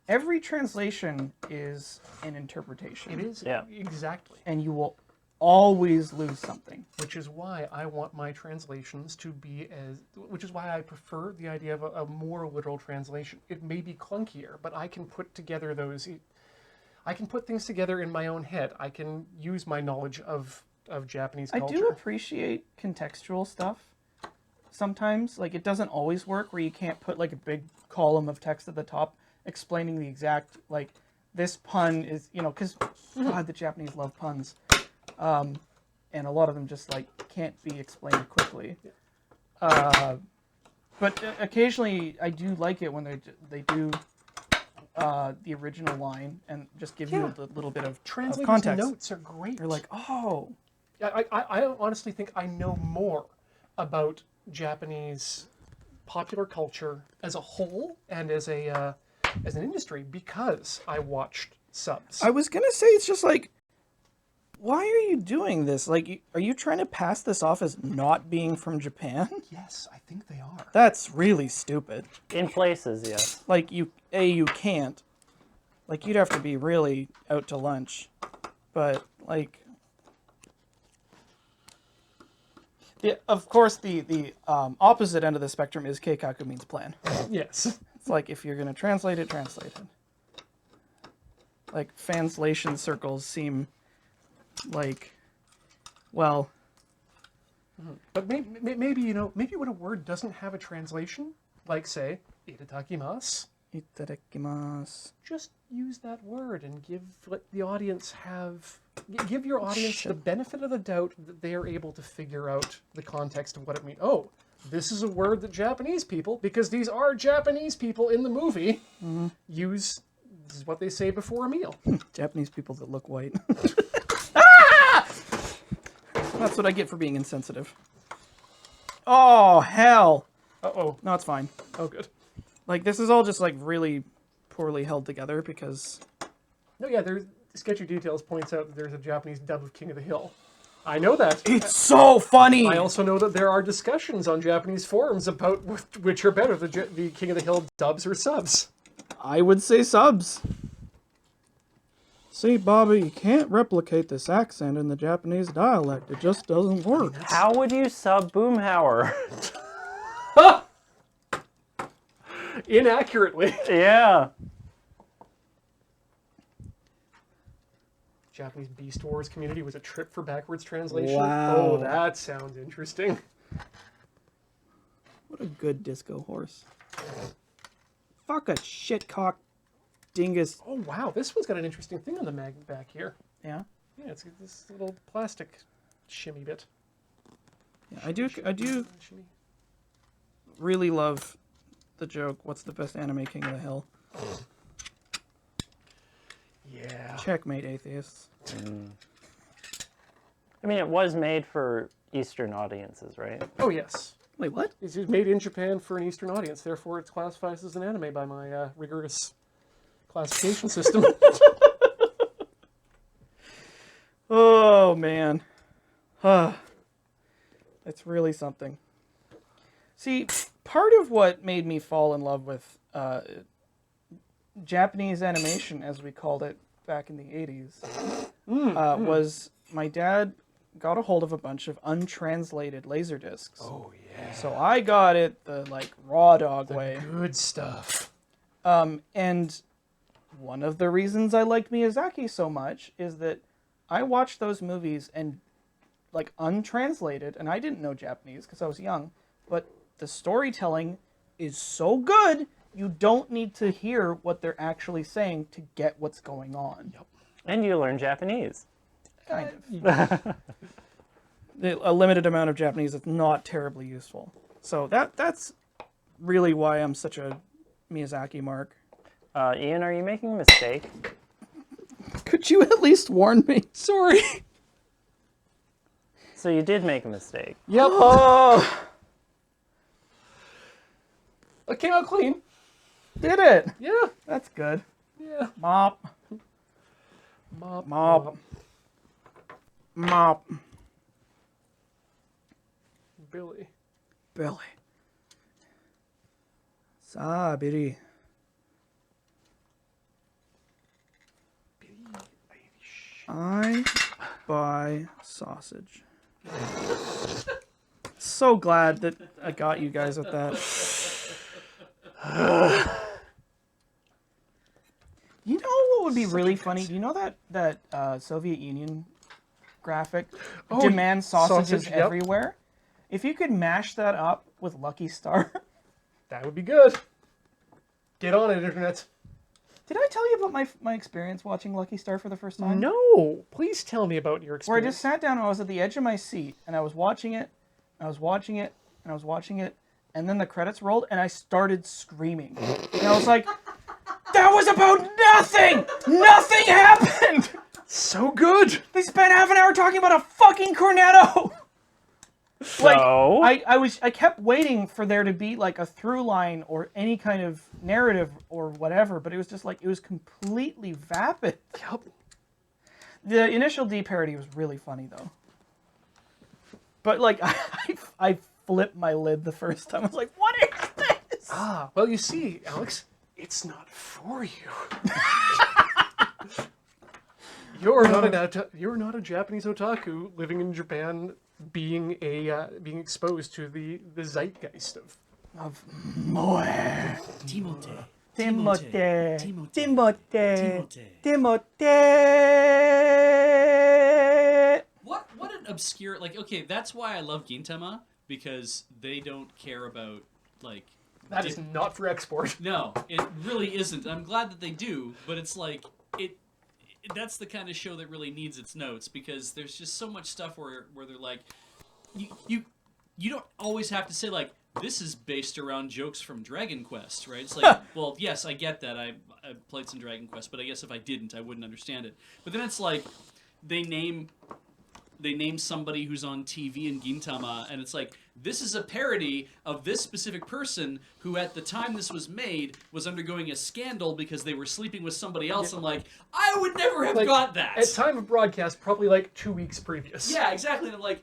Every translation is an interpretation. It is. Yeah. Exactly. And you will always lose something. Which is why I want my translations to be which is why I prefer the idea of a more literal translation. It may be clunkier, but I can put together I can put things together in my own head. I can use my knowledge of Japanese culture. I do appreciate contextual stuff. Sometimes, like, it doesn't always work where you can't put like a big column of text at the top explaining the exact, like, this pun is, you know, because God, the Japanese love puns. And a lot of them just like can't be explained quickly. But occasionally I do like it when they do the original line and just give you a little bit of Translators' context. notes are great. You're like, oh, I honestly think I know more about Japanese popular culture as a whole and as an industry because I watched subs. I was gonna say it's just like, why are you doing this? Like, are you trying to pass this off as not being from Japan? Yes, I think they are. That's really stupid. In places, yes. Like, you can't. Like, you'd have to be really out to lunch. But, like... of course, the opposite end of the spectrum is Keikaku means plan. Yes. It's like, if you're going to translate it, translate it. Like, translation circles seem like, well... But maybe, you know, maybe when a word doesn't have a translation, like, say, itadakimasu, Itadakimasu. just use that word and let the audience give your audience the benefit of the doubt that they are able to figure out the context of what it means. Oh, this is a word that Japanese people, because these are Japanese people in the movie, use. This is what they say before a meal. Japanese people that look white. That's what I get for being insensitive. Oh, hell. Uh-oh. No, it's fine. Oh, good. Like, this is all just, like, really poorly held together because... No, yeah, Sketchy Details points out that there's a Japanese dub of King of the Hill. I know that. It's so funny! I also know that there are discussions on Japanese forums about which are better, the King of the Hill dubs or subs. I would say subs. See, Bobby, you can't replicate this accent in the Japanese dialect. It just doesn't work. How would you sub Boomhauer? Inaccurately. Yeah. Japanese Beast Wars community was a trip for backwards translation. Wow. Oh, that sounds interesting. What a good disco horse. Fuck a shitcock dingus. Oh, wow, this one's got an interesting thing on the mag back here. Yeah? Yeah, it's got this little plastic shimmy bit. Yeah, I do Shimmy. really love the joke, what's the best anime King of the Hill? Yeah. Checkmate, atheists. I mean, it was made for Eastern audiences, right? Oh, yes. Wait, what? It's made in Japan for an Eastern audience, therefore it classifies as an anime by my rigorous classification system. man. It's really something. See, part of what made me fall in love with Japanese animation, as we called it back in the 80s, was my dad got a hold of a bunch of untranslated laser discs. Oh yeah. So I got it the raw dog way. Good stuff. And one of the reasons I liked Miyazaki so much is that I watched those movies and untranslated, and I didn't know Japanese because I was young, but the storytelling is so good, you don't need to hear what they're actually saying to get what's going on. Yep. And you learn Japanese. Kind of. A limited amount of Japanese is not terribly useful. So that's really why I'm such a Miyazaki mark. Ian, are you making a mistake? Could you at least warn me? Sorry. So you did make a mistake. Yep. Oh, It came out clean. did it? Yeah. That's good. Yeah. Mop. Mop. Mop. Mop. Billy. Billy. Sabiri. I buy sausage. So glad that I got you guys with that. You know what would be really funny? Do you know that Soviet Union graphic? Oh, Demand sausages sausage, yep. everywhere. If you could mash that up with Lucky Star. That would be good. Get on it, internet. Did I tell you about my experience watching Lucky Star for the first time? No. Please tell me about your Where I experience. just sat down and I was at the edge of my seat and I was watching it, and I was watching it, and I was watching it, and then the credits rolled and I started screaming. And I was like, that was about nothing! Nothing happened! So good. They spent half an hour talking about a fucking cornetto! So? I kept waiting for there to be a through line or any kind of narrative or whatever, but it was just it was completely vapid. Yep. The initial D parody was really funny though. But I flipped my lid the first time. I was like, what is this? Ah, well, you see, Alex, it's not for you. You're not a Japanese otaku living in Japan, being exposed to the zeitgeist of Moe. Timote. Timote. Timote. Timote. Timote. What an obscure okay, that's why I love Gintama, because they don't care about that is not for export. No, it really isn't. I'm glad that they do, but it's that's the kind of show that really needs its notes, because there's just so much stuff where they're like, you don't always have to say this is based around jokes from Dragon Quest, right? It's well, yes, I get that. I played some Dragon Quest, but I guess if I didn't, I wouldn't understand it. But then it's they name somebody who's on TV in Gintama, and it's this is a parody of this specific person who, at the time this was made, was undergoing a scandal because they were sleeping with somebody else. I'm I would never have got that. At time of broadcast, probably 2 weeks previous. Yeah, exactly. And I'm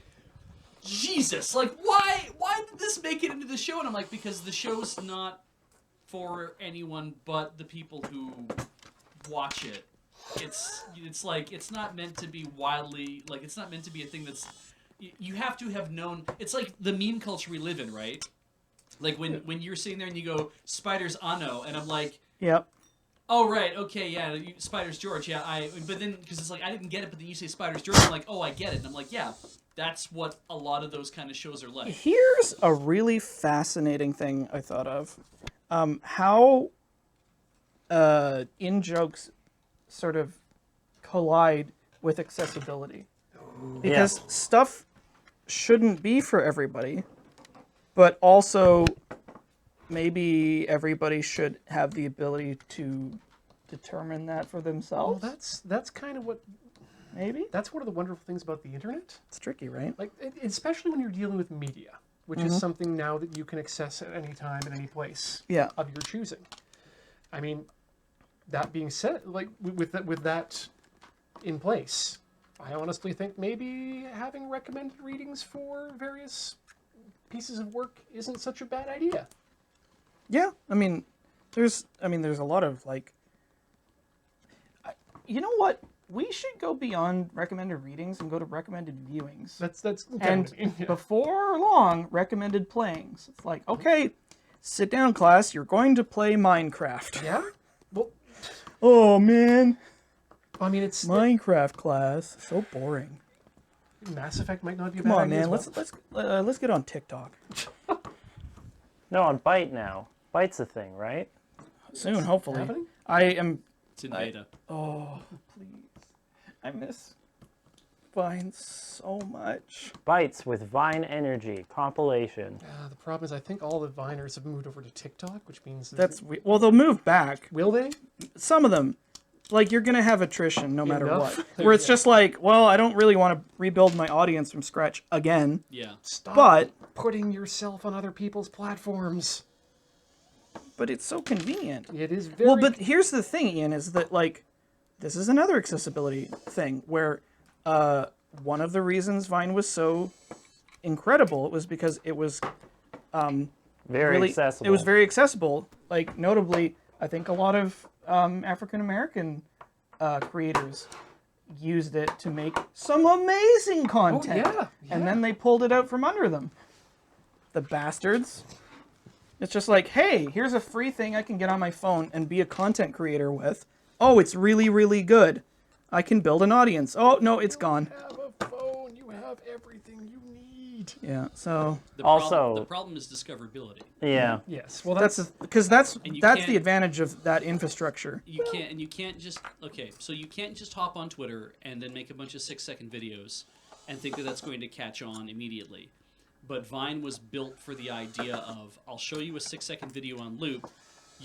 Jesus, why did this make it into the show? And I'm because the show's not for anyone but the people who watch it. It's it's not meant to be wildly it's not meant to be a thing that's you have to have known. It's the meme culture we live in, right? When you're sitting there and you go Spiders Anno, and I'm Yep. oh right, okay, yeah, Spiders George, yeah, but then because it's I didn't get it, but then you say Spiders George, I'm oh, I get it, and I'm yeah, that's what a lot of those kind of shows are like. Here's a really fascinating thing I thought of. How in-jokes sort of collide with accessibility. Because stuff shouldn't be for everybody, but also maybe everybody should have the ability to determine that for themselves. Well, that's kind of what... Maybe? That's one of the wonderful things about the internet. It's tricky, right? Especially when you're dealing with media, which is something now that you can access at any time, at any place of your choosing. I mean, that being said, with that in place, I honestly think maybe having recommended readings for various pieces of work isn't such a bad idea. Yeah, I mean, there's a lot of like, you know what? We should go beyond recommended readings and go to recommended viewings. That's And yeah. before long, recommended playings. It's like, okay, sit down, class. You're going to play Minecraft. Yeah? Well, Oh man, I mean, it's Minecraft class, so boring. Mass Effect might not be a Come bad on, idea man. as well. Let's get on TikTok No, on Byte now. Byte's a thing, right? soon, hopefully. Happening? I am. It's in beta. Oh, please. I miss Vine so much. Bytes with Vine Energy compilation. The problem is I think all the Viners have moved over to TikTok, which means... Well, they'll move back. Will they? Some of them. Like, you're going to have attrition no matter Enough. what. Where it's just like, well, I don't really want to rebuild my audience from scratch again. Yeah. Stop But putting yourself on other people's platforms. But it's so convenient. It is very... Well, but here's the thing, Ian, is that, like, this is another accessibility thing where one of the reasons Vine was so incredible was because it was Very accessible. It was very accessible. Like, notably, I think a lot of African American creators used it to make some amazing content. yeah. And then they pulled it out from under them. The bastards. It's just like, hey, here's a free thing I can get on my phone and be a content creator with. Oh, it's really, really good. I can build an audience. Oh, no, it's gone. You have a phone. You have everything you need. Yeah, so The problem is discoverability. Yeah. Yes. Well, that's the And you that's can't- the advantage of that infrastructure. You can't just so you can't just hop on Twitter and then make a bunch of 6-second videos and think that that's going to catch on immediately. But Vine was built for the idea of, I'll show you a 6-second video on loop,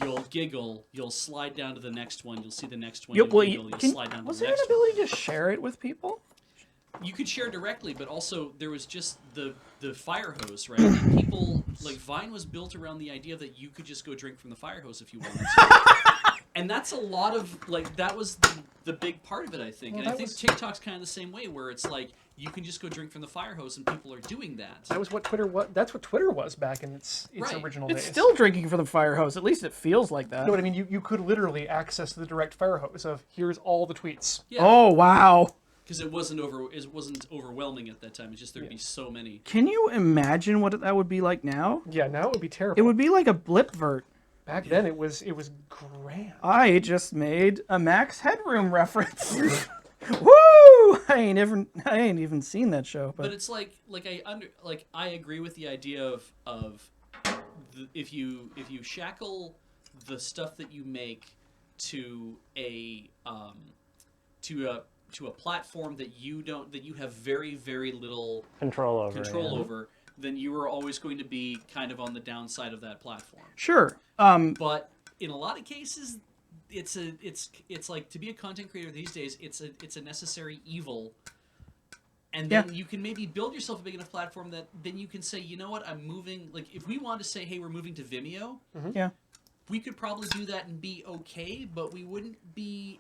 you'll giggle, you'll slide down to the next one, you'll see the next one, Yeah, you'll well, giggle, you'll can- slide down to was the there an next one. ability to share it with people? You could share directly, but also there was just the fire hose, right? And people, like, Vine was built around the idea that you could just go drink from the fire hose if you wanted to. And that's a lot of, like, that was the big part of it, I think. Well, And I that think was- TikTok's kind of the same way, where it's like, you can just go drink from the fire hose, and people are doing that. that was what Twitter was. That's what Twitter was back in its Right. original It's days. still drinking from the fire hose. At least it feels like that. You know what I mean? You could literally access the direct fire hose of here's all the tweets. Yeah, Oh, wow. because it wasn't overwhelming at that time. It's just there'd be so many. Can you imagine what that would be like now? Yeah, now it would be terrible. It would be like a blipvert. Back then it was grand. I just made a Max Headroom reference. Woo! I ain't even seen that show, But but it's like I agree with the idea of if you shackle the stuff that you make to a platform that you have very, very little Control over. control yeah. over, then you are always going to be kind of on the downside of that platform. sure. But in a lot of cases, it's like, to be a content creator these days, it's a necessary evil. And then Yeah. you can maybe build yourself a big enough platform that then you can say, you know what, I'm moving. Like, if we want to say, hey, we're moving to Vimeo, Yeah. we could probably do that and be okay, but we wouldn't be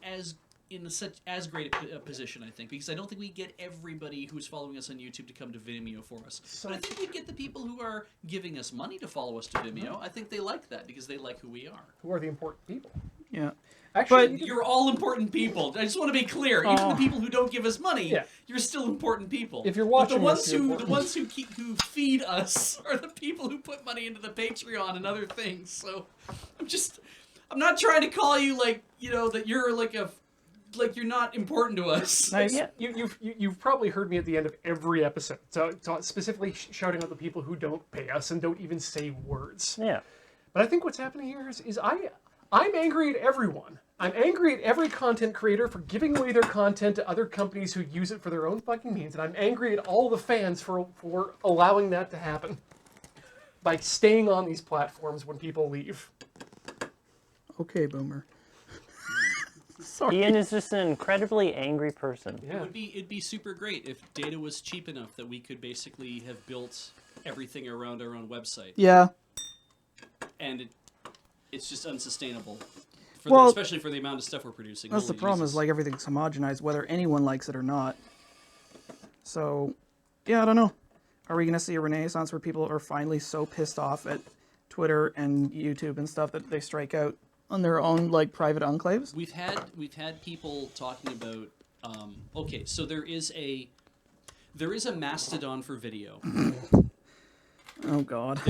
in as great a position, I think, because I don't think we get everybody who's following us on YouTube to come to Vimeo for us. But I think we get the people who are giving us money to follow us to Vimeo. I think they like that because they like who we are. Who are the important people? Yeah. Actually, But- You're all important people. I just want to be clear. Even the people who don't give us money, Yeah. you're still important people. If you're But watching this, you're the important. ones who feed us are the people who put money into the Patreon and other things. So I'm not trying to call you that you're you're not important to us. Nice. Yeah. You've probably heard me at the end of every episode, so specifically shouting out the people who don't pay us and don't even say words. Yeah. But I think what's happening here is I'm angry at everyone. I'm angry at every content creator for giving away their content to other companies who use it for their own fucking means, and I'm angry at all the fans for allowing that to happen by staying on these platforms when people leave. Okay, Boomer. Sorry. Ian is just an incredibly angry person. Yeah. It'd be super great if data was cheap enough that we could basically have built everything around our own website, Yeah. and it's just unsustainable. Well, Especially for the amount of stuff we're producing. That's the Holy problem. Jesus. Is like everything's homogenized, whether anyone likes it or not. So, yeah, I don't know. Are we going to see a renaissance where people are finally so pissed off at Twitter and YouTube and stuff that they strike out on their own like private enclaves? We've had people talking about. Okay, so there is a Mastodon for video. Oh God.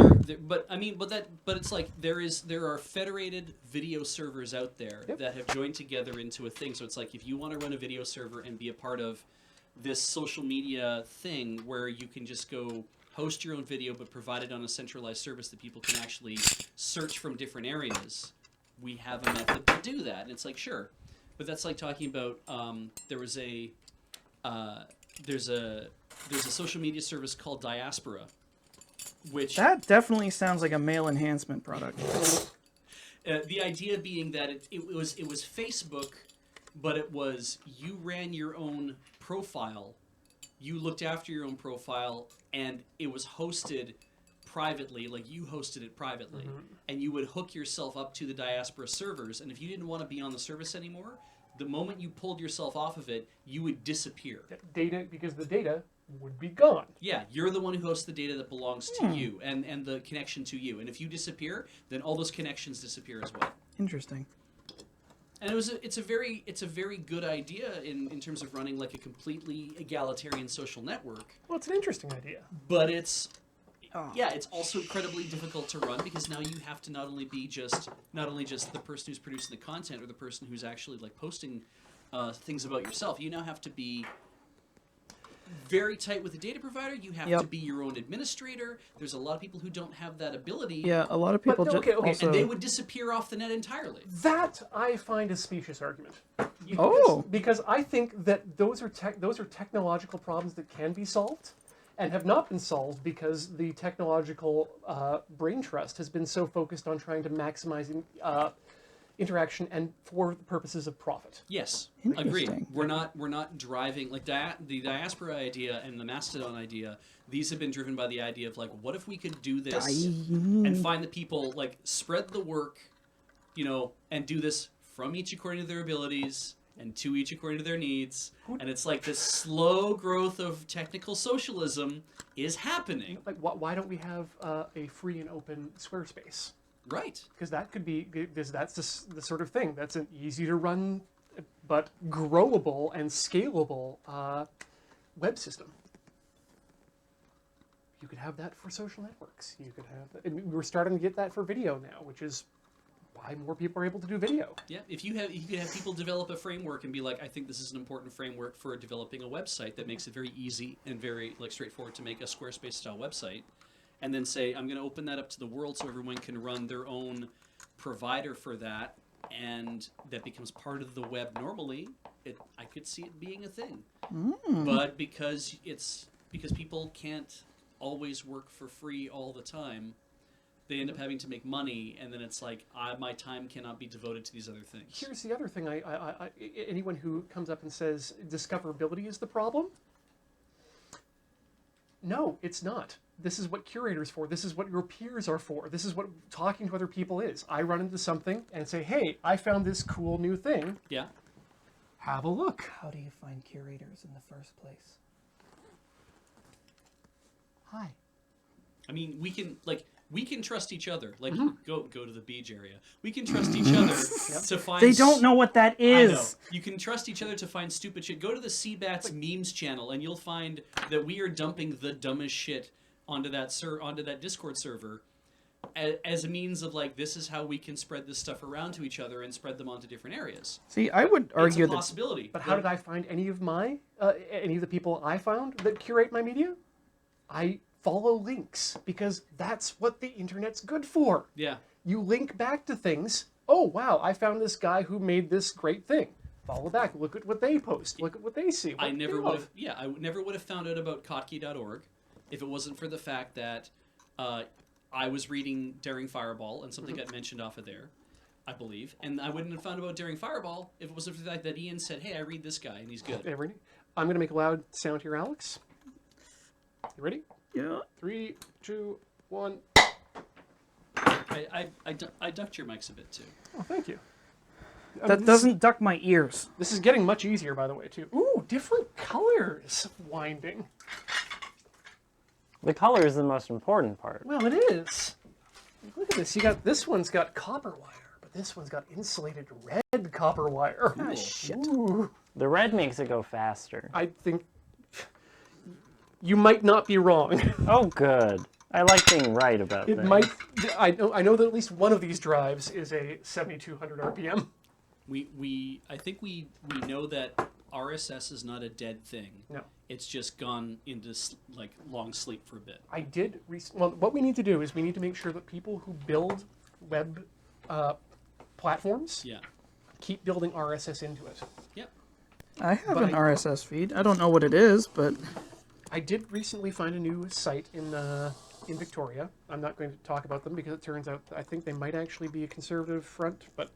But it's like there are federated video servers out there that have joined together into a thing. So it's like if you want to run a video server and be a part of this social media thing where you can just go host your own video but provide it on a centralized service that people can actually search from different areas, we have a method to do that. And it's like, sure. But that's like talking about there's a social media service called Diaspora, which That definitely sounds like a male enhancement product. the idea being that it was Facebook, but it was you ran your own profile, you looked after your own profile, and it was hosted privately, like you hosted it privately, and you would hook yourself up to the Diaspora servers, and if you didn't want to be on the service anymore, the moment you pulled yourself off of it, you would disappear. Data, because the data would be gone. Yeah, you're the one who hosts the data that belongs to you and the connection to you. And if you disappear, then all those connections disappear as well. Interesting. And it's a very good idea in terms of running like a completely egalitarian social network. Well, it's an interesting idea. But it's also incredibly difficult to run because now you have to not only just the person who's producing the content or the person who's actually like posting things about yourself. You now have to be very tight with the data provider. You have to be your own administrator. There's a lot of people who don't have that ability. Yeah, a lot of people But, okay, also... And they would disappear off the net entirely. That I find a specious argument. Because I think that those are technological problems that can be solved and have not been solved because the technological brain trust has been so focused on trying to maximize interaction and for the purposes of profit. Yes, agreed. We're not driving like the Diaspora idea and the Mastodon idea. These have been driven by the idea of like, what if we could do this and find the people, like spread the work, and do this from each according to their abilities and to each according to their needs. And it's like this slow growth of technical socialism is happening. Like, why don't we have a free and open Squarespace? Right. Because that could be, because that's the sort of thing. That's an easy to run, but growable and scalable web system. You could have that for social networks. You could have, and we're starting to get that for video now, which is why more people are able to do video. Yeah, if you could have people develop a framework and be like, I think this is an important framework for developing a website that makes it very easy and very like straightforward to make a Squarespace style website. And then say, I'm going to open that up to the world so everyone can run their own provider for that, and that becomes part of the web normally. I could see it being a thing. But because people can't always work for free all the time, they end up having to make money, and then it's like, my time cannot be devoted to these other things. Here's the other thing. Anyone who comes up and says discoverability is the problem, no, it's not. This is what curators for. This is what your peers are for. This is what talking to other people is. I run into something and say, hey, I found this cool new thing. Yeah. Have a look. How do you find curators in the first place? Hi. I mean, we can trust each other. Like, go to the beach area. We can trust each other to find... They don't know what that is. I know. You can trust each other to find stupid shit. Go to the CBATS memes channel, and you'll find that we are dumping the dumbest shit onto that Discord server as a means of like, this is how we can spread this stuff around to each other and spread them onto different areas. See, I would argue it's a possibility. But how did I find any of the people I found that curate my media? I follow links because that's what the internet's good for. Yeah. You link back to things. Oh, wow, I found this guy who made this great thing. Follow back. Look at what they post. Look at what they see. I never would have found out about kottke.org if it wasn't for the fact that I was reading Daring Fireball and something got mentioned off of there, I believe. And I wouldn't have found out about Daring Fireball if it wasn't for the fact that Ian said, hey, I read this guy and he's good. I'm going to make a loud sound here, Alex. You ready? Yeah. 3, 2, 1. I ducked your mics a bit too. Oh, thank you. That doesn't duck my ears. This is getting much easier, by the way, too. Ooh, different colors of winding. The color is the most important part. Well, it is. Look at this. You got this one's got copper wire, but this one's got insulated red copper wire. Ah, shit. Ooh. The red makes it go faster. I think you might not be wrong. Oh, good. I like being right about It things. might. I know that at least one of these drives is a 7,200 RPM. I think we know that RSS is not a dead thing. No. It's just gone into like long sleep for a bit. I did. Well, what we need to do is we need to make sure that people who build web platforms Yeah. keep building RSS into it. Yep. I have But an RSS feed. I don't know what it is, but I did recently find a new site in Victoria. I'm not going to talk about them because it turns out I think they might actually be a conservative front, but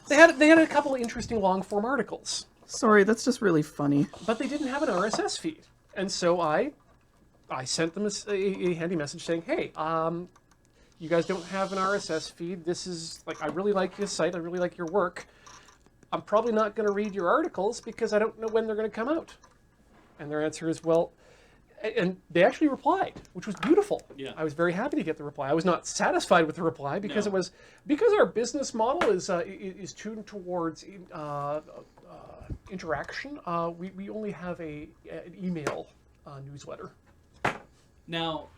they had a couple of interesting long form articles, sorry, that's just really funny. but they didn't have an RSS feed, and so I sent them a handy message saying, "Hey, you guys don't have an RSS feed. This is like I really like this site. I really like your work. I'm probably not going to read your articles because I don't know when they're going to come out." And their answer is, well, and they actually replied, which was beautiful. Yeah. I was very happy to get the reply. I was not satisfied with the reply because No. it was because our business model is tuned towards interaction. We only have an email newsletter. Now,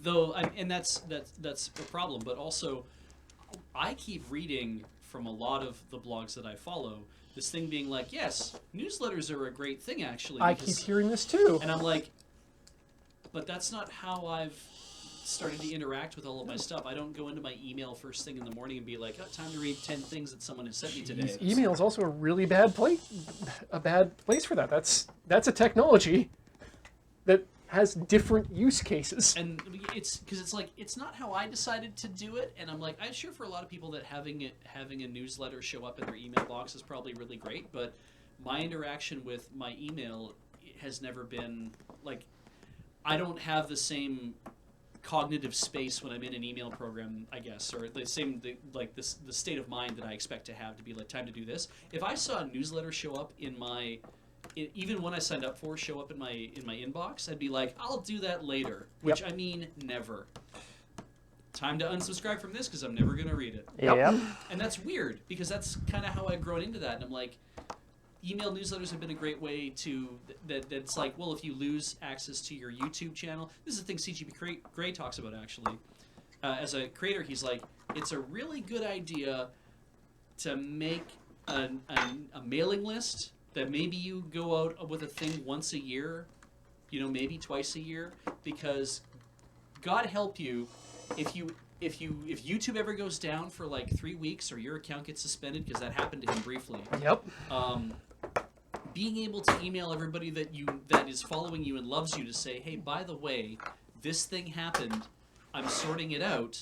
though, and that's a problem. But also, I keep reading from a lot of the blogs that I follow this thing being like, yes, newsletters are a great thing actually. I keep hearing this too. And I'm like, but that's not how I've started to interact with all of my stuff. I don't go into my email first thing in the morning and be like, oh, time to read 10 things that someone has sent me today. Email is also a really bad place for that. That's a technology that has different use cases. And it's because it's like it's not how I decided to do it, and I'm like, I'm sure for a lot of people that having a newsletter show up in their email box is probably really great, but my interaction with my email has never been like I don't have the same cognitive space when I'm in an email program, I guess, or the state of mind that I expect to have to be like time to do this. If I saw a newsletter show up in my even when I signed up for show up in my inbox, I'd be like, I'll do that later. Which I mean, never. Time to unsubscribe from this because I'm never gonna read it. Yep. And that's weird because that's kind of how I've grown into that. And I'm like, email newsletters have been a great way to that's like, well, if you lose access to your YouTube channel, this is the thing CGP Gray talks about actually. As a creator, he's like, it's a really good idea to make a mailing list. That maybe you go out with a thing once a year, maybe twice a year, because God help you if YouTube ever goes down for like 3 weeks or your account gets suspended, because that happened to him briefly. Yep. Being able to email everybody that is following you and loves you to say, hey, by the way, this thing happened. I'm sorting it out.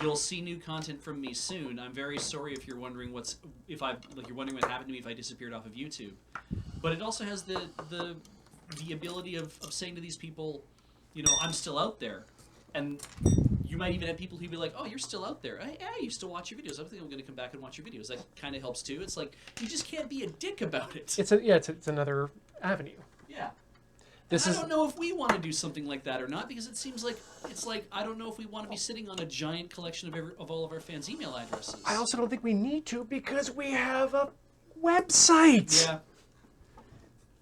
You'll see new content from me soon. I'm very sorry if you're wondering you're wondering what happened to me if I disappeared off of YouTube. But it also has the ability of saying to these people, I'm still out there. And you might even have people who be like, oh, you're still out there. I used to watch your videos. I think I'm going to come back and watch your videos. That kind of helps too. It's like you just can't be a dick about it. It's another avenue. Yeah. I This is don't know if we want to do something like that or not, because it seems like I don't know if we want to be sitting on a giant collection of all of our fans' email addresses. I also don't think we need to because we have a website. Yeah.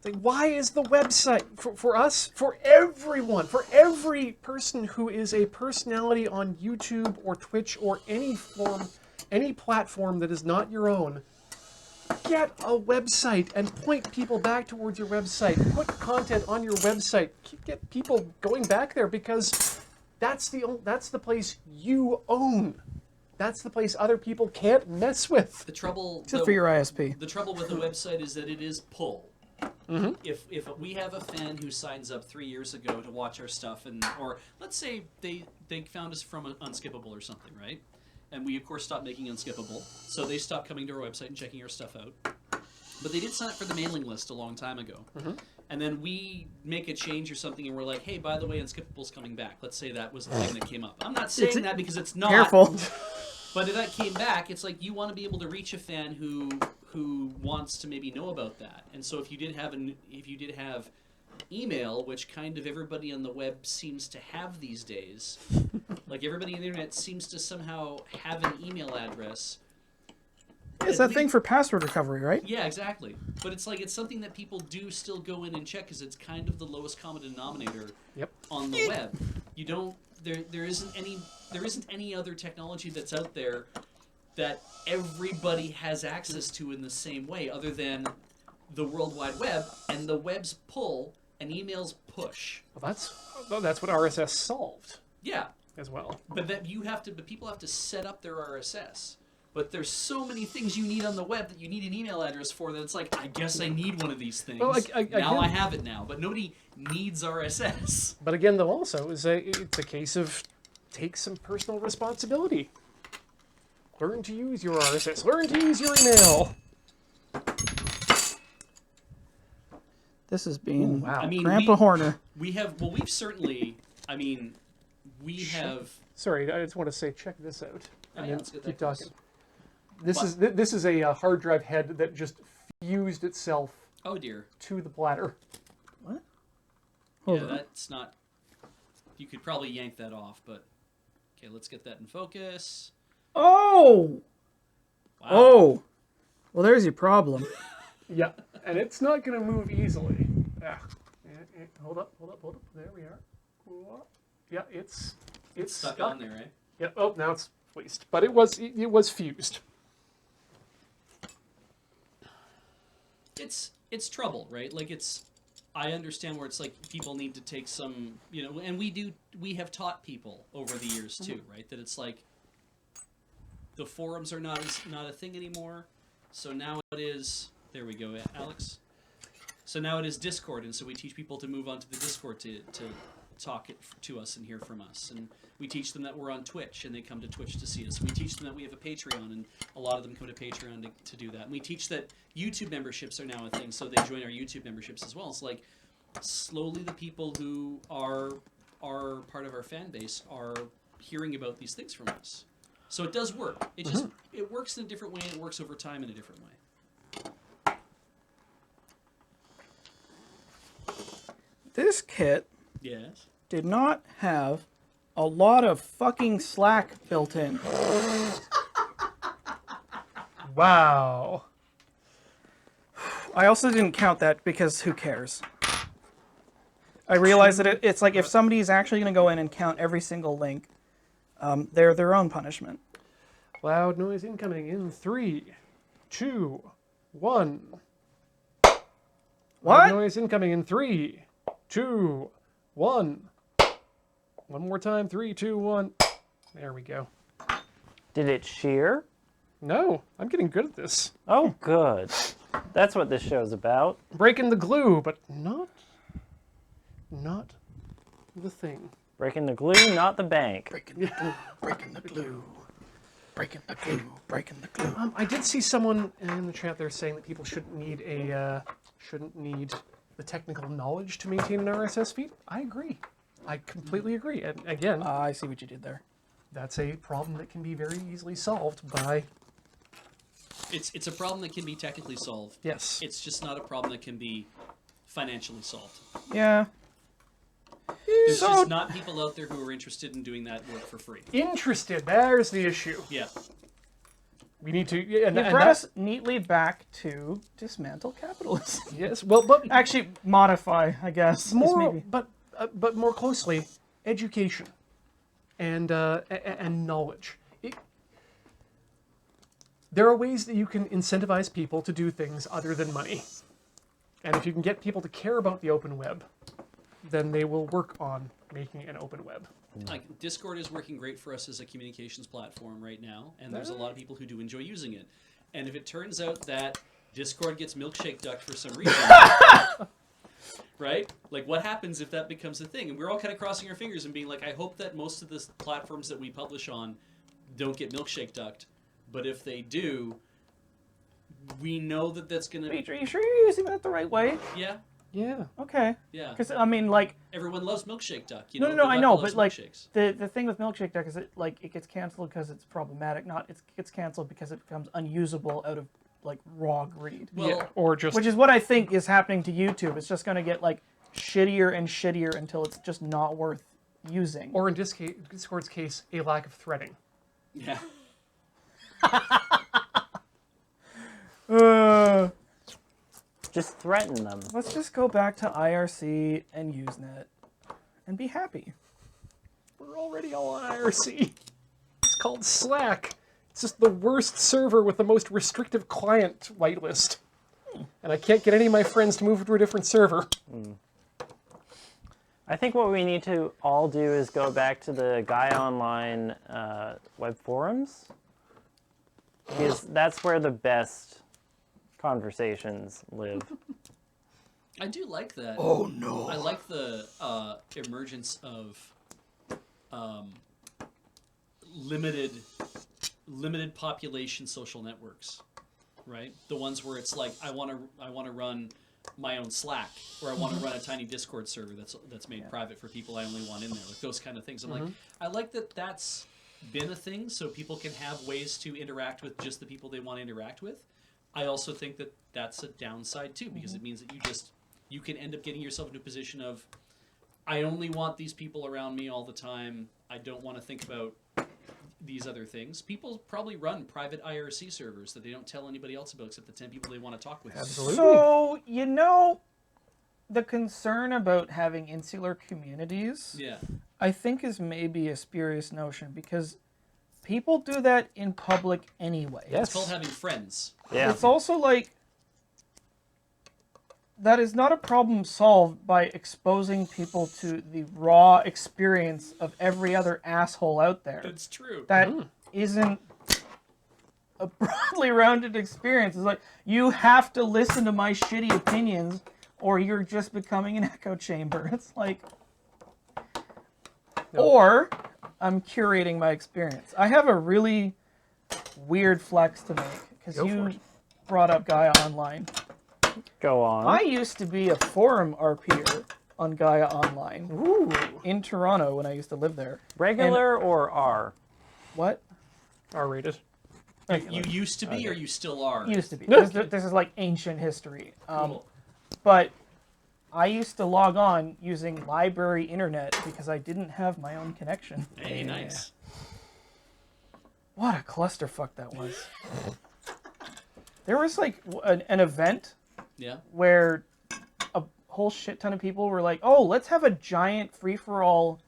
Like, why is the website for us, for everyone, for every person who is a personality on YouTube or Twitch or any platform that is not your own? Get a website and point people back towards your website. Put content on your website. Get people going back there because that's the place you own. That's the place other people can't mess with. The trouble Except for your ISP. The trouble with the website is that it is pull. Mm-hmm. If we have a fan who signs up 3 years ago to watch our stuff, or let's say they found us from Unskippable or something, right? And we, of course, stopped making Unskippable. So they stopped coming to our website and checking our stuff out. But they did sign up for the mailing list a long time ago. Mm-hmm. And then we make a change or something, and we're like, hey, by the way, Unskippable's coming back. Let's say that was the thing that came up. I'm not saying that because it's not. Careful. But if that came back, it's like you want to be able to reach a fan who wants to maybe know about that. And so if you did have email, which kind of everybody on the web seems to have these days, like everybody on the internet seems to somehow have an email address. It's that thing for password recovery, right? Yeah, exactly. But it's like it's something that people do still go in and check because it's kind of the lowest common denominator on the web. You don't there isn't any other technology that's out there that everybody has access to in the same way other than the World Wide Web, and the web's pull and email's push. Well, that's what RSS solved. Yeah. As well. But people have to set up their RSS. But there's so many things you need on the web that you need an email address for that it's like, I guess I need one of these things. Well, I have it now. But nobody needs RSS. But again, though, also, it's a case of take some personal responsibility. Learn to use your RSS. Learn to use your email. This is being wow. I mean, Grandpa Horner. We have Sorry, I just want to say, check this out. Oh, yeah, let's get that keep close. talking. This is a hard drive head that just fused itself Oh dear. to the bladder. What? Yeah, that's not. You could probably yank that off, but okay, let's get that in focus. Oh! Wow. Oh! Well, there's your problem. Yeah, and it's not going to move easily. Hold up. There we are. Yeah, it's Stuck on there, right? Yeah. Oh, now it's placed, but it was fused. It's trouble, right? Like I understand where it's like people need to take some, and we have taught people over the years too, right? That it's like the forums are not a thing anymore. So now it is, there we go, Alex. So now it is Discord, and so we teach people to move on to the Discord to talk to us and hear from us. And we teach them that we're on Twitch, and they come to Twitch to see us. We teach them that we have a Patreon, and a lot of them come to Patreon to do that. And we teach that YouTube memberships are now a thing, so they join our YouTube memberships as well. It's like slowly the people who are part of our fan base are hearing about these things from us. So it does work. It just it works in a different way, and it works over time in a different way. This kit Yes. did not have a lot of fucking slack built in. Wow. I also didn't count that because who cares? I realize that it's like if somebody's actually going to go in and count every single link, they're their own punishment. Loud noise incoming in 3, 2, 1. What? Loud noise incoming in 3, 2, 1. One more time. 3, 2, 1. There we go. Did it shear? No, I'm getting good at this. Oh, good. That's what this show's about. Breaking the glue, but not the thing. Breaking the glue, not the bank. Breaking the glue, breaking the glue, breaking the glue, breaking the glue. I did see someone in the chat there saying that people shouldn't need the technical knowledge to maintain an RSS feed. I agree. I completely agree. And again, I see what you did there. that's a problem that can be very easily solved by... It's a problem that can be technically solved. Yes. It's just not a problem that can be financially solved. Yeah. There's So- just not people out there who are interested in doing that work for free. Interested. There's the issue. Yeah. We need to... And It brought us neatly back to dismantle capitalism. Yes. Well, but Actually, modify, I guess. is more, maybe. but more closely, education and knowledge. There are ways that you can incentivize people to do things other than money, and if you can get people to care about the open web, then they will work on making an open web. Like Discord is working great for us as a communications platform right now, and there's a lot of people who do enjoy using it. And if it turns out that Discord gets milkshake ducked for some reason, right? Like what happens if that becomes a thing? And we're all kind of crossing our fingers and being like, I hope that most of the platforms that we publish on don't get milkshake ducked. But if they do, we know that that's going to... Are you sure you're using that the right way? Yeah. Yeah. Okay. Yeah. Because I mean, like, Everyone loves Milkshake Duck. You no, know, no, Duck I know, loves but like milkshakes. the thing with Milkshake Duck is it gets canceled because it's problematic. Not it gets canceled because it becomes unusable out of like raw greed. Well, Yeah. Or just Which is what I think is happening to YouTube. It's just going to get like shittier and shittier until it's just not worth using. or in Discord's case, a lack of threading. yeah. Just threaten them. Let's just go back to IRC and Usenet and be happy. We're already all on IRC. It's called Slack. It's just the worst server with the most restrictive client whitelist. And I can't get any of my friends to move to a different server. I think what we need to all do is go back to the Gaia Online web forums. Because that's where the best conversations live. I do like that. Oh no. I like the emergence of limited population social networks, right? The ones where it's like I want to run my own Slack, or I want to run a tiny Discord server that's made private for people I only want in there, like those kind of things. I'm like, I like that that's been a thing, so people can have ways to interact with just the people they want to interact with. I also think that that's a downside too, because it means that you can end up getting yourself into a position of, I only want these people around me all the time. I don't want to think about these other things. People probably run private IRC servers that they don't tell anybody else about except the 10 people they want to talk with. Absolutely. So, you know, the concern about having insular communities, Yeah. I think is maybe a spurious notion because people do that in public anyway. Yes. It's called having friends. Yeah. It's also like that is not a problem solved by exposing people to the raw experience of every other asshole out there. That's true. That isn't a broadly rounded experience. It's like you have to listen to my shitty opinions or you're just becoming an echo chamber. It's like or I'm curating my experience. I have a really weird flex to make because Go for you it. brought up Gaia Online. Go on. I used to be a forum RPer on Gaia Online Ooh. in Toronto when I used to live there. Regular or R? What? R-rated. You used to be, or you still are? Used to be. This is like ancient history. Cool. But I used to log on using library internet because I didn't have my own connection. Hey, nice. What a clusterfuck that was. There was like an event Yeah. where a whole shit ton of people were like, oh, let's have a giant free-for-all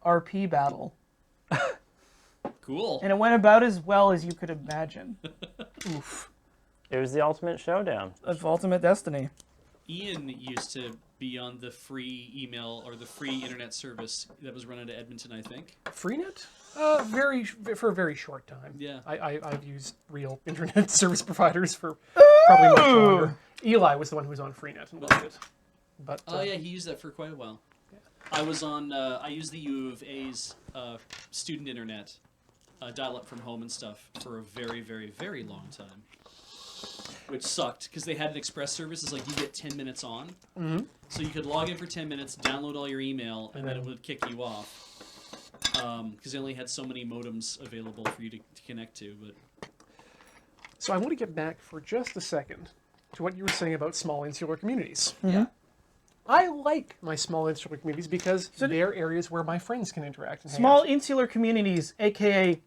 RP battle. Cool. And it went about as well as you could imagine. Oof. It was the ultimate showdown. Of Ultimate Destiny. Ian used to be on the free email or the free internet service that was run out of Edmonton, I think. Freenet? For a very short time. Yeah. I've used real internet service providers for probably much longer. Eli was the one who was on Freenet and loved it. But Oh yeah, he used that for quite a while. I was on. I used the U of A's student internet, dial up from home and stuff for a very, very, very long time, which sucked because they had an express service. It's like you get 10 minutes on, so you could log in for 10 minutes, download all your email, and then it would kick you off because they only had so many modems available for you to connect to. But So I want to get back for just a second to what you were saying about small insular communities. yeah, I like my small insular communities because they're areas where my friends can interact and hang Small out. insular communities, aka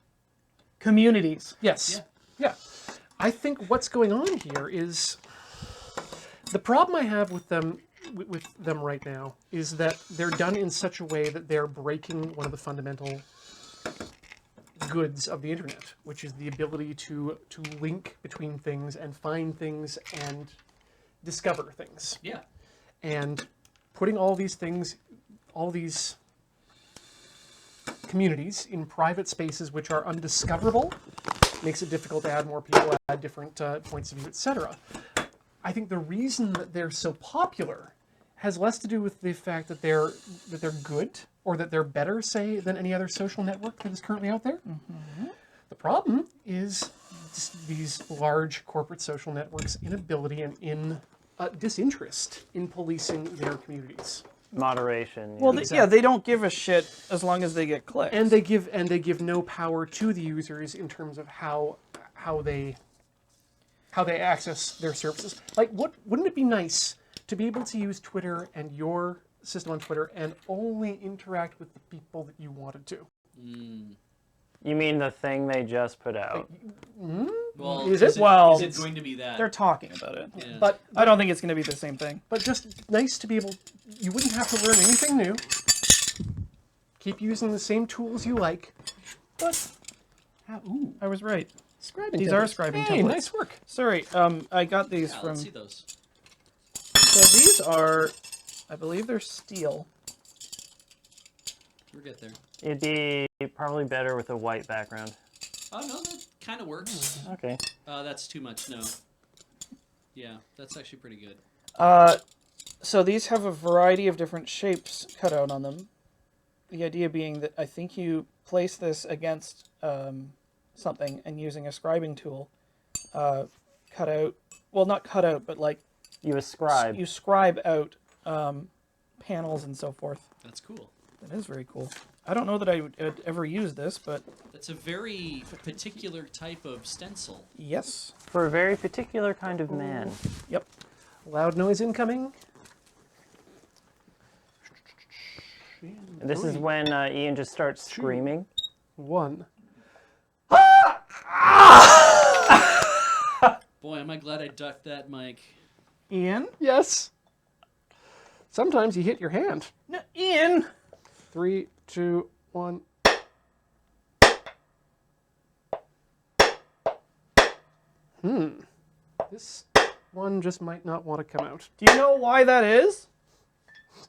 communities. Yes. Yeah. I think what's going on here is the problem I have with them right now is that they're done in such a way that they're breaking one of the fundamental goods of the internet, which is the ability to link between things and find things and discover things. yeah, And putting all these things, all these communities in private spaces which are undiscoverable makes it difficult to add more people, add different points of view, etc. I think the reason that they're so popular has less to do with the fact that they're good or that they're better, say, than any other social network that is currently out there. The problem is these large corporate social networks' inability and disinterest in policing their communities. Moderation. Well, Exactly. they don't give a shit as long as they get clicks. And they give no power to the users in terms of how they access their services. Like, wouldn't it be nice to be able to use Twitter and your system on Twitter and only interact with the people that you wanted to? You mean the thing they just put out? Well, Is it? Well, is it going to be that? They're talking about it. Yeah. But I don't think it's going to be the same thing. just nice to be able. You wouldn't have to learn anything new. Keep using the same tools you like, but ooh, I was right. scribing. These templates. are scribing Hey, templates. nice work. Sorry, I got these Yeah, from. let's see those. So these are, I believe they're steel. We'll get there. It'd be probably better with a white background. Oh no, that kind of works. Okay. That's too much. No. Yeah, that's actually pretty good. So these have a variety of different shapes cut out on them. The idea being that I think you place this against something and using a scribing tool, cut out, well, not cut out, but like You ascribe. you scribe out panels and so forth. That's cool. That is very cool. I don't know that I would ever use this, but That's a very particular type of stencil. yes. For a very particular kind of man. Yep. Loud noise incoming. And this is when Ian just starts screaming. 1. Boy, am I glad I ducked that mic. Ian? Yes. Sometimes you hit your hand. No, Ian! 3, 2, 1. This one just might not want to come out. Do you know why that is?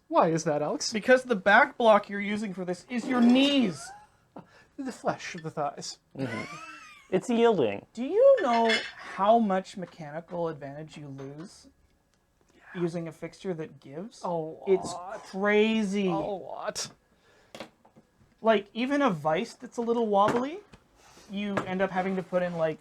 Why is that, Alex? Because the back block you're using for this is your knees. The flesh of the thighs. It's yielding. Do you know how much mechanical advantage you lose using a fixture that gives? A lot. It's crazy. A lot. Like, even a vise that's a little wobbly, you end up having to put in, like,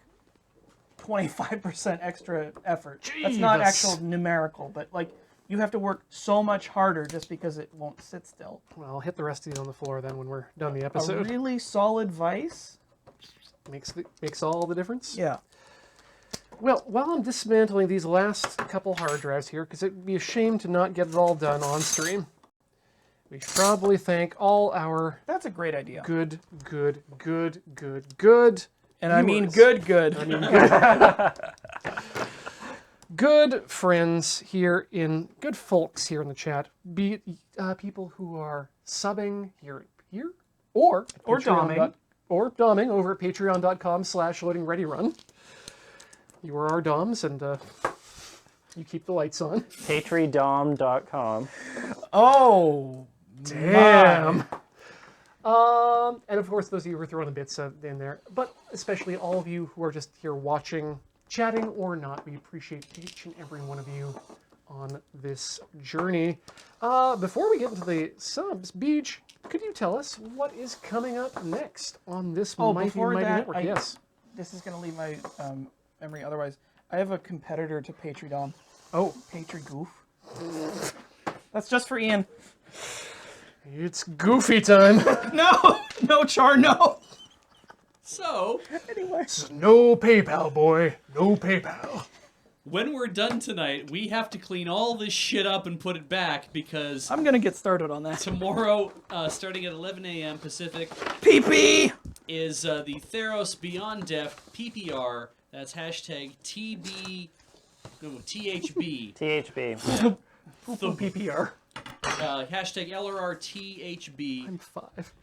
25% extra effort. That's not Jeebus. actual numerical, but, like, you have to work so much harder just because it won't sit still. Well, I'll hit the rest of these on the floor then when we're done the A episode. really solid vise? Makes all the difference. Yeah. Well, while I'm dismantling these last couple hard drives here, because it'd be a shame to not get it all done on stream, we should probably thank all our That's a great idea. good And I mean viewers. good. I mean, good friends here good folks here in the chat, be it people who are subbing here or at Or doming. or doming over at patreon.com/loadingreadyrun. You are our doms, and you keep the lights on. Patreon.com. Oh, Damn. And of course, those of you who are throwing the bits in there, but especially all of you who are just here watching, chatting or not, we appreciate each and every one of you on this journey. Before we get into the subs, Beach, could you tell us what is coming up next on this mighty before that, network? Yes. This is going to leave my memory otherwise. I have a competitor to Patreon. Oh, Goof. That's just for Ian. it's goofy time. No, Char, no. So, Anyway. No PayPal, boy. No PayPal. when we're done tonight, we have to clean all this shit up and put it back because I'm going to get started on that. tomorrow, starting at 11 a.m. Pacific, Pee-pee! is the Theros Beyond Deaf PPR. That's hashtag THB. THB. Full PPR. Hashtag LRR THB. I'm 5.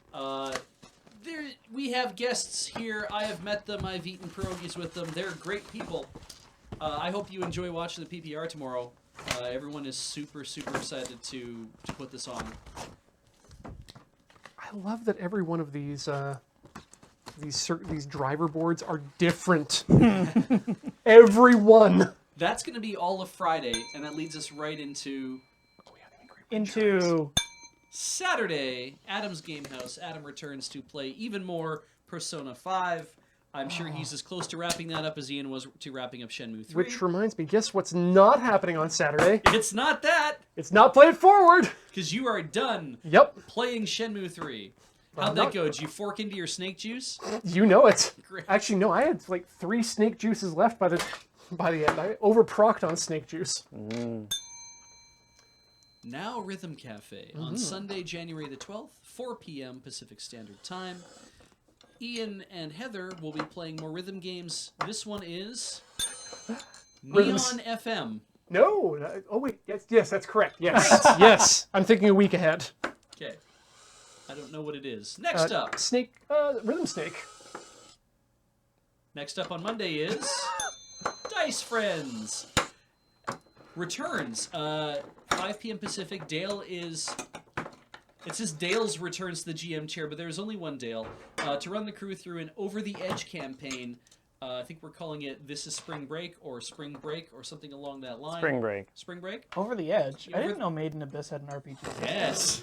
We have guests here. I have met them. I've eaten pierogies with them. They're great people. I hope you enjoy watching the PPR tomorrow. Everyone is super, super excited to put this on. I love that every one of these driver boards are different. Every one. That's going to be all of Friday, and that leads us right into Into... Saturday. Adam's Game House. Adam returns to play even more Persona 5. I'm sure he's as close to wrapping that up as Ian was to wrapping up Shenmue 3. Which reminds me, guess what's not happening on Saturday? It's not that, It's not Play It Forward! because you are done Yep. playing Shenmue 3. Well, How'd that not- go? Did you fork into your snake juice? You know it. Great. Actually, no, I had like 3 snake juices left by the end. I overprocced on snake juice. Now Rhythm Cafe on Sunday, January the 12th, 4 p.m. Pacific Standard Time. Ian and Heather will be playing more rhythm games. This one is Neon Rhythms. FM. No. Oh wait. Yes, that's correct. Yes. Yes. I'm thinking a week ahead. Okay. I don't know what it is. Next up. Snake. Rhythm Snake. Next up on Monday is Dice Friends. Returns. 5 p.m. Pacific. Dale is... It says Dale's returns to the GM chair, but there's only one Dale. To run the crew through an Over the Edge campaign. I think we're calling it This is Spring Break or something along that line. Spring Break. Spring Break? Over the Edge. I Over- didn't know Made in Abyss had an RPG. Yes.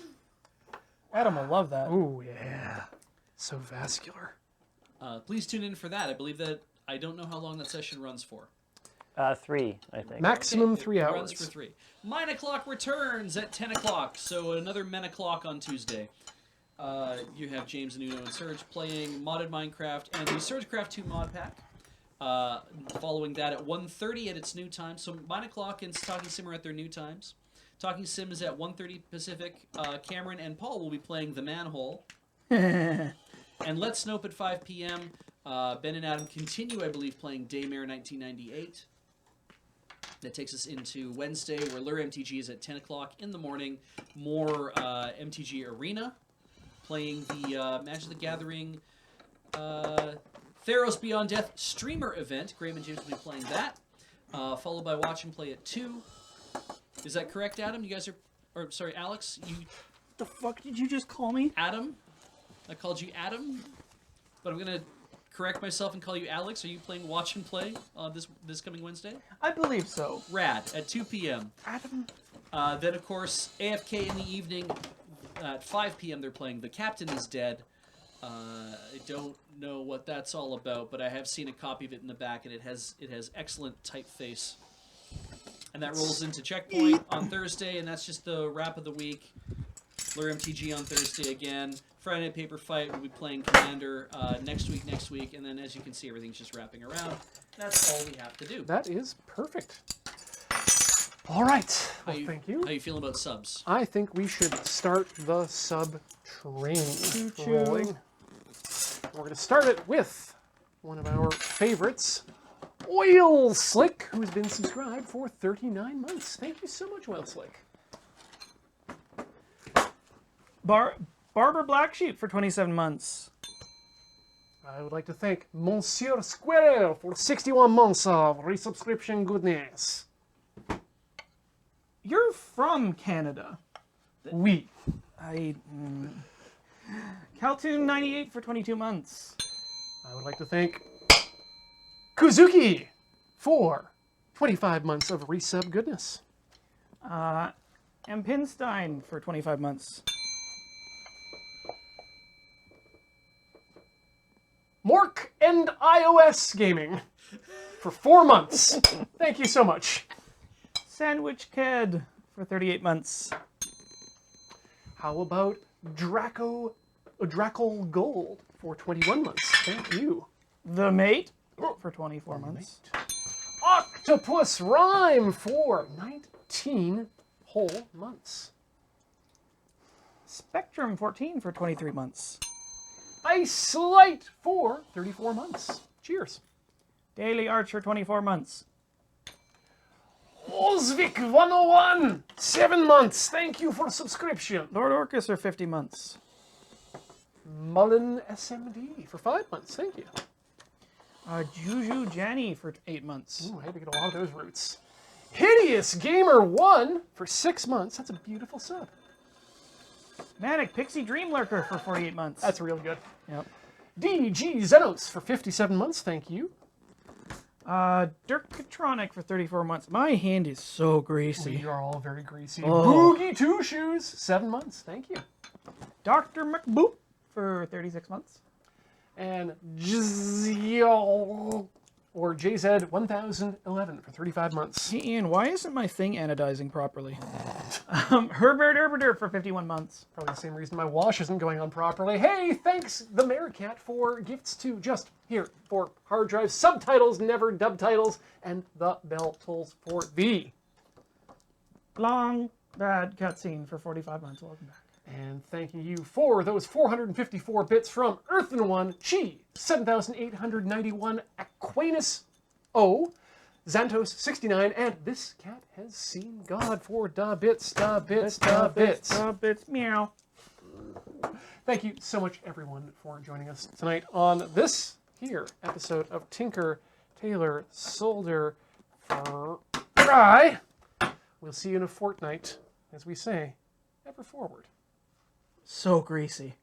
Adam will love that. Oh yeah. So vascular. Please tune in for that. I believe that... I don't know how long that session runs for. 3, I think. Maximum Okay, 3 it hours. Runs for 3. Mine O'Clock returns at 10 o'clock, so another Men O'Clock on Tuesday. You have James and Uno and Serge playing modded Minecraft and the SurgeCraft 2 mod pack. Following that at 1:30 at its new time. So Mine O'Clock and Talking Sim are at their new times. Talking Sim is at 1:30 Pacific. Cameron and Paul will be playing The Manhole. And Let's Snope at 5 p.m. Ben and Adam continue, I believe, playing Daymare 1998. That takes us into Wednesday, where Lure MTG is at 10 o'clock in the morning. More MTG Arena, playing the Magic the Gathering Theros Beyond Death streamer event. Graham and James will be playing that, followed by Watch and Play at 2. Is that correct, Adam? You guys are... Or, sorry, Alex, you... The fuck did you just call me? Adam? I called you Adam, but I'm going to correct myself and call you Alex. Are you playing Watch and Play this coming Wednesday? I believe so. Rad, at 2 p.m. Adam. Then, of course, AFK in the evening at 5 p.m. they're playing The Captain is Dead. I don't know what that's all about, but I have seen a copy of it in the back, and it has excellent typeface. And that rolls into Checkpoint on Thursday, and that's just the wrap of the week. Lure MTG on Thursday again. Friday Night Paper Fight, we'll be playing Commander next week, and then as you can see, everything's just wrapping around. That's all we have to do. That is perfect. All right. Well, thank you. How you feeling about subs? I think we should start the sub train Choo-choo. rolling. We're going to start it with one of our favorites, Oil Slick, who's been subscribed for 39 months. Thank you so much, Oil Slick. Barber Black Sheep for 27 months. I would like to thank Monsieur Square for 61 months of resubscription goodness. You're from Canada. Oui. Caltoon 98 for 22 months. I would like to thank Kuzuki for 25 months of resub goodness. And Pinstein for 25 months. Mork and iOS Gaming for 4 months. Thank you so much. Sandwich Kid for 38 months. How about Draco Gold for 21 months? Thank you. The Mate for 24 months. Octopus Rhyme for 19 whole months. Spectrum 14 for 23 months. Ice Light for 34 months. Cheers. Daily Archer 24 months. Osvik 101, 7 months. Thank you for subscription. Lord Orcus for 50 months. Mullen SMD for 5 months. Thank you. Juju Janny for 8 months. Ooh, I had to get a lot of those roots. Hideous Gamer 1 for 6 months. That's a beautiful sub. Manic Pixie Dream Lurker for 48 months. That's really good. Yep. DG Zenos for 57 months. Thank you. Dirk Katronic for 34 months. My hand is so greasy. We are all very greasy. Oh. Boogie Two Shoes, 7 months. Thank you. Dr. McBoop for 36 months. and JZL, or JZ1011 for 35 months. Hey, Ian, why isn't my thing anodizing properly? Herbert for 51 months. Probably the same reason my wash isn't going on properly. Hey, thanks, the Merricat, for gifts to just here for hard drives, subtitles, never dub titles, and the bell tolls for thee. Long, bad cutscene for 45 months. Welcome back. And thanking you for those 454 bits from Earthen One, Chi, 7,891, Aquinas O, Xantos 69, and This Cat Has Seen God for da bits, da bits, da bits. Bits, meow. Thank you so much, everyone, for joining us tonight on this here episode of Tinker, Tailor, Solder, Fry. We'll see you in a fortnight, as we say, ever forward. So greasy.